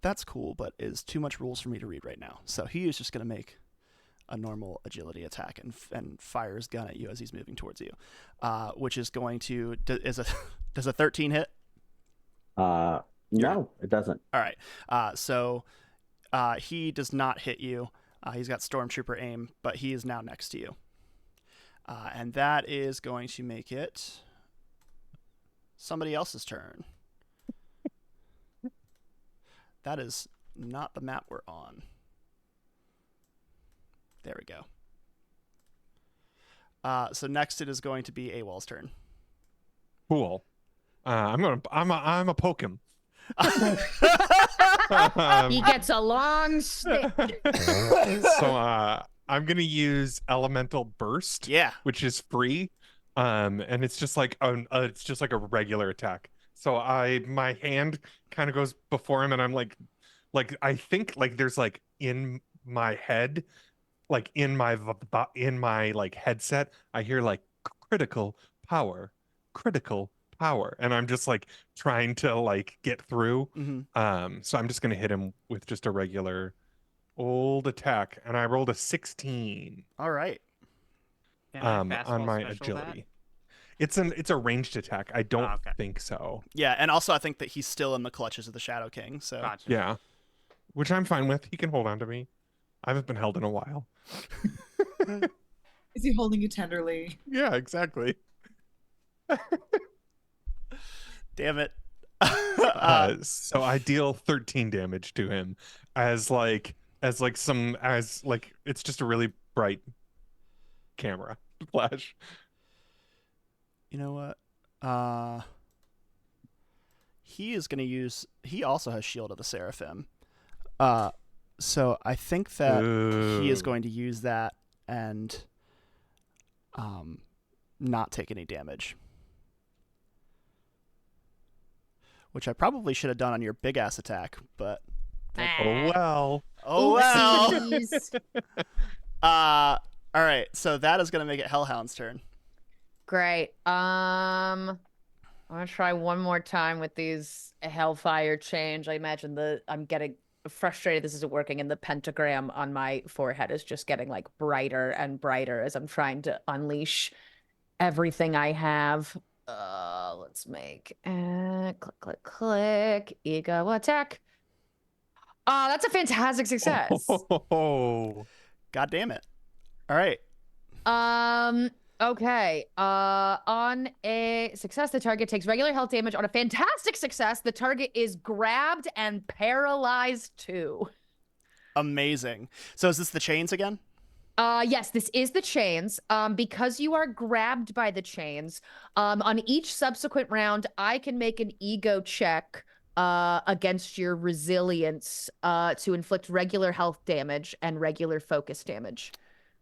That's cool, but is too much rules for me to read right now. So he is just going to make a normal agility attack and fire his gun at you as he's moving towards you, which is going to does a 13 hit? No, it doesn't. All right. So he does not hit you. He's got Stormtrooper aim, but he is now next to you, and that is going to make it somebody else's turn. That is not the map we're on. There we go. So next it is going to be AWOL's turn. Cool. I'm a poke him. He gets a long stick. So I'm gonna use Elemental Burst. Yeah. Which is free. And it's just like a regular attack. So my hand kind of goes before him, and I'm like I think like there's like in my head, like in my like headset, I hear like critical power, and I'm just like trying to like get through. Mm-hmm. So I'm just gonna hit him with just a regular old attack, and I rolled a 16. All right. On my agility. It's a ranged attack. I don't think so. Yeah, and also I think that he's still in the clutches of the Shadow King. So Gotcha. Yeah, which I'm fine with. He can hold on to me. I haven't been held in a while. Is he holding you tenderly? Yeah, exactly. Damn it. So I deal 13 damage to him as it's just a really bright camera flash. You know what? He is going to use... He also has Shield of the Seraphim. So I think that he is going to use that and not take any damage. Which I probably should have done on your big-ass attack, but... Oh, well. Oh, well. Oopsies. All right, so that is going to make it Hellhound's turn. Great. I'm gonna try one more time with these Hellfire change. I imagine I'm getting frustrated this isn't working, and the pentagram on my forehead is just getting like brighter and brighter as I'm trying to unleash everything I have. Let's make click ego attack. That's a fantastic success. Oh. God damn it. All right. Okay. On a success, the target takes regular health damage. On a fantastic success, the target is grabbed and paralyzed too. Amazing. So is this the chains again? Yes, this is the chains. Because you are grabbed by the chains, on each subsequent round, I can make an ego check against your resilience to inflict regular health damage and regular focus damage.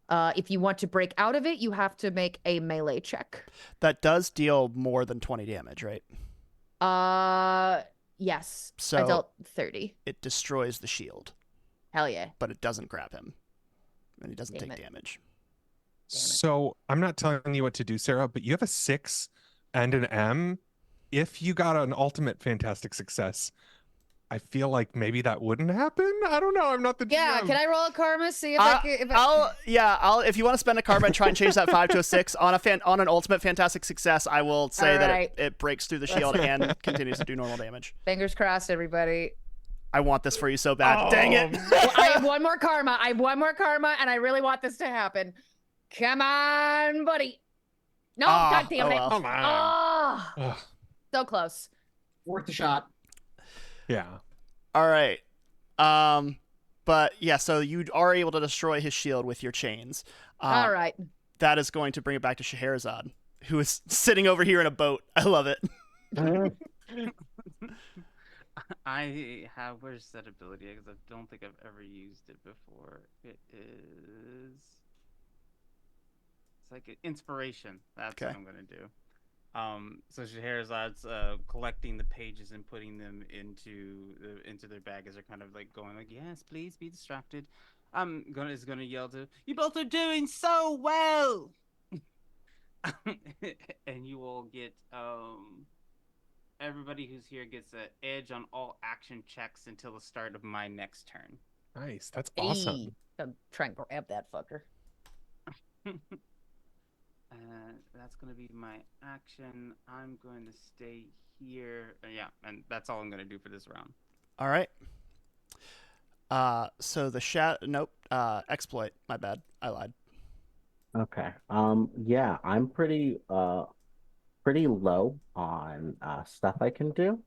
If you want to break out of it, you have to make a melee check. That does deal more than 20 damage, right? Yes. So Adult 30. it destroys the shield, Hell yeah. but it doesn't grab him, and he doesn't Damn take it. damage. Damn it. So I'm not telling you what to do, Sarah, but you have a 6 and an M. If you got an ultimate fantastic success, I feel like maybe that wouldn't happen. I don't know. I'm not the Yeah, GM. can I roll a karma? See if I can. If you want to spend a karma and try and change that 5 to a 6 on an ultimate fantastic success, I will say All that right. it breaks through the shield and continues to do normal damage. Fingers crossed, everybody. I want this for you so bad. Dang it. Well, I have one more karma. And I really want this to happen. Come on, buddy. No, God damn it. well. Come on. Oh, so close. Worth a shot. Yeah. All right. But yeah, so you are able to destroy his shield with your chains. All right. That is going to bring it back to Scheherazade, who is sitting over here in a boat. I love it. I have, where's that ability? Because I don't think I've ever used it before. It's like inspiration. That's what I'm gonna do. So Scheherazade's collecting the pages and putting them into their bag as they're kind of like going like, yes, please be distracted. Is gonna yell to you both are doing so well, and you all get everybody who's here gets an edge on all action checks until the start of my next turn. Nice. That's awesome. Hey, I'm trying to grab that fucker. That's going to be my action. I'm going to stay here. Yeah, and that's all I'm going to do for this round. All right. So the exploit. My bad. I lied. Okay. Yeah, I'm pretty low on stuff I can do.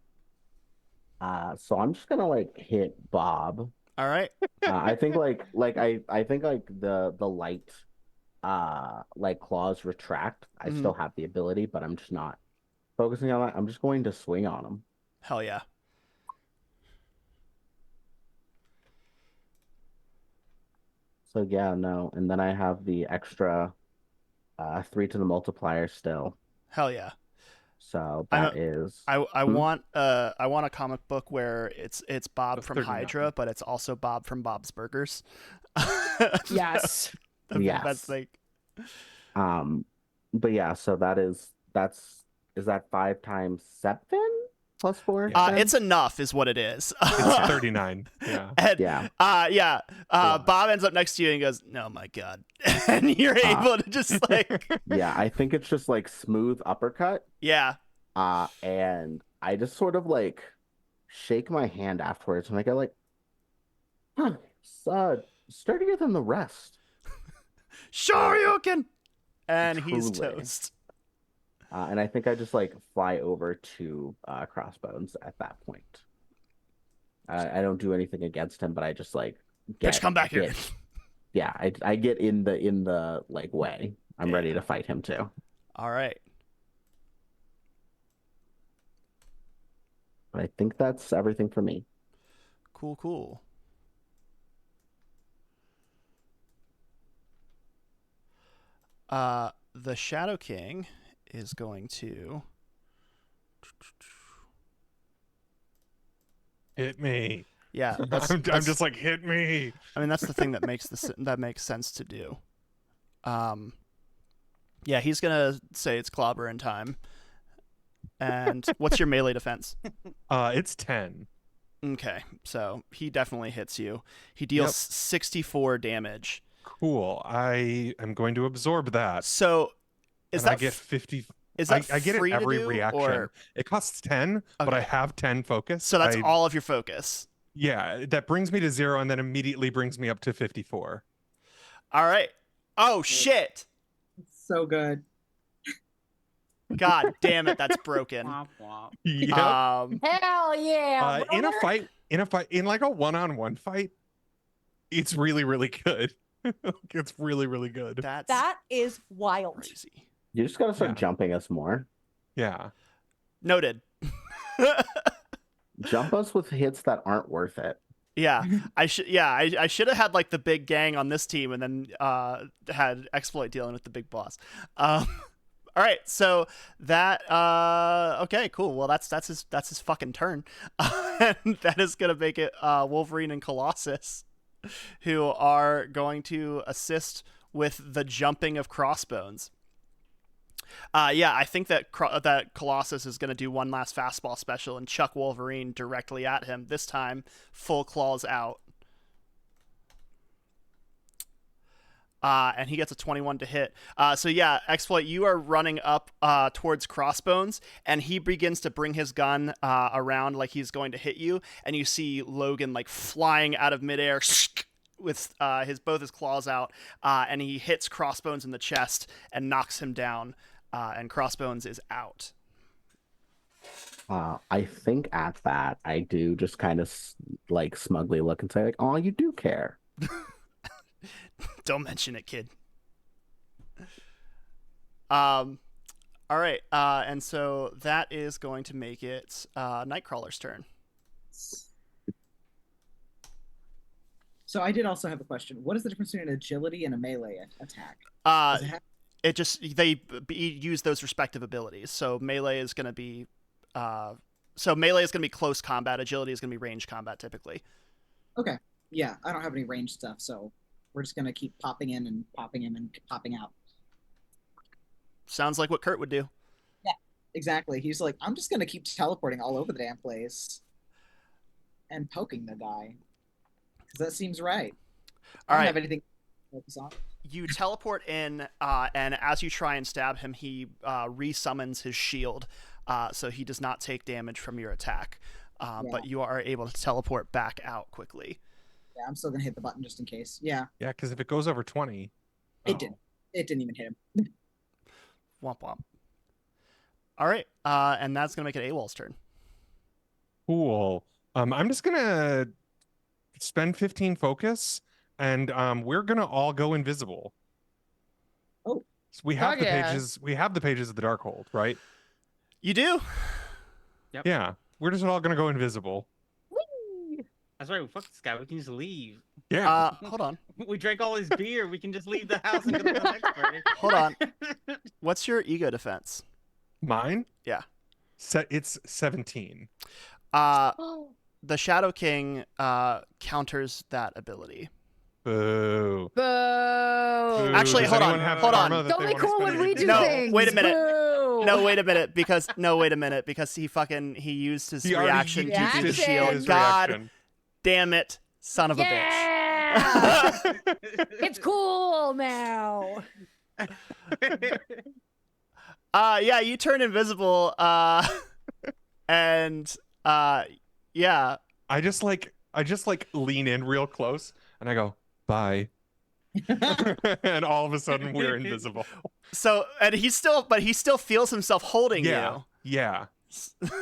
So I'm just gonna like hit Bob. All right. I think I think the light like claws retract. I still have the ability, but I'm just not focusing on that. I'm just going to swing on him. Hell yeah. So yeah, no, and then I have the extra 3 to the multiplier still. Hell yeah. So that is. I want a comic book where it's Bob That's from 39. Hydra, but it's also Bob from Bob's Burgers. Yes. Yes. That's like. But yeah, so is that 5 times 7 plus 4? It's enough, is what it is. It's 39. Yeah. And, Bob ends up next to you and goes, "No, my God," and you're able to just like. Yeah, I think it's just like smooth uppercut. Yeah. And I just sort of like shake my hand afterwards, and I go like, "Huh, it's sturdier than the rest." Sure you can. And he's Truly. toast. And I think I just like fly over to Crossbones at that point. I don't do anything against him, but I just like Bitch, come back here. Yeah, I get in the like way. I'm ready to fight him too. All right. But I think that's everything for me. Cool. The Shadow King is going to Hit me. Yeah, I'm just like, hit me. I mean, that's the thing that makes sense to do. Yeah, he's gonna say it's clobber in time. And what's your melee defense? It's 10. Okay, so he definitely hits you. He deals 64 damage. Cool. I am going to absorb that. So, I get 50. Is that I get it free to every do, reaction. or- It costs 10, but I have 10 focus. So that's all of your focus. Yeah, that brings me to 0 and then immediately brings me up to 54. All right. Oh shit! So good. God damn it, that's broken. Womp womp. Yep. Hell yeah. In brother. in like a one-on-one fight, it's really, really good. It's really, really good. That is wild. Crazy. You just gotta start jumping us more. Yeah. Noted. Jump us with hits that aren't worth it. Yeah, I should have had like the big gang on this team, and then had Exploit dealing with the big boss. All right, so that okay, cool. Well, that's his fucking turn. And that is gonna make it Wolverine and Colossus, who are going to assist with the jumping of Crossbones. Yeah, I think that that Colossus is gonna do one last fastball special and chuck Wolverine directly at him. This time, full claws out. And he gets a 21 to hit. So yeah, Exploit, you are running up towards Crossbones, and he begins to bring his gun around like he's going to hit you, and you see Logan like flying out of midair with both his claws out, and he hits Crossbones in the chest and knocks him down, and Crossbones is out. I think at that I do just kind of like smugly look and say like, "Oh, you do care." Don't mention it, kid. All right, and so that is going to make it Nightcrawler's turn. So I did also have a question. What is the difference between an agility and a melee attack? It just use those respective abilities. So melee is going to be close combat. Agility is going to be range combat typically. Okay. Yeah, I don't have any range stuff, so we're just gonna keep popping in and popping out. Sounds like what Kurt would do. Yeah, exactly. He's like, I'm just gonna keep teleporting all over the damn place and poking the guy because that seems right. I don't have anything to focus on. You teleport in, and as you try and stab him, he resummons his shield, so he does not take damage from your attack. But you are able to teleport back out quickly. Yeah, I'm still gonna hit the button just in case. Yeah. Yeah, because if it goes over 20, it didn't. It didn't even hit him. Womp womp. All right, and that's gonna make it AWOL's turn. Cool. I'm just gonna spend 15 focus, and we're gonna all go invisible. Oh, so we have pages. We have the pages of the Darkhold, right? You do. Yep. Yeah, we're just all gonna go invisible. That's right. Fuck this guy. We can just leave. Yeah. Hold on. We drank all his beer. We can just leave the house and go to the next party. Hold on. What's your ego defense? Mine? Yeah. It's 17. The Shadow King counters that ability. Boo. Boo. Actually, Does hold anyone on. have Hold on. karma that Don't they be wanna cool spend when we it? do No, things. wait a minute. Boo. No, wait a minute. Because he used his reaction to do the used shield. his God damn it, son of a bitch. Yeah. It's cool now. Yeah, you turn invisible, and yeah. I just lean in real close and I go, bye. And all of a sudden we're invisible. So, and he still feels himself holding you. Yeah.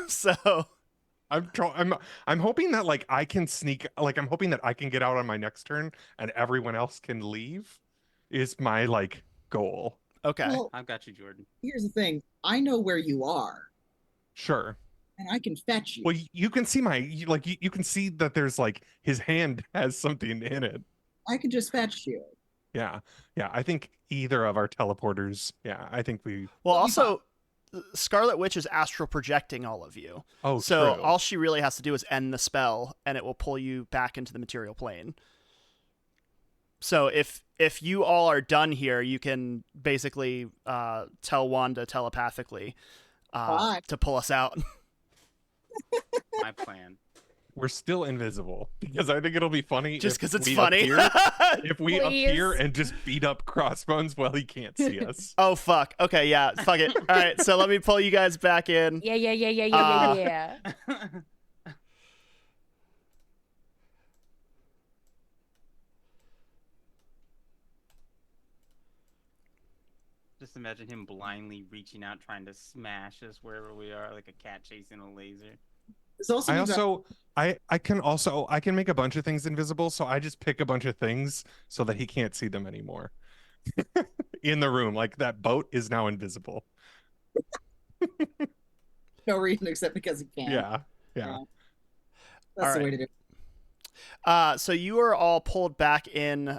So I'm hoping that like I can sneak, like I'm hoping that I can get out on my next turn and everyone else can leave is my like goal. Okay. Well, I've got you, Jordan. here's the thing. I know where you are, Sure. and I can fetch you. Well, you can see you can see that there's like his hand has something in it. I can just fetch you. Yeah. I think either of our teleporters. Yeah, I think we. Well, also, Scarlet Witch is astral projecting all of you. Oh, so true. all she really has to do is end the spell, and it will pull you back into the material plane. So if you all are done here, you can basically tell Wanda telepathically to pull us out. My plan. We're still invisible because I think it'll be funny Just because it's we funny. if we appear and just beat up Crossbones while he can't see us. Oh, fuck. Okay, yeah, fuck it. All right, so let me pull you guys back in. Yeah. Just imagine him blindly reaching out, trying to smash us wherever we are, like a cat chasing a laser. I can make a bunch of things invisible, so I just pick a bunch of things so that he can't see them anymore. In the room, like that boat is now invisible. No reason except because he can. Yeah. That's the way to do it. So you are all pulled back in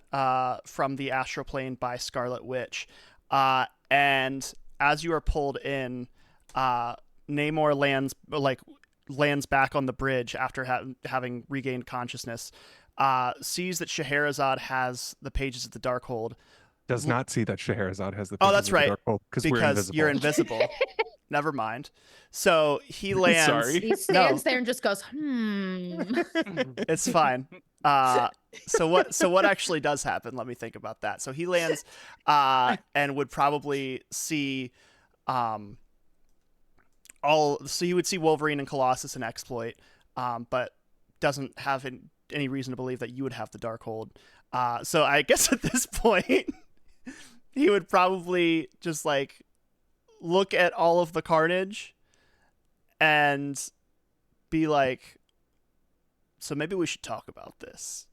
from the astral plane by Scarlet Witch, and as you are pulled in, Namor lands back on the bridge after having regained consciousness. Sees that Scheherazade has the pages of the Darkhold. Does not see that Scheherazade has the pages Oh, that's of the right. Darkhold because we're invisible. You're invisible. Never mind. So he lands. Sorry. He stands there and just goes, It's fine. So what actually does happen? Let me think about that. So he lands, and would probably see, so you would see Wolverine and Colossus and Exploit, but doesn't have any reason to believe that you would have the Darkhold. So I guess at this point, he would probably just like look at all of the carnage and be like, so maybe we should talk about this.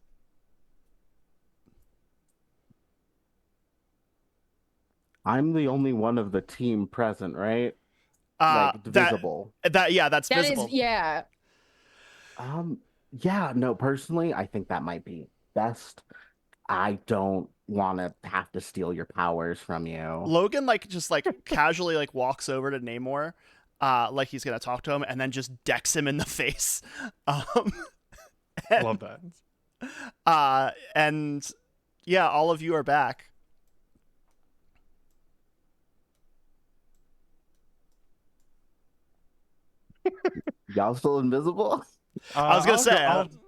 I'm the only one of the team present, right? Visible. That's that visible. is, yeah. Yeah, no, personally, I think that might be best. I don't want to have to steal your powers from you. Logan just casually walks over to Namor, like he's gonna talk to him, and then just decks him in the face. Love that. And yeah, all of you are back. Y'all still invisible? I was gonna say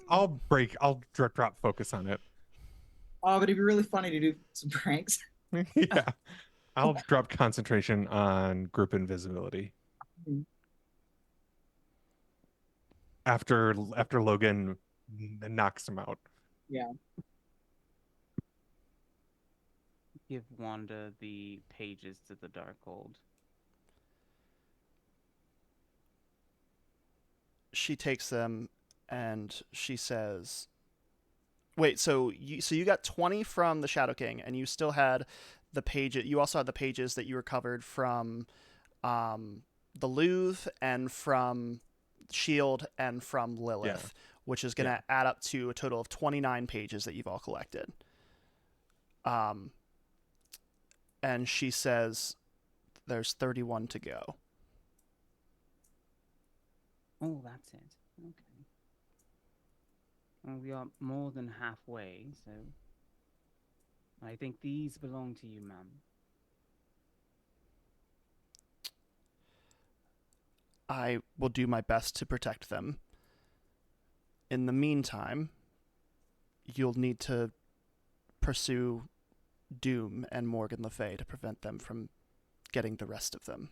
I'll drop focus on it. Oh, but it'd be really funny to do some pranks. Yeah. I'll drop concentration on group invisibility. Mhm. After Logan knocks him out. Yeah. Give Wanda the pages to the Darkhold. She takes them and she says, wait, so you got 20 from the Shadow King, and you still had the pages. You also had the pages that you recovered from the Louvre and from Shield and from Lilith, which is going to add up to a total of 29 pages that you've all collected. And she says there's 31 to go. Oh, that's it. Okay. Well, we are more than halfway, so I think these belong to you, ma'am. I will do my best to protect them. In the meantime, you'll need to pursue Doom and Morgan Le Fay to prevent them from getting the rest of them.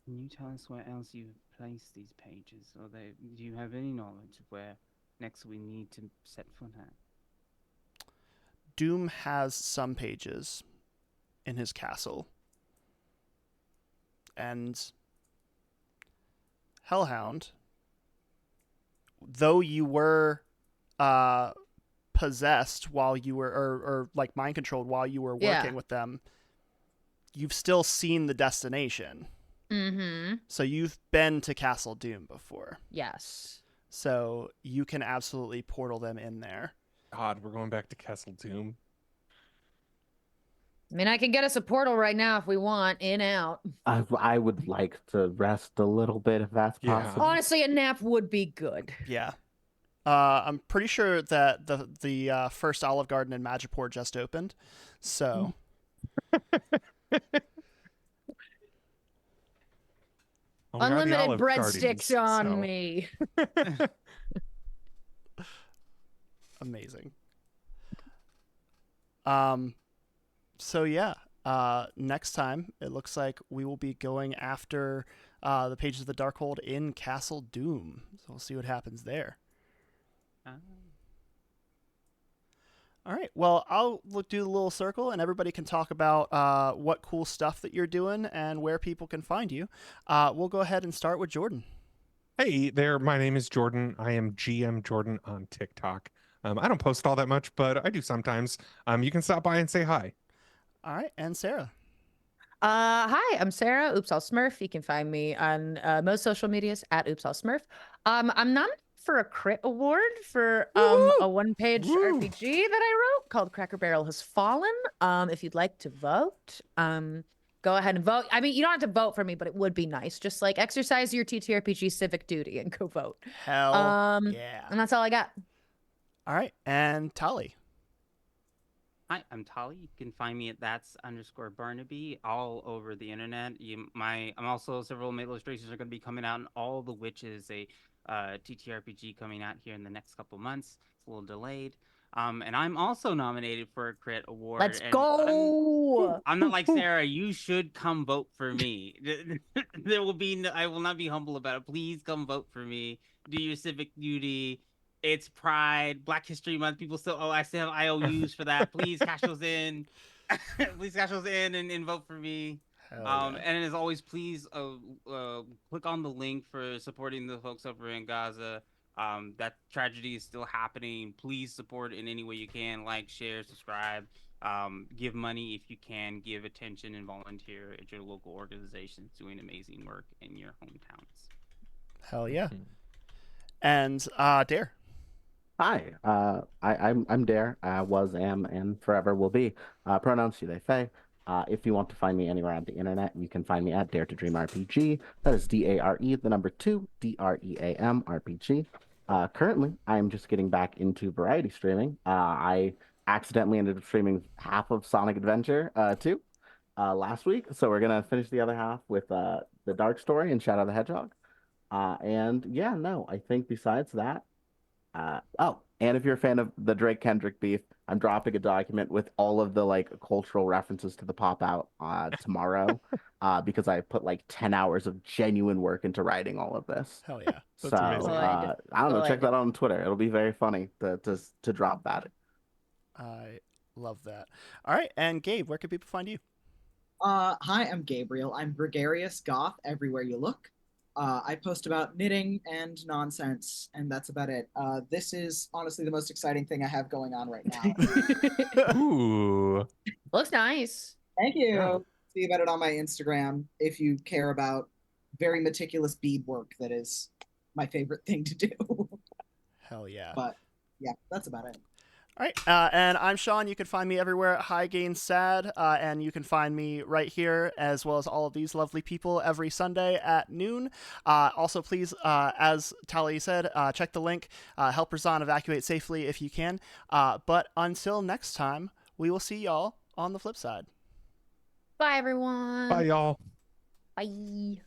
Can you tell us where else you've placed these pages? Or do you have any knowledge of where next we need to set foot at? Doom has some pages in his castle. And Hellhound, though you were possessed while you were, or mind controlled while you were working with them, you've still seen the destination. Mm-hmm. So you've been to Castle Doom before. Yes. So you can absolutely portal them in there. God, we're going back to Castle Doom. I mean, I can get us a portal right now if we want, in, out. I would like to rest a little bit if that's possible. Honestly, a nap would be good. Yeah. I'm pretty sure that the first Olive Garden in Madripoor just opened. So... Unlimited breadsticks on me. Amazing. So yeah, next time it looks like we will be going after the pages of the Darkhold in Castle Doom. So we'll see what happens there. All right. Well, I'll do the little circle, and everybody can talk about what cool stuff that you're doing and where people can find you. We'll go ahead and start with Jordan. Hey there, my name is Jordan. I am GM Jordan on TikTok. I don't post all that much, but I do sometimes. You can stop by and say hi. All right, and Sarah. Hi, I'm Sarah. Oops, I'll Smurf. You can find me on most social medias at Oops, I'll Smurf. I'm not for a crit award for Woo! a one-page Woo! RPG that I wrote called Cracker Barrel Has Fallen. If you'd like to vote, go ahead and vote. I mean, you don't have to vote for me, but it would be nice. Just like exercise your TTRPG civic duty and go vote. Hell yeah. And that's all I got. All right, and Tali. Hi, I'm Tali. You can find me at that's_Barnaby all over the internet. I'm also several illustrations are going to be coming out, and All the Witches, a TTRPG coming out here in the next couple months. It's a little delayed. And I'm also nominated for a crit award. Let's and go. I'm not like Sarah. You should come vote for me. There will be I will not be humble about it. Please come vote for me. Do your civic duty. It's Pride, Black History Month. People still, I still have IOUs for that. Please cash those in. Please cash those in and vote for me. Hell yeah. And as always, please click on the link for supporting the folks over in Gaza. That tragedy is still happening. Please support in any way you can. Like, share, subscribe. Give money if you can. Give attention and volunteer at your local organizations doing amazing work in your hometowns. Hell yeah. And Dare. Hi, I'm Dare. Was, am, and forever will be. Pronouns she, they, they. If you want to find me anywhere on the internet, you can find me at Dare to Dream RPG. That is DARE, the number 2, DREAM RPG. Currently, I'm just getting back into variety streaming. I accidentally ended up streaming half of Sonic Adventure 2 last week, so we're gonna finish the other half with the Dark Story and Shadow the Hedgehog. And yeah, no, I think besides that. And if you're a fan of the Drake Kendrick beef, I'm dropping a document with all of the like cultural references to the pop out tomorrow because I put like 10 hours of genuine work into writing all of this. Hell yeah. So That's amazing. I don't know, check that out on Twitter. It'll be very funny to drop that. I love that. All right, and Gabe, where can people find you? Hi, I'm Gabriel. I'm gregarious goth everywhere you look. I post about knitting and nonsense, and that's about it. This is honestly the most exciting thing I have going on right now. Ooh. Looks nice. Thank you. Yeah. See about it on my Instagram if you care about very meticulous beadwork. That is my favorite thing to do. Hell yeah. But yeah, that's about it. All right, and I'm Sean. You can find me everywhere at High Gain Sad, and you can find me right here, as well as all of these lovely people every Sunday at noon. Also, please, as Tali said, check the link. Help Razan evacuate safely if you can. But until next time, we will see y'all on the flip side. Bye, everyone. Bye, y'all. Bye.